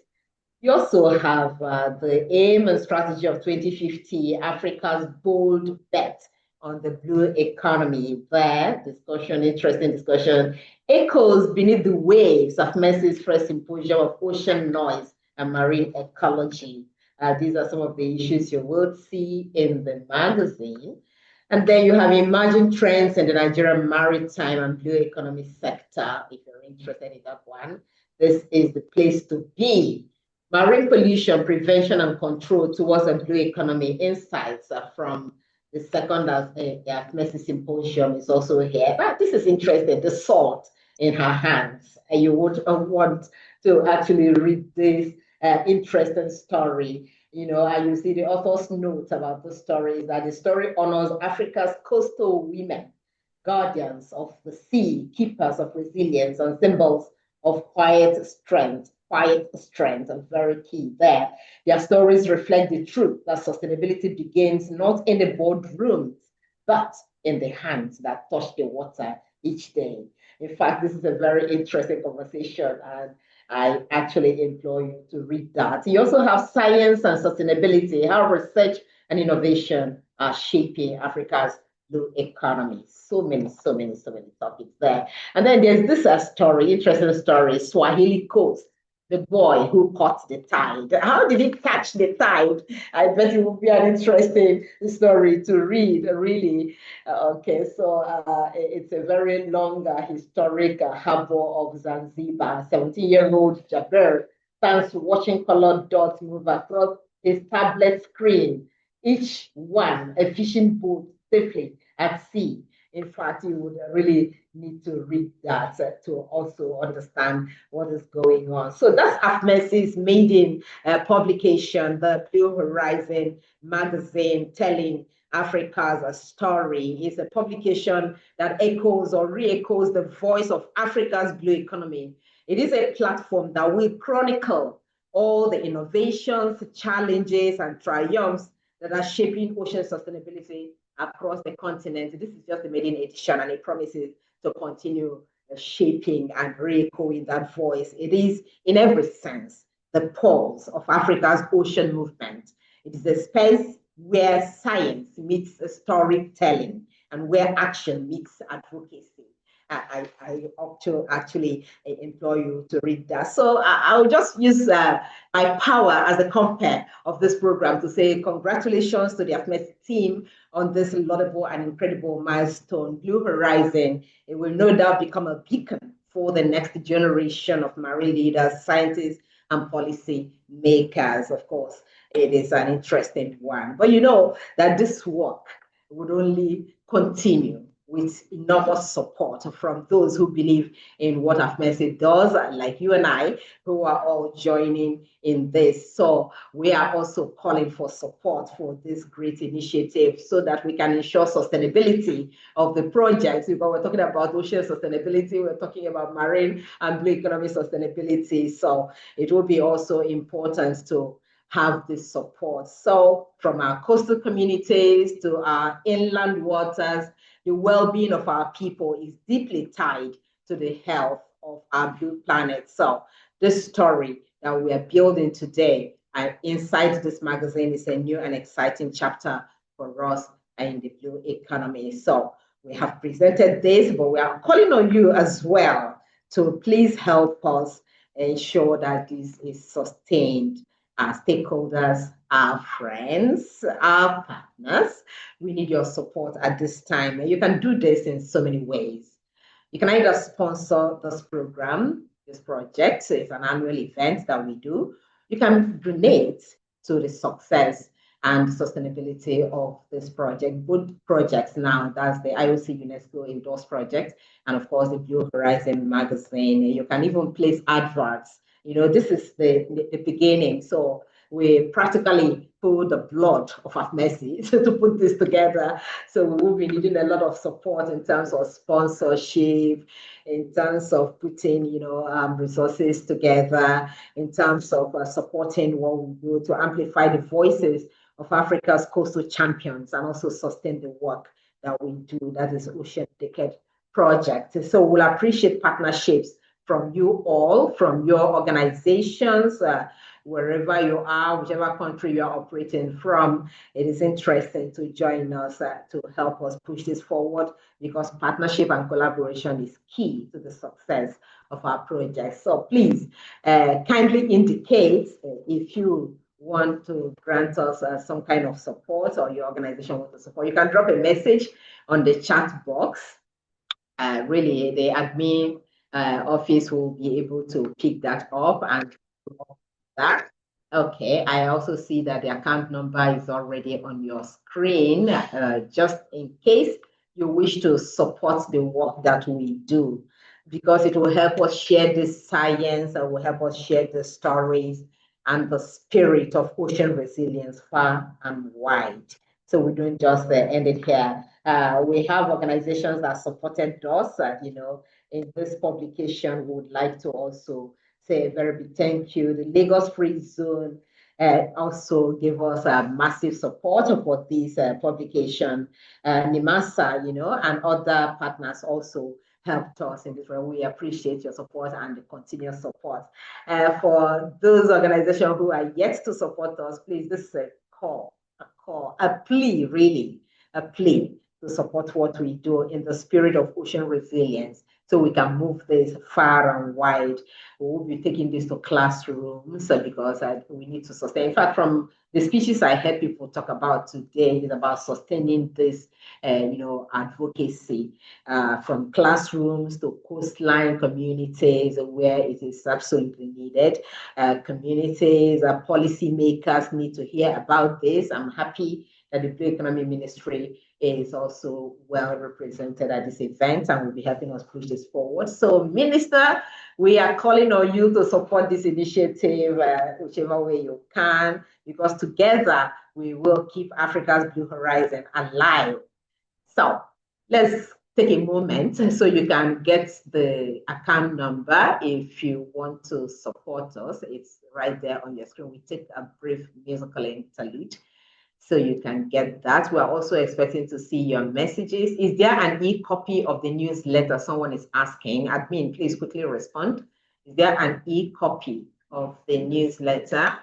You also have the aim and strategy of 2050, Africa's bold bet on the blue economy. There, discussion, interesting discussion. Echoes beneath the waves, AFMESI's first symposium of ocean noise and marine ecology. These are some of the issues you will see in the magazine. And then you have emerging trends in the Nigerian maritime and blue economy sector. If you're interested in that one, this is the place to be. Marine pollution prevention and control towards a blue economy. Insights from the second AFMESI Symposium is also here. But this is interesting, the salt in her hands. And you would want to actually read this interesting story. You know, and you see the author's note about the story is that the story honors Africa's coastal women, guardians of the sea, keepers of resilience, and symbols of quiet strength. Quiet strength, and very key there. Their stories reflect the truth that sustainability begins not in the boardrooms, but in the hands that touch the water each day. In fact, this is a very interesting conversation, and I actually implore you to read that. You also have science and sustainability, how research and innovation are shaping Africa's blue economy. So many topics there. And then there's this story, interesting story, Swahili Coast. The boy who caught the tide. How did he catch the tide? I bet it would be an interesting story to read, really. Okay, so it's a very long historic harbor of Zanzibar. 17-year-old Jabir stands watching colored dots move across his tablet screen, each one a fishing boat safely at sea. In fact, you would really need to read that to also understand what is going on. So that's AFMESI's maiden publication, the Blue Horizon magazine, telling Africa's story. It's a publication that echoes or re-echoes the voice of Africa's blue economy. It is a platform that will chronicle all the innovations, challenges, and triumphs that are shaping ocean sustainability across the continent. This is just the maiden edition, and it promises to continue shaping and re-echoing that voice. It is, in every sense, the the pulse of Africa's ocean movement. It is a space where science meets storytelling and where action meets advocacy. I ought to actually implore you to read that. So I'll just use my power as a compare of this program to say congratulations to the AFMESI team on this laudable and incredible milestone. Blue Horizon, it will no doubt become a beacon for the next generation of marine leaders, scientists, and policy makers. Of course, it is an interesting one. But you know that this work would only continue with enormous support from those who believe in what AFMESI does, like you and I, who are all joining in this. So we are also calling for support for this great initiative so that we can ensure sustainability of the projects. Because we're talking about ocean sustainability, we're talking about marine and blue economy sustainability. So it will be also important to have this support. So from our coastal communities to our inland waters, the well-being of our people is deeply tied to the health of our blue planet. So this story that we are building today inside this magazine is a new and exciting chapter for us in the blue economy. So we have presented this, but we are calling on you as well to please help us ensure that this is sustained. Our stakeholders, our friends, our partners, we need your support at this time. And you can do this in so many ways. You can either sponsor this program, this project, so it's an annual event that we do. You can donate to the success and sustainability of this project, both projects now, that's the IOC UNESCO endorsed project, and of course the Blue Horizon magazine. You can even place adverts. You know, this is the beginning. So we practically pulled the blood of AFMESI to put this together. So we will be needing a lot of support in terms of sponsorship, in terms of putting, resources together, in terms of supporting what we do to amplify the voices of Africa's coastal champions and also sustain the work that we do, that is Ocean Decade Project. So we'll appreciate partnerships from you all, from your organizations, wherever you are, whichever country you are operating from. It is interesting to join us to help us push this forward, because partnership and collaboration is key to the success of our projects. So please kindly indicate if you want to grant us some kind of support, or your organization wants to support. You can drop a message on the chat box. Really, the admin office will be able to pick that up and that. Okay, I also see that the account number is already on your screen, just in case you wish to support the work that we do, because it will help us share this science, and will help us share the stories and the spirit of ocean resilience far and wide. So we don't just end it here. We have organizations that supported us, in this publication. We would like to also say a very big thank you. The Lagos Free Zone also gave us massive support for this publication. NIMASA, and other partners also helped us in this way. We appreciate your support and the continuous support. For those organizations who are yet to support us, please, this is a plea, really, a plea to support what we do in the spirit of ocean resilience, so we can move this far and wide. We will be taking this to classrooms because we need to sustain. In fact, from the speeches I heard people talk about today, is about sustaining this, advocacy from classrooms to coastline communities where it is absolutely needed. Communities, policymakers need to hear about this. I'm happy that the Blue Economy Ministry is also well represented at this event and will be helping us push this forward. So, Minister, we are calling on you to support this initiative whichever way you can, because together we will keep Africa's Blue Horizon alive. So, let's take a moment so you can get the account number if you want to support us. It's right there on your screen. We take a brief musical interlude so you can get that. We're also expecting to see your messages. Is there an e-copy of the newsletter? Someone is asking. Admin, please quickly respond. Is there an e-copy of the newsletter.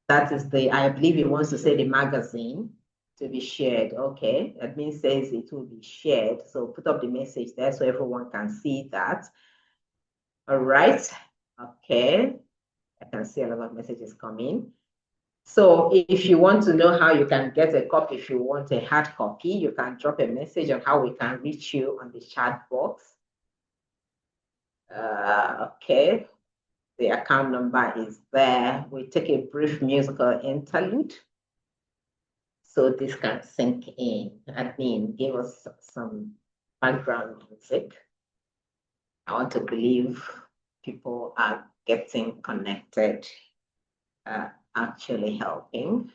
That is I believe he wants to say the magazine to be shared. Okay, admin says it will be shared. So put up the message there so everyone can see that. All right. Okay. I can see a lot of messages coming. So if you want to know how you can get a copy, if you want a hard copy, you can drop a message on how we can reach you on the chat box. Okay. The account number is there. We take a brief musical interlude so this can sink in. Admin, give us some background music. I want to believe people are getting connected, actually helping.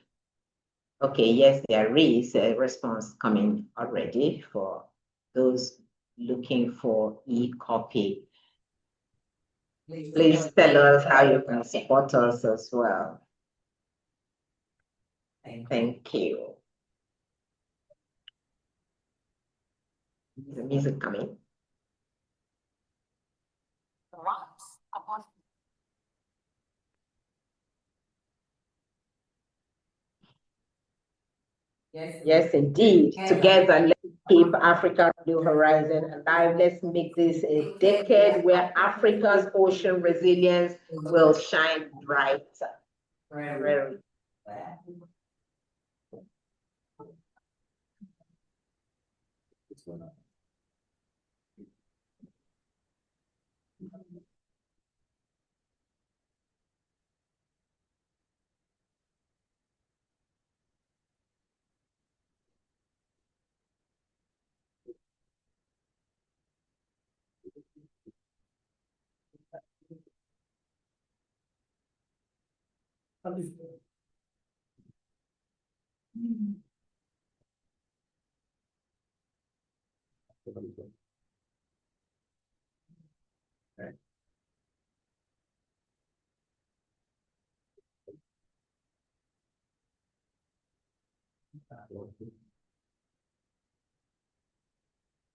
Okay, yes, there is a response coming already for those looking for e-copy. Please tell us how you can support us as well. Thank you. Is the music coming? Yes, indeed. Together, let's keep Africa's blue horizon alive. Let's make this a decade where Africa's ocean resilience will shine brighter. Very.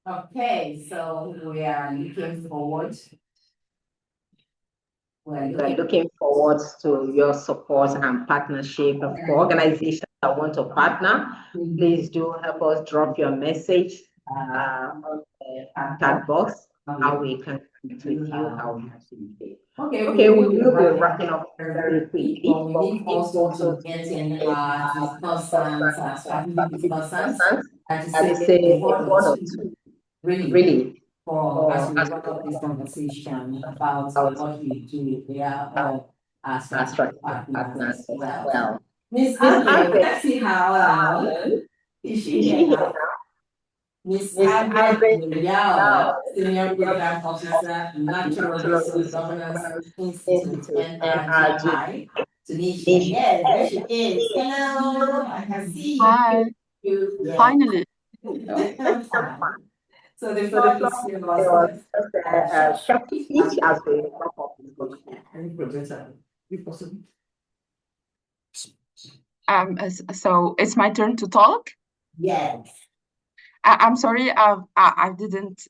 Okay, so we are looking forward. We're looking forward to your support and partnership. For organizations that want to partner, please do help us drop your message on the chat box, how we can connect with you, how we can. Okay, we will be wrapping up very quickly, but we need also to get in discussants, and to say one or two, really, as we wrap up this conversation about what we do. We are all strategic partners as well. Miss Agnes, let's see how is she here now? Miss Agnes Yao, Senior Program Officer, Natural Resource Governance Institute, NRGI. Tanisha, yes, there she is. Hello, I can see you. Hi, finally. So the floor is yours. Short speech as we wrap up this. So it's my turn to talk? Yes. I'm sorry, I didn't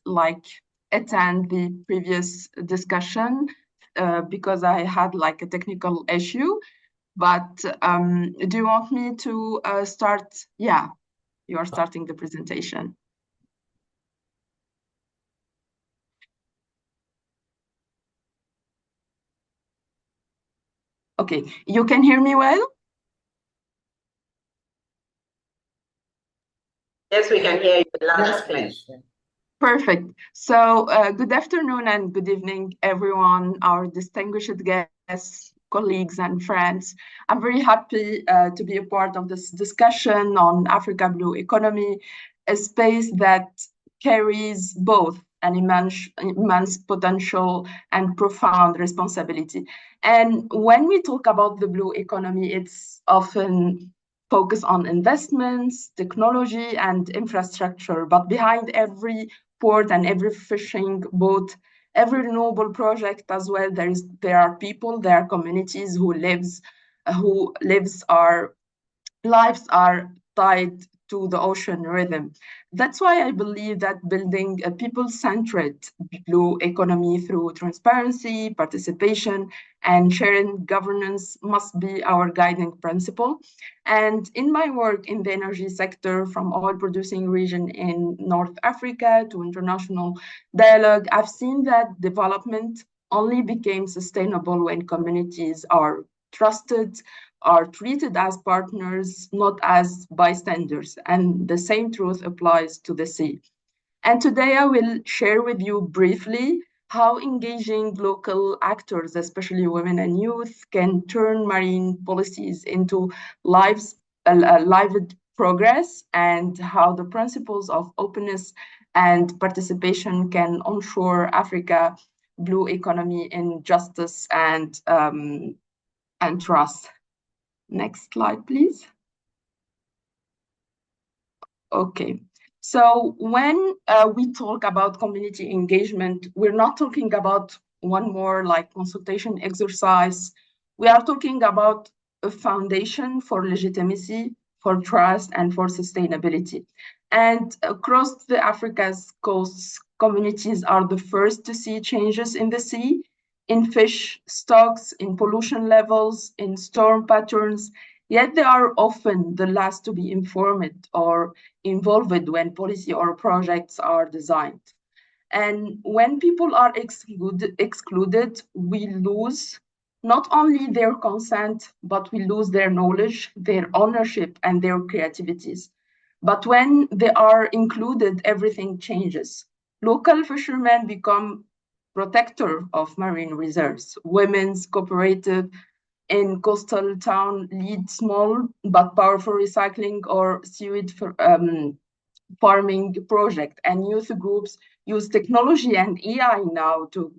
attend the previous discussion because I had a technical issue. But do you want me to start? Yeah, you are starting the presentation. Okay, you can hear me well? Yes, we can hear you loud and clear. Perfect. So good afternoon and good evening, everyone, our distinguished guests, colleagues, and friends. I'm very happy to be a part of this discussion on Africa Blue Economy, a space that carries both an immense potential and profound responsibility. And when we talk about the blue economy, it's often focused on investments, technology, and infrastructure. But behind every port and every fishing boat, every renewable project as well, there are people, there are communities whose lives are tied to the ocean rhythm. That's why I believe that building a people-centered blue economy through transparency, participation, and shared governance must be our guiding principle. And in my work in the energy sector, from oil-producing region in North Africa to international dialogue, I've seen that development only became sustainable when communities are trusted, are treated as partners, not as bystanders. And the same truth applies to the sea. And today I will share with you briefly how engaging local actors, especially women and youth, can turn marine policies into lived progress, and how the principles of openness and participation can ensure Africa blue economy in justice and trust. Next slide, please. Okay. So when we talk about community engagement, we're not talking about one more like consultation exercise. We are talking about a foundation for legitimacy, for trust, and for sustainability. And across the Africa's coasts, communities are the first to see changes in the sea, in fish stocks, in pollution levels, in storm patterns, yet they are often the last to be informed or involved when policy or projects are designed. And when people are excluded, we lose not only their consent, but we lose their knowledge, their ownership, and their creativities. But when they are included, everything changes. Local fishermen become protector of marine reserves. Women's cooperative in coastal town lead small but powerful recycling or seaweed farming project, and youth groups use technology and AI now to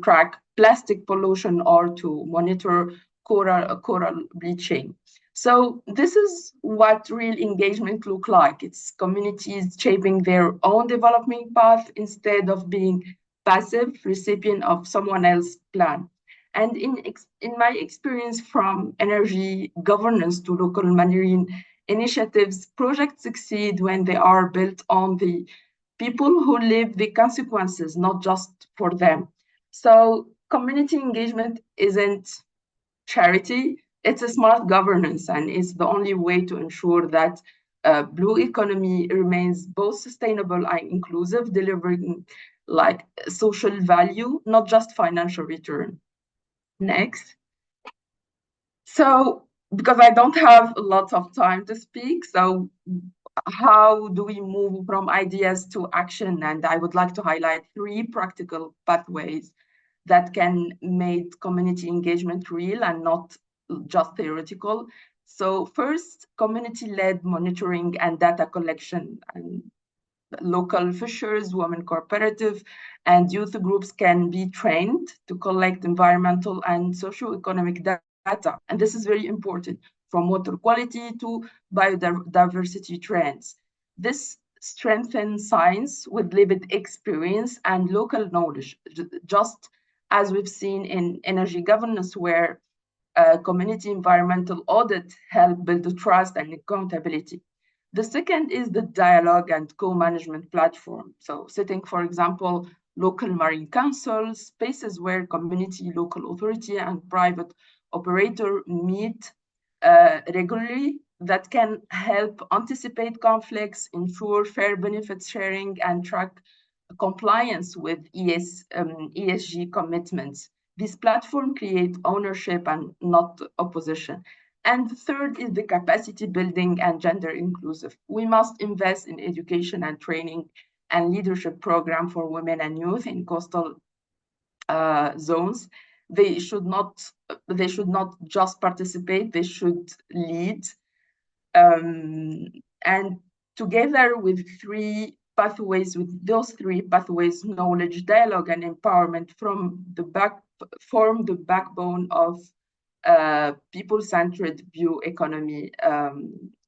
track plastic pollution or to monitor coral bleaching. So this is what real engagement look like. It's communities shaping their own development path instead of being passive recipient of someone else's plan. And in my experience from energy governance to local marine initiatives, projects succeed when they are built on the people who live the consequences, not just for them. So community engagement isn't charity, it's a smart governance, and it's the only way to ensure that blue economy remains both sustainable and inclusive, delivering like social value, not just financial return. Next. So, because I don't have lots of time to speak, so how do we move from ideas to action? And I would like to highlight 3 practical pathways that can make community engagement real and not just theoretical. So first, community-led monitoring and data collection. And local fishers, women cooperative, and youth groups can be trained to collect environmental and socio-economic data. And this is very important, from water quality to biodiversity trends. This strengthens science with lived experience and local knowledge, just as we've seen in energy governance, where community environmental audit help build the trust and accountability. The second is the dialogue and co-management platform. So setting, for example, local marine councils, spaces where community, local authority, and private operator meet regularly, that can help anticipate conflicts, ensure fair benefits sharing, and track compliance with ESG commitments. This platform creates ownership and not opposition. And the third is the capacity building and gender inclusive. We must invest in education and training and leadership program for women and youth in coastal zones. They should not just participate, they should lead. And together with those three pathways, knowledge, dialogue, and empowerment form the backbone of people-centered blue economy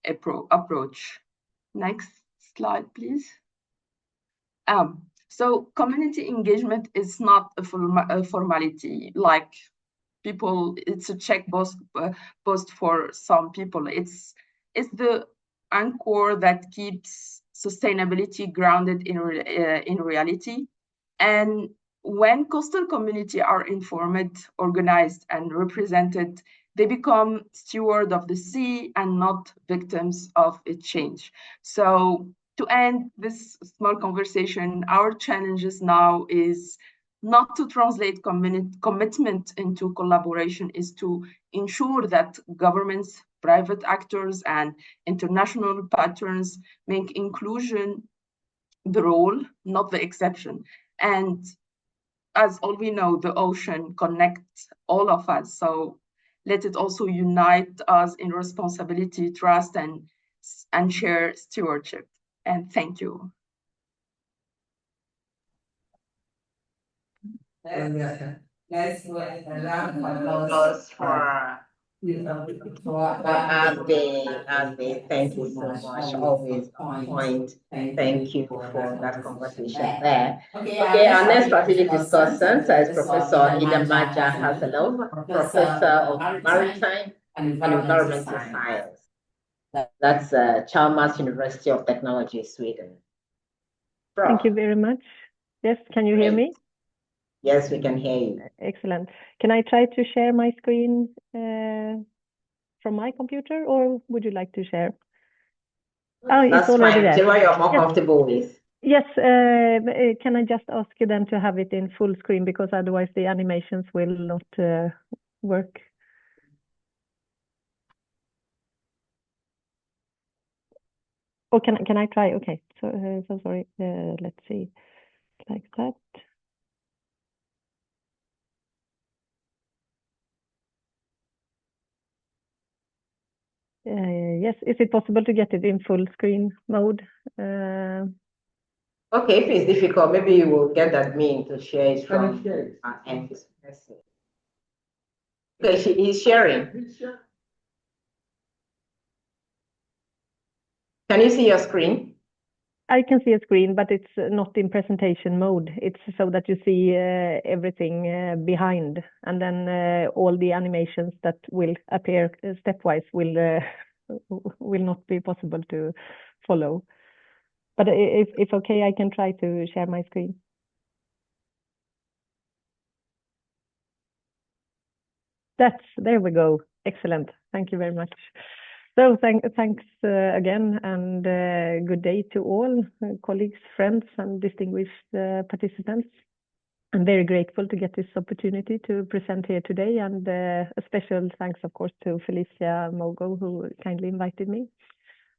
approach. Next slide, please. So community engagement is not a formality, like it's a check post for some people. It's the anchor that keeps sustainability grounded in reality. And when coastal community are informed, organized, and represented, they become stewards of the sea and not victims of its change. So to end this small conversation, our challenges now is not to translate commitment into collaboration, is to ensure that governments, private actors, and international patterns make inclusion the rule, not the exception. And as all we know, the ocean connects all of us. So let it also unite us in responsibility, trust, and share stewardship. And thank you. Let's do a round of applause for Abby. Thank you so much. Always on point. Thank you for that conversation there. Okay, our next strategic discussant is Professor Idamaja Hasalov, Professor of Maritime and Environmental Science. That's Chalmers University of Technology, Sweden. Thank you very much. Yes, can you hear me? Yes, we can hear you. Excellent. Can I try to share my screen from my computer, or would you like to share? Oh, that's it's already fine. there. See what you're more comfortable with. Yes, can I just ask you then to have it in full screen, because otherwise the animations will not work. Oh, can I try? Okay, so sorry. Let's see, like that. Yes, is it possible to get it in full screen mode? Okay, if it's difficult, maybe you will get admin to share it from end. Okay, he's sharing. Can you see your screen? I can see a screen, but it's not in presentation mode. It's so that you see everything behind, and then all the animations that will appear stepwise will not be possible to follow. But if okay, I can try to share my screen. There we go. Excellent. Thank you very much. So thanks again, and good day to all colleagues, friends, and distinguished participants. I'm very grateful to get this opportunity to present here today, and a special thanks, of course, to Felicia Mogo, who kindly invited me.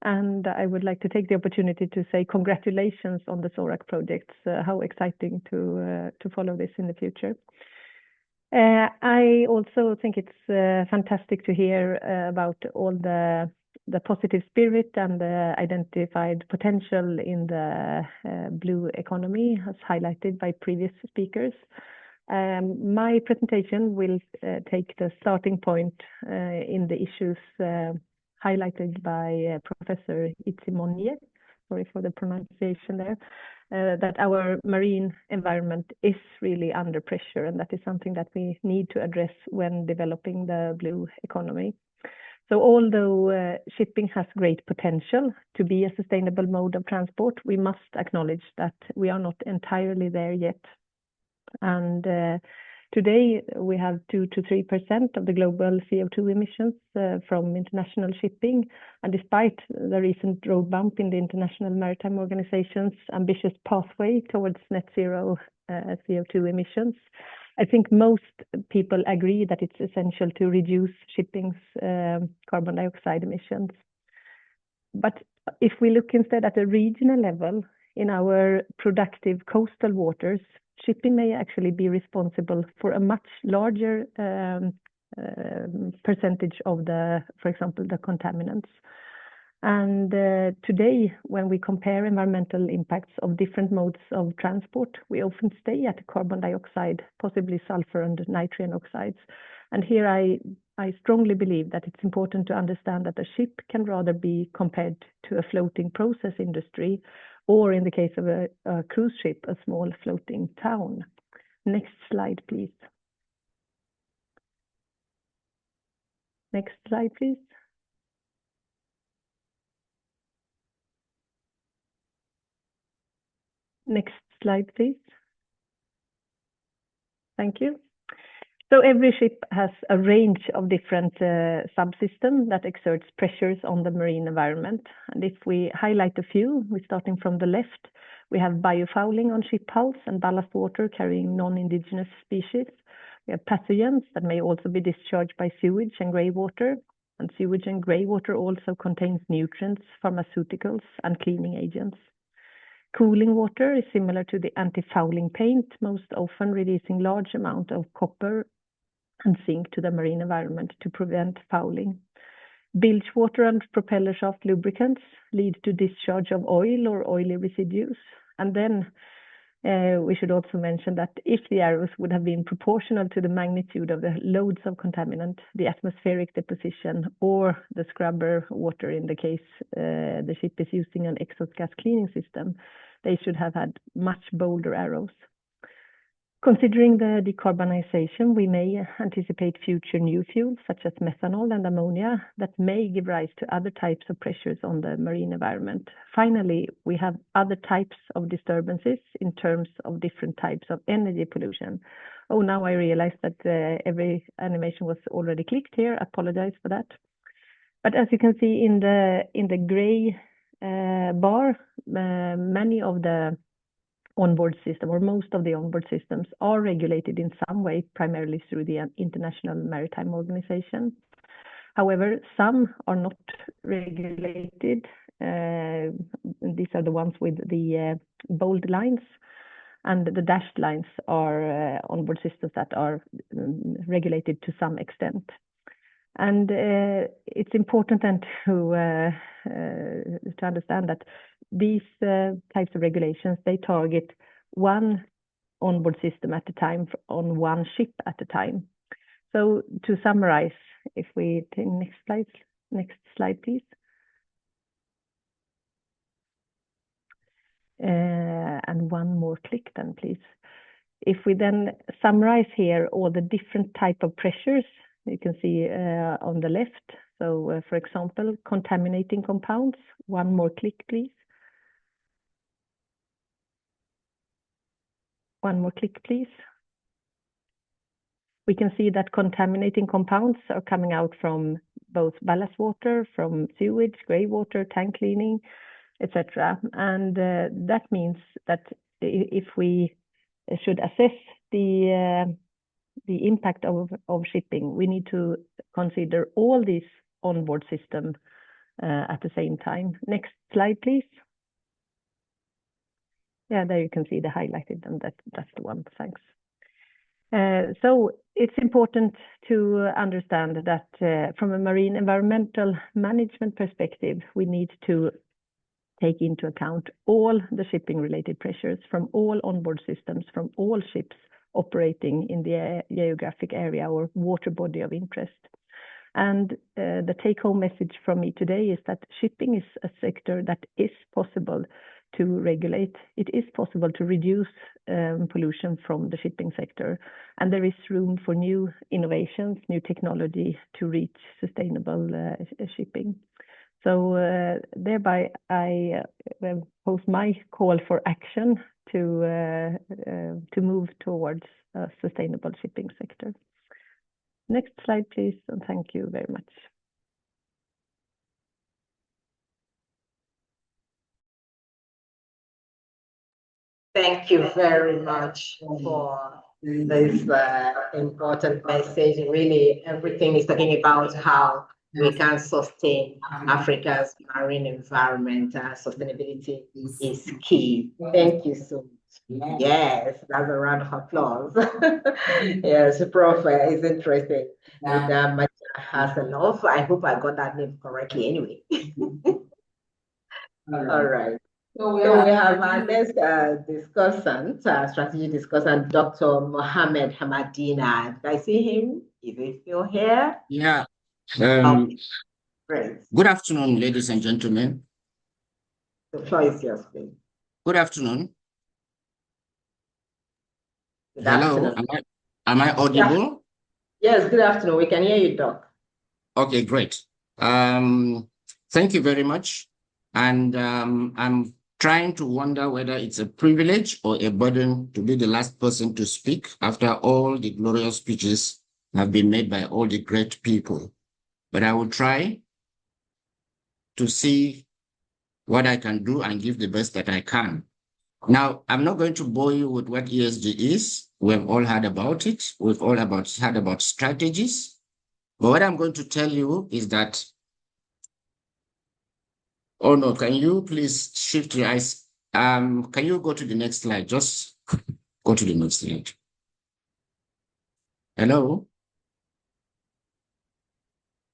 And I would like to take the opportunity to say congratulations on the Sorac projects. How exciting to follow this in the future. I also think it's fantastic to hear about all the positive spirit and the identified potential in the blue economy, as highlighted by previous speakers. My presentation will take the starting point in the issues highlighted by Professor Itzimonye. Sorry for the pronunciation there. That our marine environment is really under pressure, and that is something that we need to address when developing the blue economy. So although shipping has great potential to be a sustainable mode of transport, we must acknowledge that we are not entirely there yet. And today we have 2 to 3% of the global CO2 emissions from international shipping. And despite the recent road bump in the International Maritime Organization's ambitious pathway towards net zero CO2 emissions, I think most people agree that it's essential to reduce shipping's carbon dioxide emissions. But if we look instead at a regional level, in our productive coastal waters, shipping may actually be responsible for a much larger percentage of for example, the contaminants. And today, when we compare environmental impacts of different modes of transport, we often stay at carbon dioxide, possibly sulfur and nitrogen oxides. And here I strongly believe that it's important to understand that a ship can rather be compared to a floating process industry, or in the case of a cruise ship, a small floating town. Next slide, please. Next slide, please. Next slide, please. Thank you. So every ship has a range of different subsystems that exerts pressures on the marine environment. And if we highlight a few, we're starting from the left, we have biofouling on ship hulls and ballast water carrying non-indigenous species. We have pathogens that may also be discharged by sewage and grey water. And sewage and grey water also contains nutrients, pharmaceuticals, and cleaning agents. Cooling water is similar to the anti-fouling paint, most often releasing large amount of copper and zinc to the marine environment to prevent fouling. Bilge water and propeller shaft lubricants lead to discharge of oil or oily residues. And then we should also mention that if the arrows would have been proportional to the magnitude of the loads of contaminant, the atmospheric deposition or the scrubber water in the case the ship is using an exhaust gas cleaning system, they should have had much bolder arrows. Considering the decarbonization, we may anticipate future new fuels such as methanol and ammonia that may give rise to other types of pressures on the marine environment. Finally, we have other types of disturbances in terms of different types of energy pollution. Oh, now I realize that every animation was already clicked here. Apologize for that. But as you can see in the gray bar, many of the onboard system, or most of the onboard systems, are regulated in some way, primarily through the International Maritime Organization. However, some are not regulated. These are the ones with the bold lines, and the dashed lines are onboard systems that are regulated to some extent. And it's important then to understand that these types of regulations, they target one onboard system at a time on one ship at a time. So to summarize, if we take next slide, please. And one more click then, please. If we then summarize here all the different type of pressures, you can see on the left. So for example, contaminating compounds. One more click, please. One more click, please. We can see that contaminating compounds are coming out from both ballast water, from sewage, grey water, tank cleaning, etc. And that means that if we should assess the impact of shipping, we need to consider all these onboard systems at the same time. Next slide, please. Yeah, there you can see the highlighted, and that's the one. Thanks. So it's important to understand that from a marine environmental management perspective, we need to take into account all the shipping related pressures from all onboard systems, from all ships operating in the geographic area or water body of interest. And the take-home message from me today is that shipping is a sector that is possible to regulate. It is possible to reduce pollution from the shipping sector, and there is room for new innovations, new technology to reach sustainable shipping. So thereby I pose my call for action to move towards a sustainable shipping sector. Next slide, please, and thank you very much. Thank you very much for this important message. Really, everything is talking about how we can sustain Africa's marine environment. Sustainability is key. Thank you so much. Yes, that's a round of applause. Yes, Prof is interesting with Hasselhoff. I hope I got that name correctly anyway. All right. So we have our next discussant, strategy discussant, Dr. Mohammed Hamadina. Did I see him? Is he still here? Yeah. Great. Good afternoon, ladies and gentlemen. The floor is yours, please. Good afternoon. Good Hello, afternoon. am I audible? Yeah. Yes, good afternoon. We can hear you, Doc. Okay, great. Thank you very much. And I'm trying to wonder whether it's a privilege or a burden to be the last person to speak after all the glorious speeches have been made by all the great people. But I will try to see what I can do and give the best that I can. Now, I'm not going to bore you with what ESG is. We've all heard about it. We've all heard about strategies. But what I'm going to tell you is that, oh no, can you please shift your eyes? Can you go to the next slide? Just go to the next slide. Hello?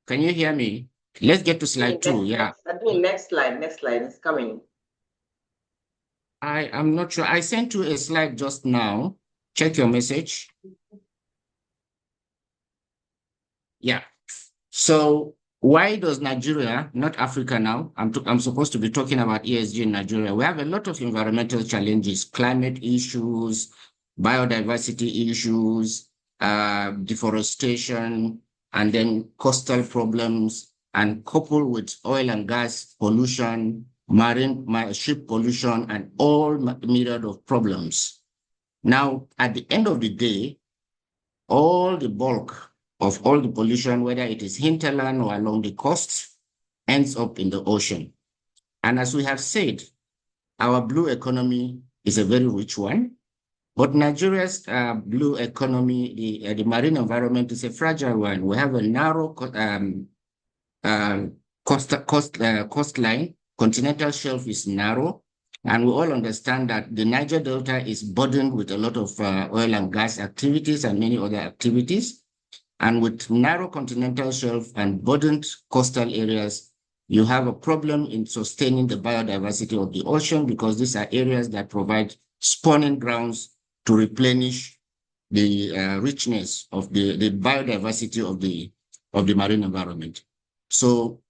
Can you hear me? Let's get to slide 2. Yeah. Next slide. Next slide is coming. I am not sure. I sent you a slide just now. Check your message. Yeah. So why does Nigeria, not Africa now, I'm supposed to be talking about ESG in Nigeria. We have a lot of environmental challenges, climate issues, biodiversity issues, deforestation, and then coastal problems, and coupled with oil and gas pollution, ship pollution, and all myriad of problems. Now, at the end of the day, all the bulk of all the pollution, whether it is hinterland or along the coast, ends up in the ocean. And as we have said, our blue economy is a very rich one, but Nigeria's blue economy, the marine environment is a fragile one. We have a narrow coastline. Continental shelf is narrow, and we all understand that the Niger Delta is burdened with a lot of oil and gas activities and many other activities. And with narrow continental shelf and burdened coastal areas, you have a problem in sustaining the biodiversity of the ocean, because these are areas that provide spawning grounds to replenish the richness of the biodiversity of the marine environment. So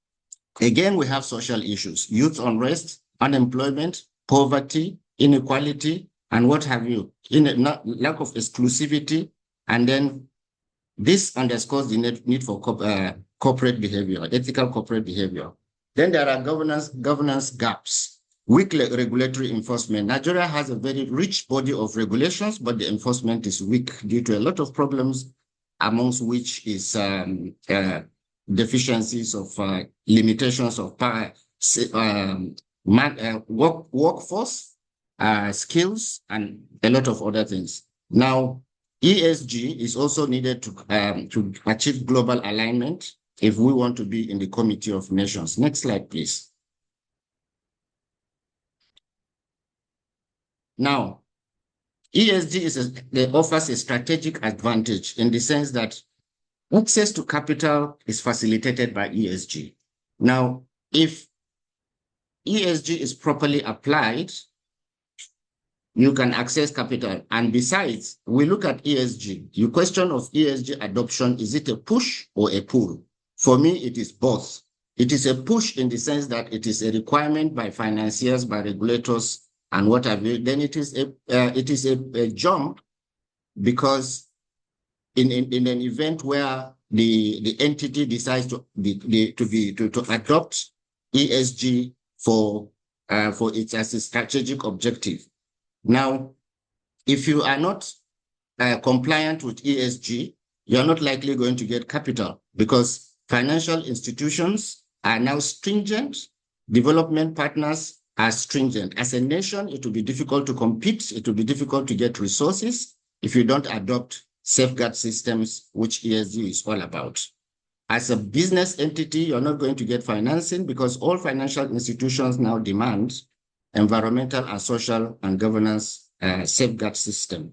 again, we have social issues: youth unrest, unemployment, poverty, inequality, and what have you, lack of exclusivity. And then this underscores the need for corporate behavior, ethical corporate behavior. Then there are governance gaps, weak regulatory enforcement. Nigeria has a very rich body of regulations, but the enforcement is weak due to a lot of problems, amongst which is deficiencies of limitations of workforce, skills, and a lot of other things. Now, ESG is also needed to achieve global alignment if we want to be in the Committee of Nations. Next slide, please. Now, ESG offers a strategic advantage in the sense that access to capital is facilitated by ESG. Now, if ESG is properly applied, you can access capital. And besides, we look at ESG. The question of ESG adoption, is it a push or a pull? For me, it is both. It is a push in the sense that it is a requirement by financiers, by regulators, and what have you. Then it is a jump, because in an event where the entity decides to adopt ESG for it as a strategic objective. Now, if you are not compliant with ESG, you're not likely going to get capital, because financial institutions are now stringent, development partners are stringent. As a nation, it will be difficult to compete, it will be difficult to get resources if you don't adopt safeguard systems, which ESG is all about. As a business entity, you're not going to get financing, because all financial institutions now demand environmental and social and governance safeguard system.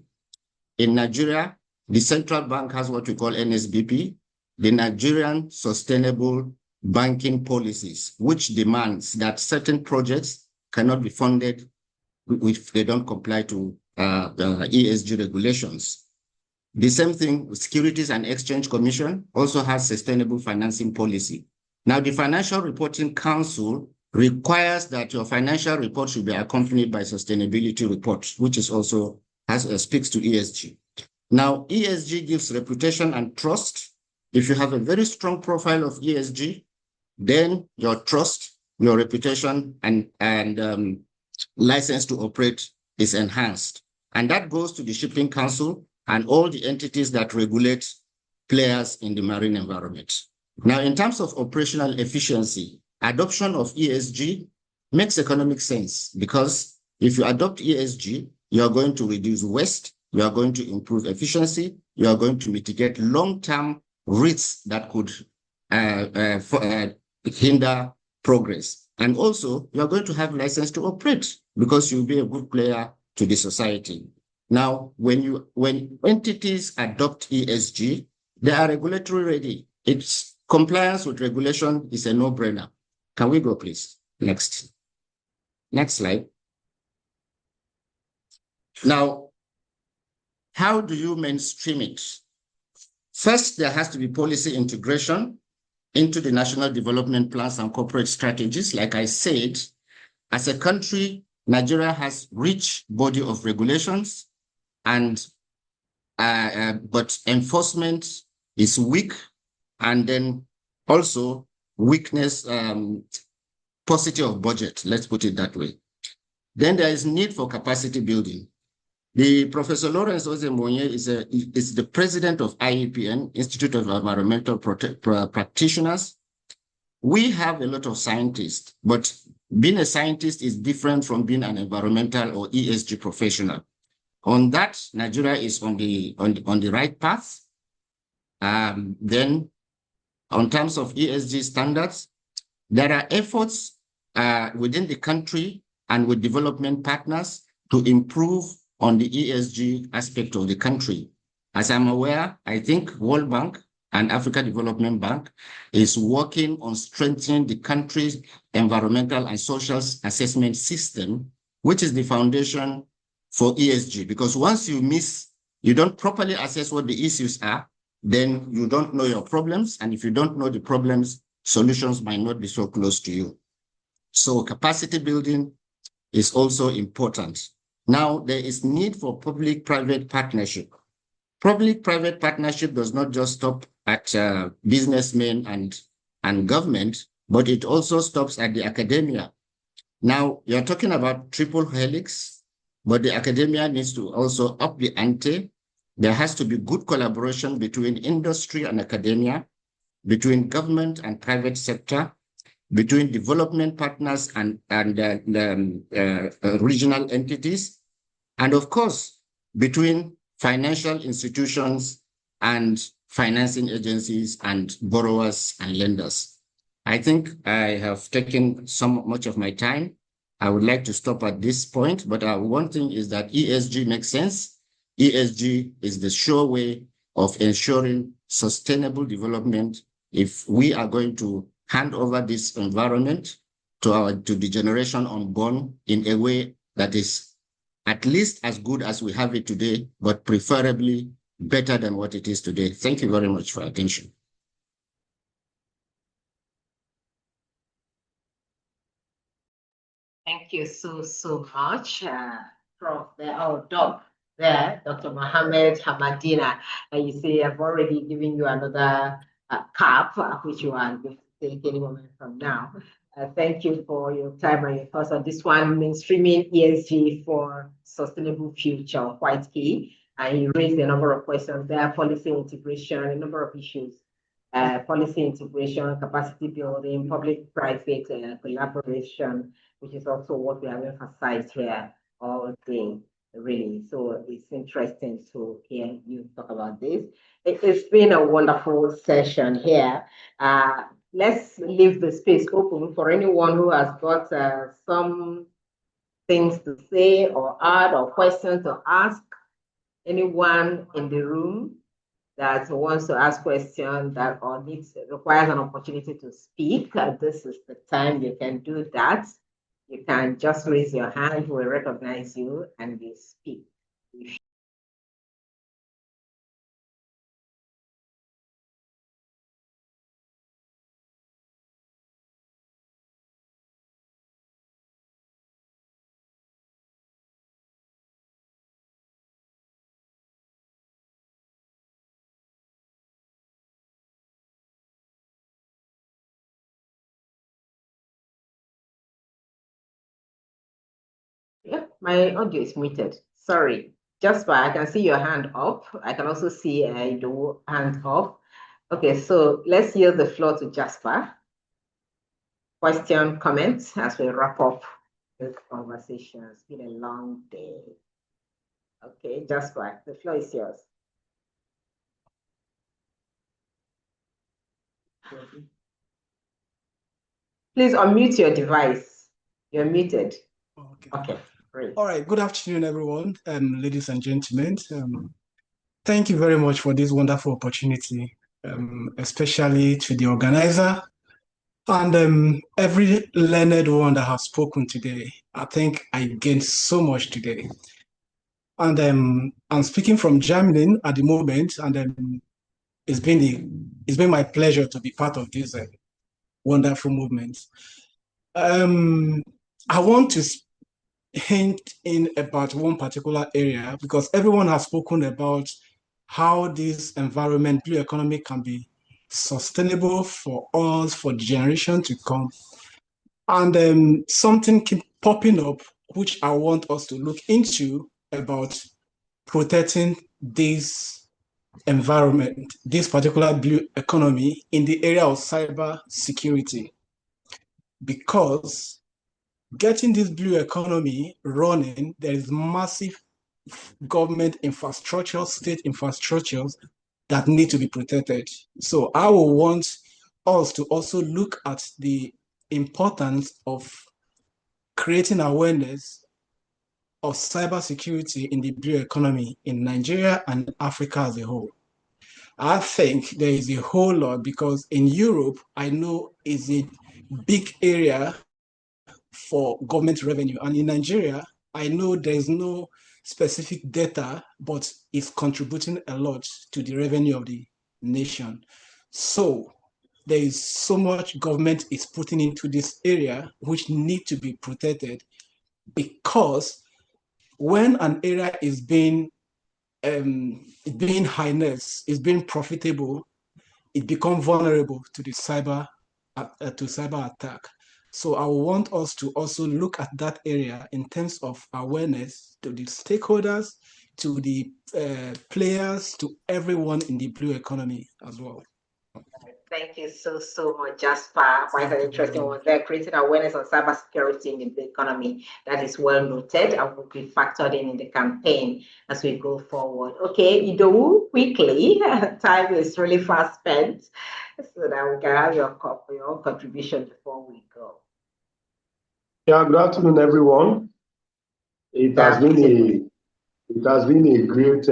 In Nigeria, the central bank has what we call NSBP, the Nigerian Sustainable Banking Policies, which demands that certain projects cannot be funded if they don't comply to ESG regulations. The same thing with Securities and Exchange Commission also has sustainable financing policy. Now, the Financial Reporting Council requires that your financial report should be accompanied by sustainability reports, which is also speaks to ESG. Now, ESG gives reputation and trust. If you have a very strong profile of ESG, then your trust, your reputation, and license to operate is enhanced. And that goes to the Shipping Council and all the entities that regulate players in the marine environment. Now, in terms of operational efficiency, adoption of ESG makes economic sense because if you adopt ESG, you are going to reduce waste, you are going to improve efficiency, you are going to mitigate long-term risks that could hinder progress. And also, you are going to have license to operate because you'll be a good player to the society. Now, when entities adopt ESG, they are regulatory ready. It's compliance with regulation is a no-brainer. Can we go, please? Next. Next slide. Now, how do you mainstream it? First, there has to be policy integration into the national development plans and corporate strategies. Like I said, as a country, Nigeria has rich body of regulations, and but enforcement is weak, and then also weakness, paucity of budget, let's put it that way. Then there is need for capacity building. The Professor Lawrence Ozemonye is the president of IEPN, Institute of Environmental Practitioners. We have a lot of scientists, but being a scientist is different from being an environmental or ESG professional. On that, Nigeria is on the right path. Then, on terms of ESG standards, there are efforts within the country and with development partners to improve on the ESG aspect of the country. As I'm aware, I think World Bank and Africa Development Bank is working on strengthening the country's environmental and social assessment system, which is the foundation for ESG. Because once you don't properly assess what the issues are, then you don't know your problems. And if you don't know the problems, solutions might not be so close to you. So capacity building is also important. Now, there is need for public-private partnership. Public-private partnership does not just stop at businessmen and government, but it also stops at the academia. Now, you're talking about triple helix, but the academia needs to also up the ante. There has to be good collaboration between industry and academia, between government and private sector, between development partners and regional entities, and of course, between financial institutions and financing agencies and borrowers and lenders. I think I have taken much of my time. I would like to stop at this point, but one thing is that ESG makes sense. ESG is the sure way of ensuring sustainable development if we are going to hand over this environment to the generation unborn in a way that is at least as good as we have it today, but preferably better than what it is today. Thank you very much for your attention. Thank you so much, Prof. Dr. Mohammed Hamadina. You see, I've already given you another cap, which you are going to take any moment from now. Thank you for your time and your thoughts on this one, mainstreaming ESG for sustainable future, quite key. And you raised a number of questions there, policy integration, a number of issues. Policy integration, capacity building, public-private collaboration, which is also what we have emphasized here all day, really. So it's interesting to hear you talk about this. It's been a wonderful session here. Let's leave the space open for anyone who has got some things to say or add or questions to ask. Anyone in the room that wants to ask questions that or requires an opportunity to speak, this is the time you can do that. You can just raise your hand, we'll recognize you and you speak. my audio is muted. Sorry. Jasper, I can see your hand up. I can also see the hand up. Okay, so let's yield the floor to Jasper. Question, comments as we wrap up this conversation. It's been a long day. Okay, Jasper, the floor is yours. Please unmute your device. You're muted. Okay, great. All right, good afternoon, everyone, ladies and gentlemen. Thank you very much for this wonderful opportunity, especially to the organizer and every learned one that has spoken today. I think I gained so much today. And I'm speaking from Germany at the moment, and it's been my pleasure to be part of this wonderful movement. I want to hint in about one particular area because everyone has spoken about how this environment, blue economy, can be sustainable for us, for generation to come. And something keep popping up, which I want us to look into about protecting this environment, this particular blue economy in the area of cyber security. Because getting this blue economy running, there is massive government infrastructure, state infrastructures that need to be protected. So I will want us to also look at the importance of creating awareness of cybersecurity in the blue economy in Nigeria and Africa as a whole. I think there is a whole lot because in Europe, I know is a big area for government revenue. And in Nigeria, I know there is no specific data, but it's contributing a lot to the revenue of the nation. So there is so much government is putting into this area which need to be protected because when an area is being highness, is being profitable, it becomes vulnerable to the cyber attack. So I want us to also look at that area in terms of awareness to the stakeholders, to the players, to everyone in the blue economy as well. Thank you so much, Jasper. Quite an interesting one there. Creating awareness on cybersecurity in the economy. That is well noted and will be factored in the campaign as we go forward. Okay, Idowu, quickly. Time is really fast spent, so that we can have your contribution before we go. Yeah, good afternoon, everyone. It has been a great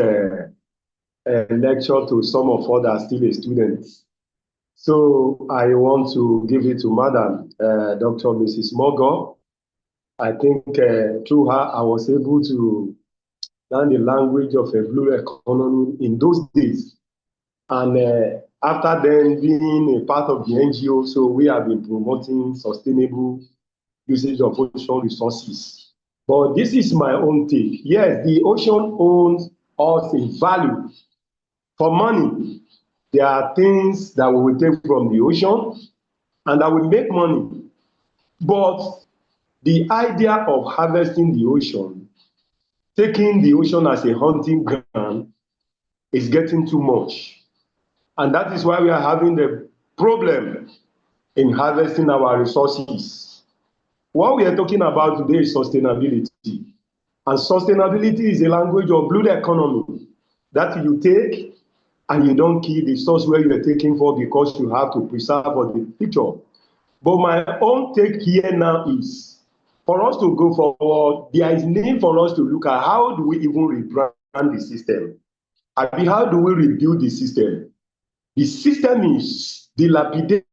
lecture to some of us that are still students. So I want to give it to Madam Dr. Mrs. Mogo. I think through her, I was able to learn the language of a blue economy in those days. And after then being a part of the NGO, so we have been promoting sustainable usage of ocean resources. But this is my own take. Yes, the ocean owns us a value. For money, there are things that we will take from the ocean and that will make money. But the idea of harvesting the ocean, taking the ocean as a hunting ground, is getting too much. And that is why we are having the problem in harvesting our resources. What we are talking about today is sustainability. And sustainability is a language of blue economy that you take and you don't kill the source where you are taking for because you have to preserve for the future. But my own take here now is for us to go forward, there is need for us to look at how do we even rebrand the system? How do we rebuild the system? The system is dilapidated,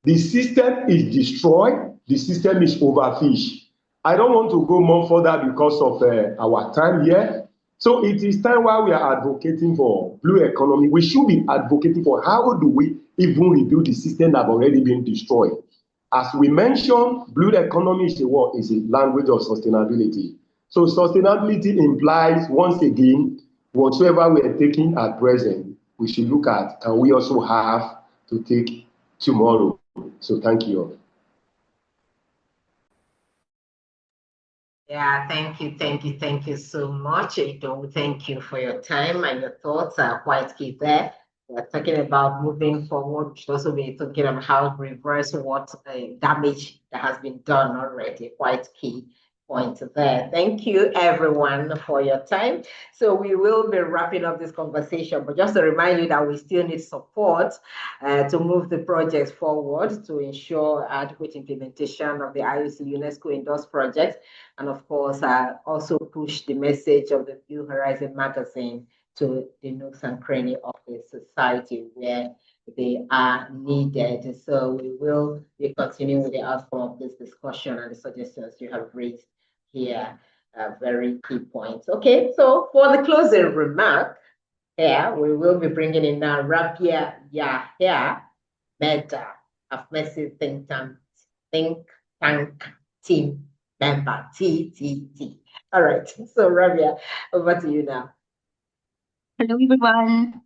the system is destroyed, the system is overfished. I don't want to go more further because of our time here. So it is time while we are advocating for blue economy, we should be advocating for how do we even rebuild the system that have already been destroyed. As we mentioned, blue economy is a word, is a language of sustainability. So sustainability implies, once again, whatsoever we are taking at present, we should look at, and we also have to take tomorrow. So thank you all. Yeah, thank you so much. Thank you for your time, and your thoughts are quite key there. We're talking about moving forward. We should also be talking about how to reverse what damage that has been done already. Quite key point there. Thank you, everyone, for your time. So we will be wrapping up this conversation, but just to remind you that we still need support to move the projects forward to ensure adequate implementation of the IOC UNESCO endorsed projects, and of course, also push the message of the Blue Horizon magazine to the nooks and crannies of the society where they are needed. So we will be continuing with the outcome of this discussion and the suggestions you have raised here. Very key points. Okay, so for the closing remark, here we will be bringing in now Rabia Yahya Meda, AFMESI think tank team member, TTT. All right, so Rabia, over to you now. Hello, everyone.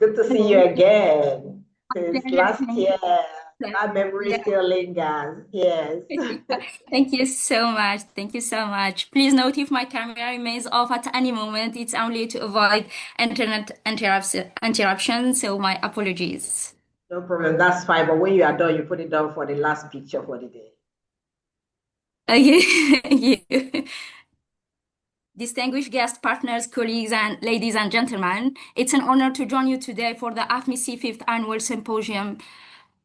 Good to see you again. Since last year, that memory still lingers. Yes. Thank you so much. Thank you so much. Please note if my camera remains off at any moment, it's only to avoid internet interruption. So my apologies. No problem. That's fine. But when you are done, you put it down for the last picture for the day. Okay. Thank you. Distinguished guest partners, colleagues, and ladies and gentlemen, it's an honor to join you today for the AFMESI 5th Annual Symposium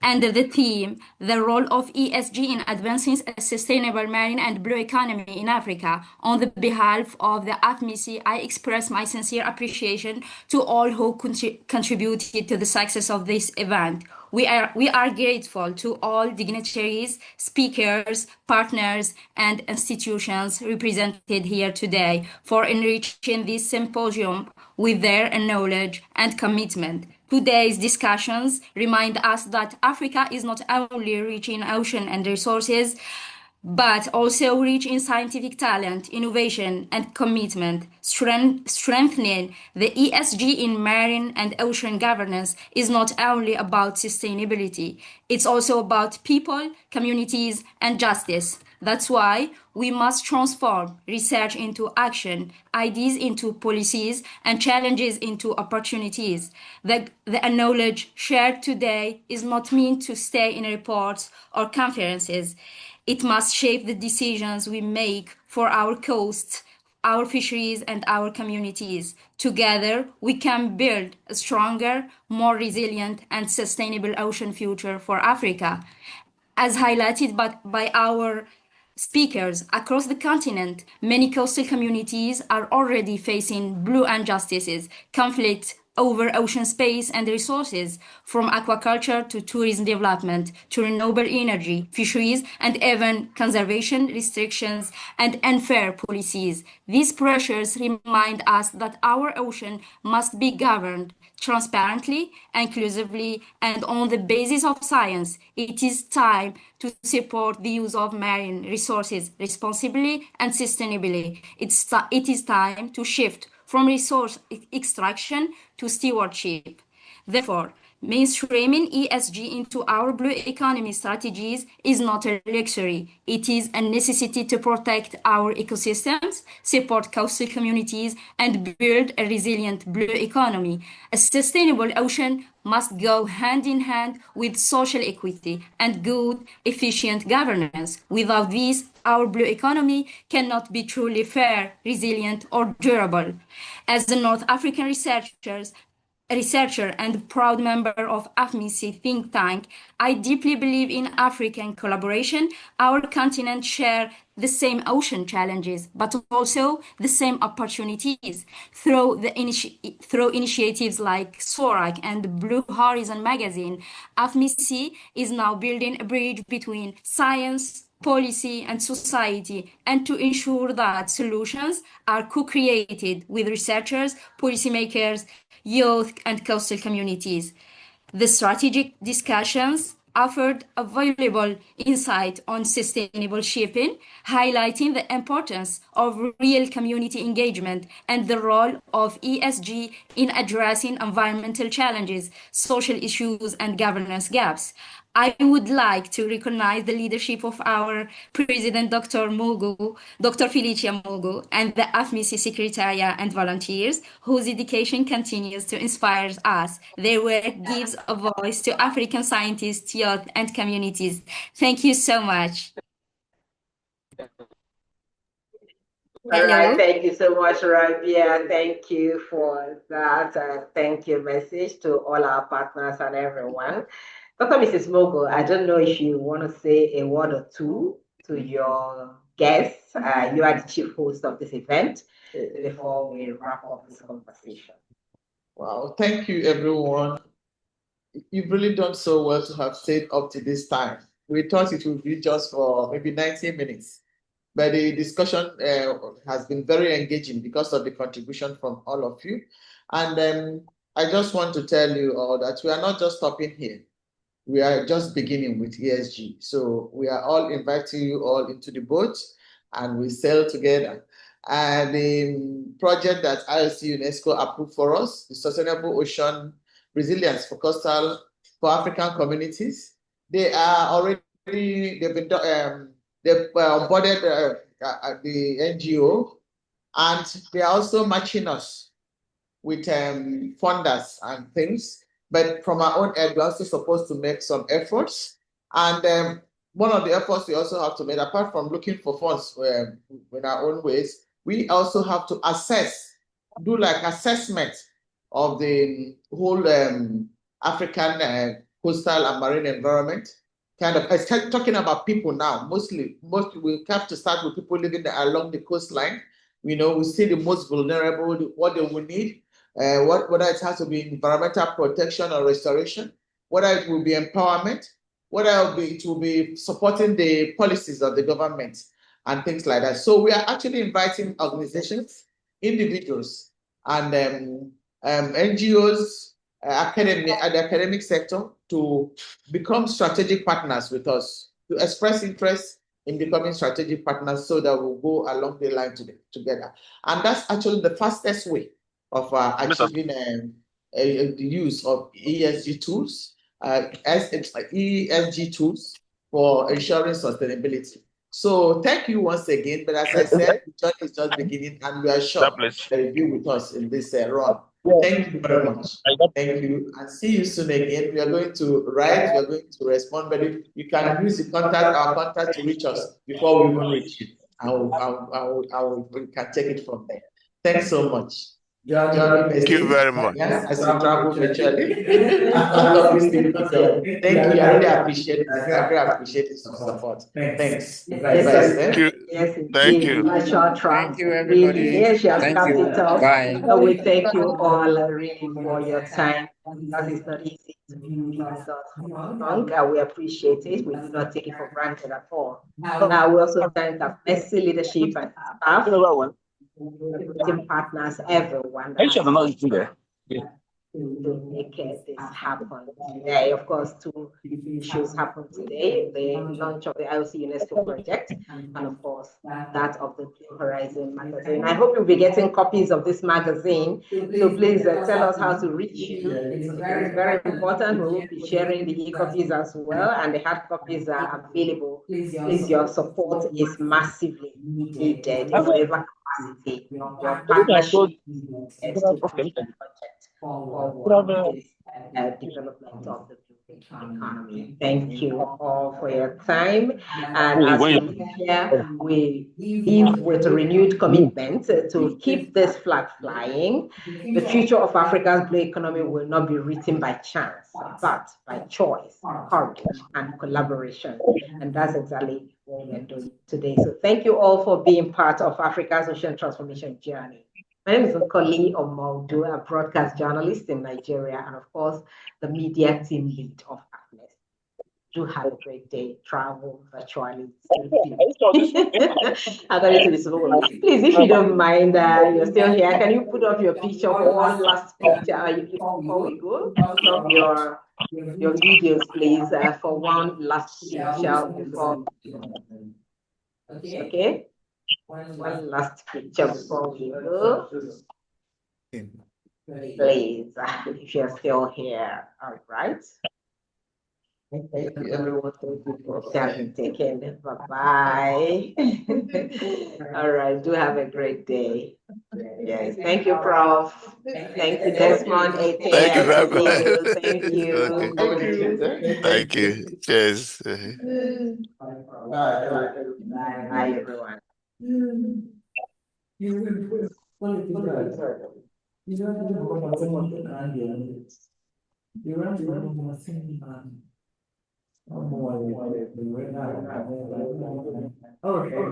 under the theme, The Role of ESG in Advancing a Sustainable Marine and Blue Economy in Africa. On the behalf of the AFMESI, I express my sincere appreciation to all who contributed to the success of this event. We are grateful to all dignitaries, speakers, partners, and institutions represented here today for enriching this symposium with their knowledge and commitment. Today's discussions remind us that Africa is not only rich in ocean and resources, but also rich in scientific talent, innovation, and commitment. Strengthening the ESG in marine and ocean governance is not only about sustainability, it's also about people, communities, and justice. That's why we must transform research into action, ideas into policies, and challenges into opportunities. The knowledge shared today is not meant to stay in reports or conferences. It must shape the decisions we make for our coasts, our fisheries, and our communities. Together, we can build a stronger, more resilient, and sustainable ocean future for Africa. As highlighted by our speakers across the continent, many coastal communities are already facing blue injustices, conflicts over ocean space and resources, from aquaculture to tourism development to renewable energy, fisheries, and even conservation restrictions and unfair policies. These pressures remind us that our ocean must be governed transparently, inclusively, and on the basis of science. It is time to support the use of marine resources responsibly and sustainably. It is time to shift from resource extraction to stewardship. Therefore, mainstreaming ESG into our blue economy strategies is not a luxury. It is a necessity to protect our ecosystems, support coastal communities, and build a resilient blue economy. A sustainable ocean must go hand in hand with social equity and good, efficient governance. Without this, our blue economy cannot be truly fair, resilient, or durable. As the North African researcher and proud member of AFMESI think tank, I deeply believe in African collaboration. Our continent share the same ocean challenges, but also the same opportunities. Through initiatives like Sorac and Blue Horizon magazine, AFMESI is now building a bridge between science, policy, and society, and to ensure that solutions are co-created with researchers, policymakers, youth, and coastal communities. The strategic discussions offered a valuable insight on sustainable shipping, highlighting the importance of real community engagement and the role of ESG in addressing environmental challenges, social issues, and governance gaps. I would like to recognize the leadership of our President, Dr. Felicia Mogu, and the AFMESI Secretariat and volunteers, whose dedication continues to inspire us. Their work gives a voice to African scientists, youth, and communities. Thank you so much. All right, Hello. thank you so much, Rabia. Thank you for that. Thank you message to all our partners and everyone. Dr. Mrs. Mogo, I don't know if you want to say a word or two to your guests. You are the chief host of this event before we wrap up this conversation. Wow, thank you, everyone. You've really done so well to have stayed up to this time. We thought it would be just for maybe 90 minutes. But the discussion has been very engaging because of the contribution from all of you. And I just want to tell you all that we are not just stopping here. We are just beginning with ESG. So we are all inviting you all into the boat and we sail together. And the project that IOC UNESCO approved for us, the Sustainable Ocean Resilience for African Communities, they are already, they've onboarded the NGO, and they are also matching us with funders and things. But from our own end, we're also supposed to make some efforts. And one of the efforts we also have to make, apart from looking for funds in our own ways, we also have to do like assessment of the whole African coastal and marine environment. Talking about people now, mostly we have to start with people living along the coastline. We see the most vulnerable, what they will need, whether it has to be environmental protection or restoration, whether it will be empowerment, whether it will be supporting the policies of the government and things like that. So we are actually inviting organizations, individuals, and NGOs, the academic sector to become strategic partners with us, to express interest in becoming strategic partners so that we'll go along the line together. And that's actually the fastest way of achieving the use of ESG tools, ESG tools for ensuring sustainability. So thank you once again. But as I said, the journey is just beginning, and we are sure that you'll be with us in this run. Thank you very much. Thank you, and see you soon again. We are going to write, we are going to respond, but if you can use our contact to reach us before we even reach you, we can take it from there. Thanks so much. Thank you very much. Yes, as you travel virtually. Thank you. I really appreciate it. I really appreciate the support. Thanks. Thank you. Thank you. Thank you, everybody. Yes, you have capped it off. Bye. So we thank you all really for your time. Because it's not easy to be with us long. We appreciate it. We do not take it for granted at all. Now we also thank our AFMESI leadership and staff, team partners, everyone. To make this happen today. Of course, two issues happened today: the launch of the IOC UNESCO project, and of course, that of the Blue Horizon magazine. I hope you'll be getting copies of this magazine. So please tell us how to reach you. It's very important. We will be sharing the e-copies as well, and the hard copies are available. Please, your support is massively needed in whatever capacity your partnership is to push the project forward this development of the economy. Thank you all for your time. And as we leave here, we leave with a renewed commitment to keep this flag flying. The future of Africa's blue economy will not be written by chance, but by choice, courage, and collaboration. And that's exactly what we're doing today. So thank you all for being part of Africa's ocean transformation journey. My name is Nkoli Omodu, a broadcast journalist in Nigeria, and of course, the media team lead of AFMESI. Do have a great day. Travel virtually. Please, if you don't mind, you're still here. Can you put up your picture for one last picture before we go? Stop your videos, please, for one last picture before. Okay. One last picture before we go. Please, if you're still here. All right. Thank you, everyone. Thank you for having taken. Bye-bye. All right. Do have a great day. Yes. Thank you, Prof. Thank you, Desmond. Thank you very much. Thank you. Okay. Thank you. Thank you. Cheers. Bye, everyone. Okay.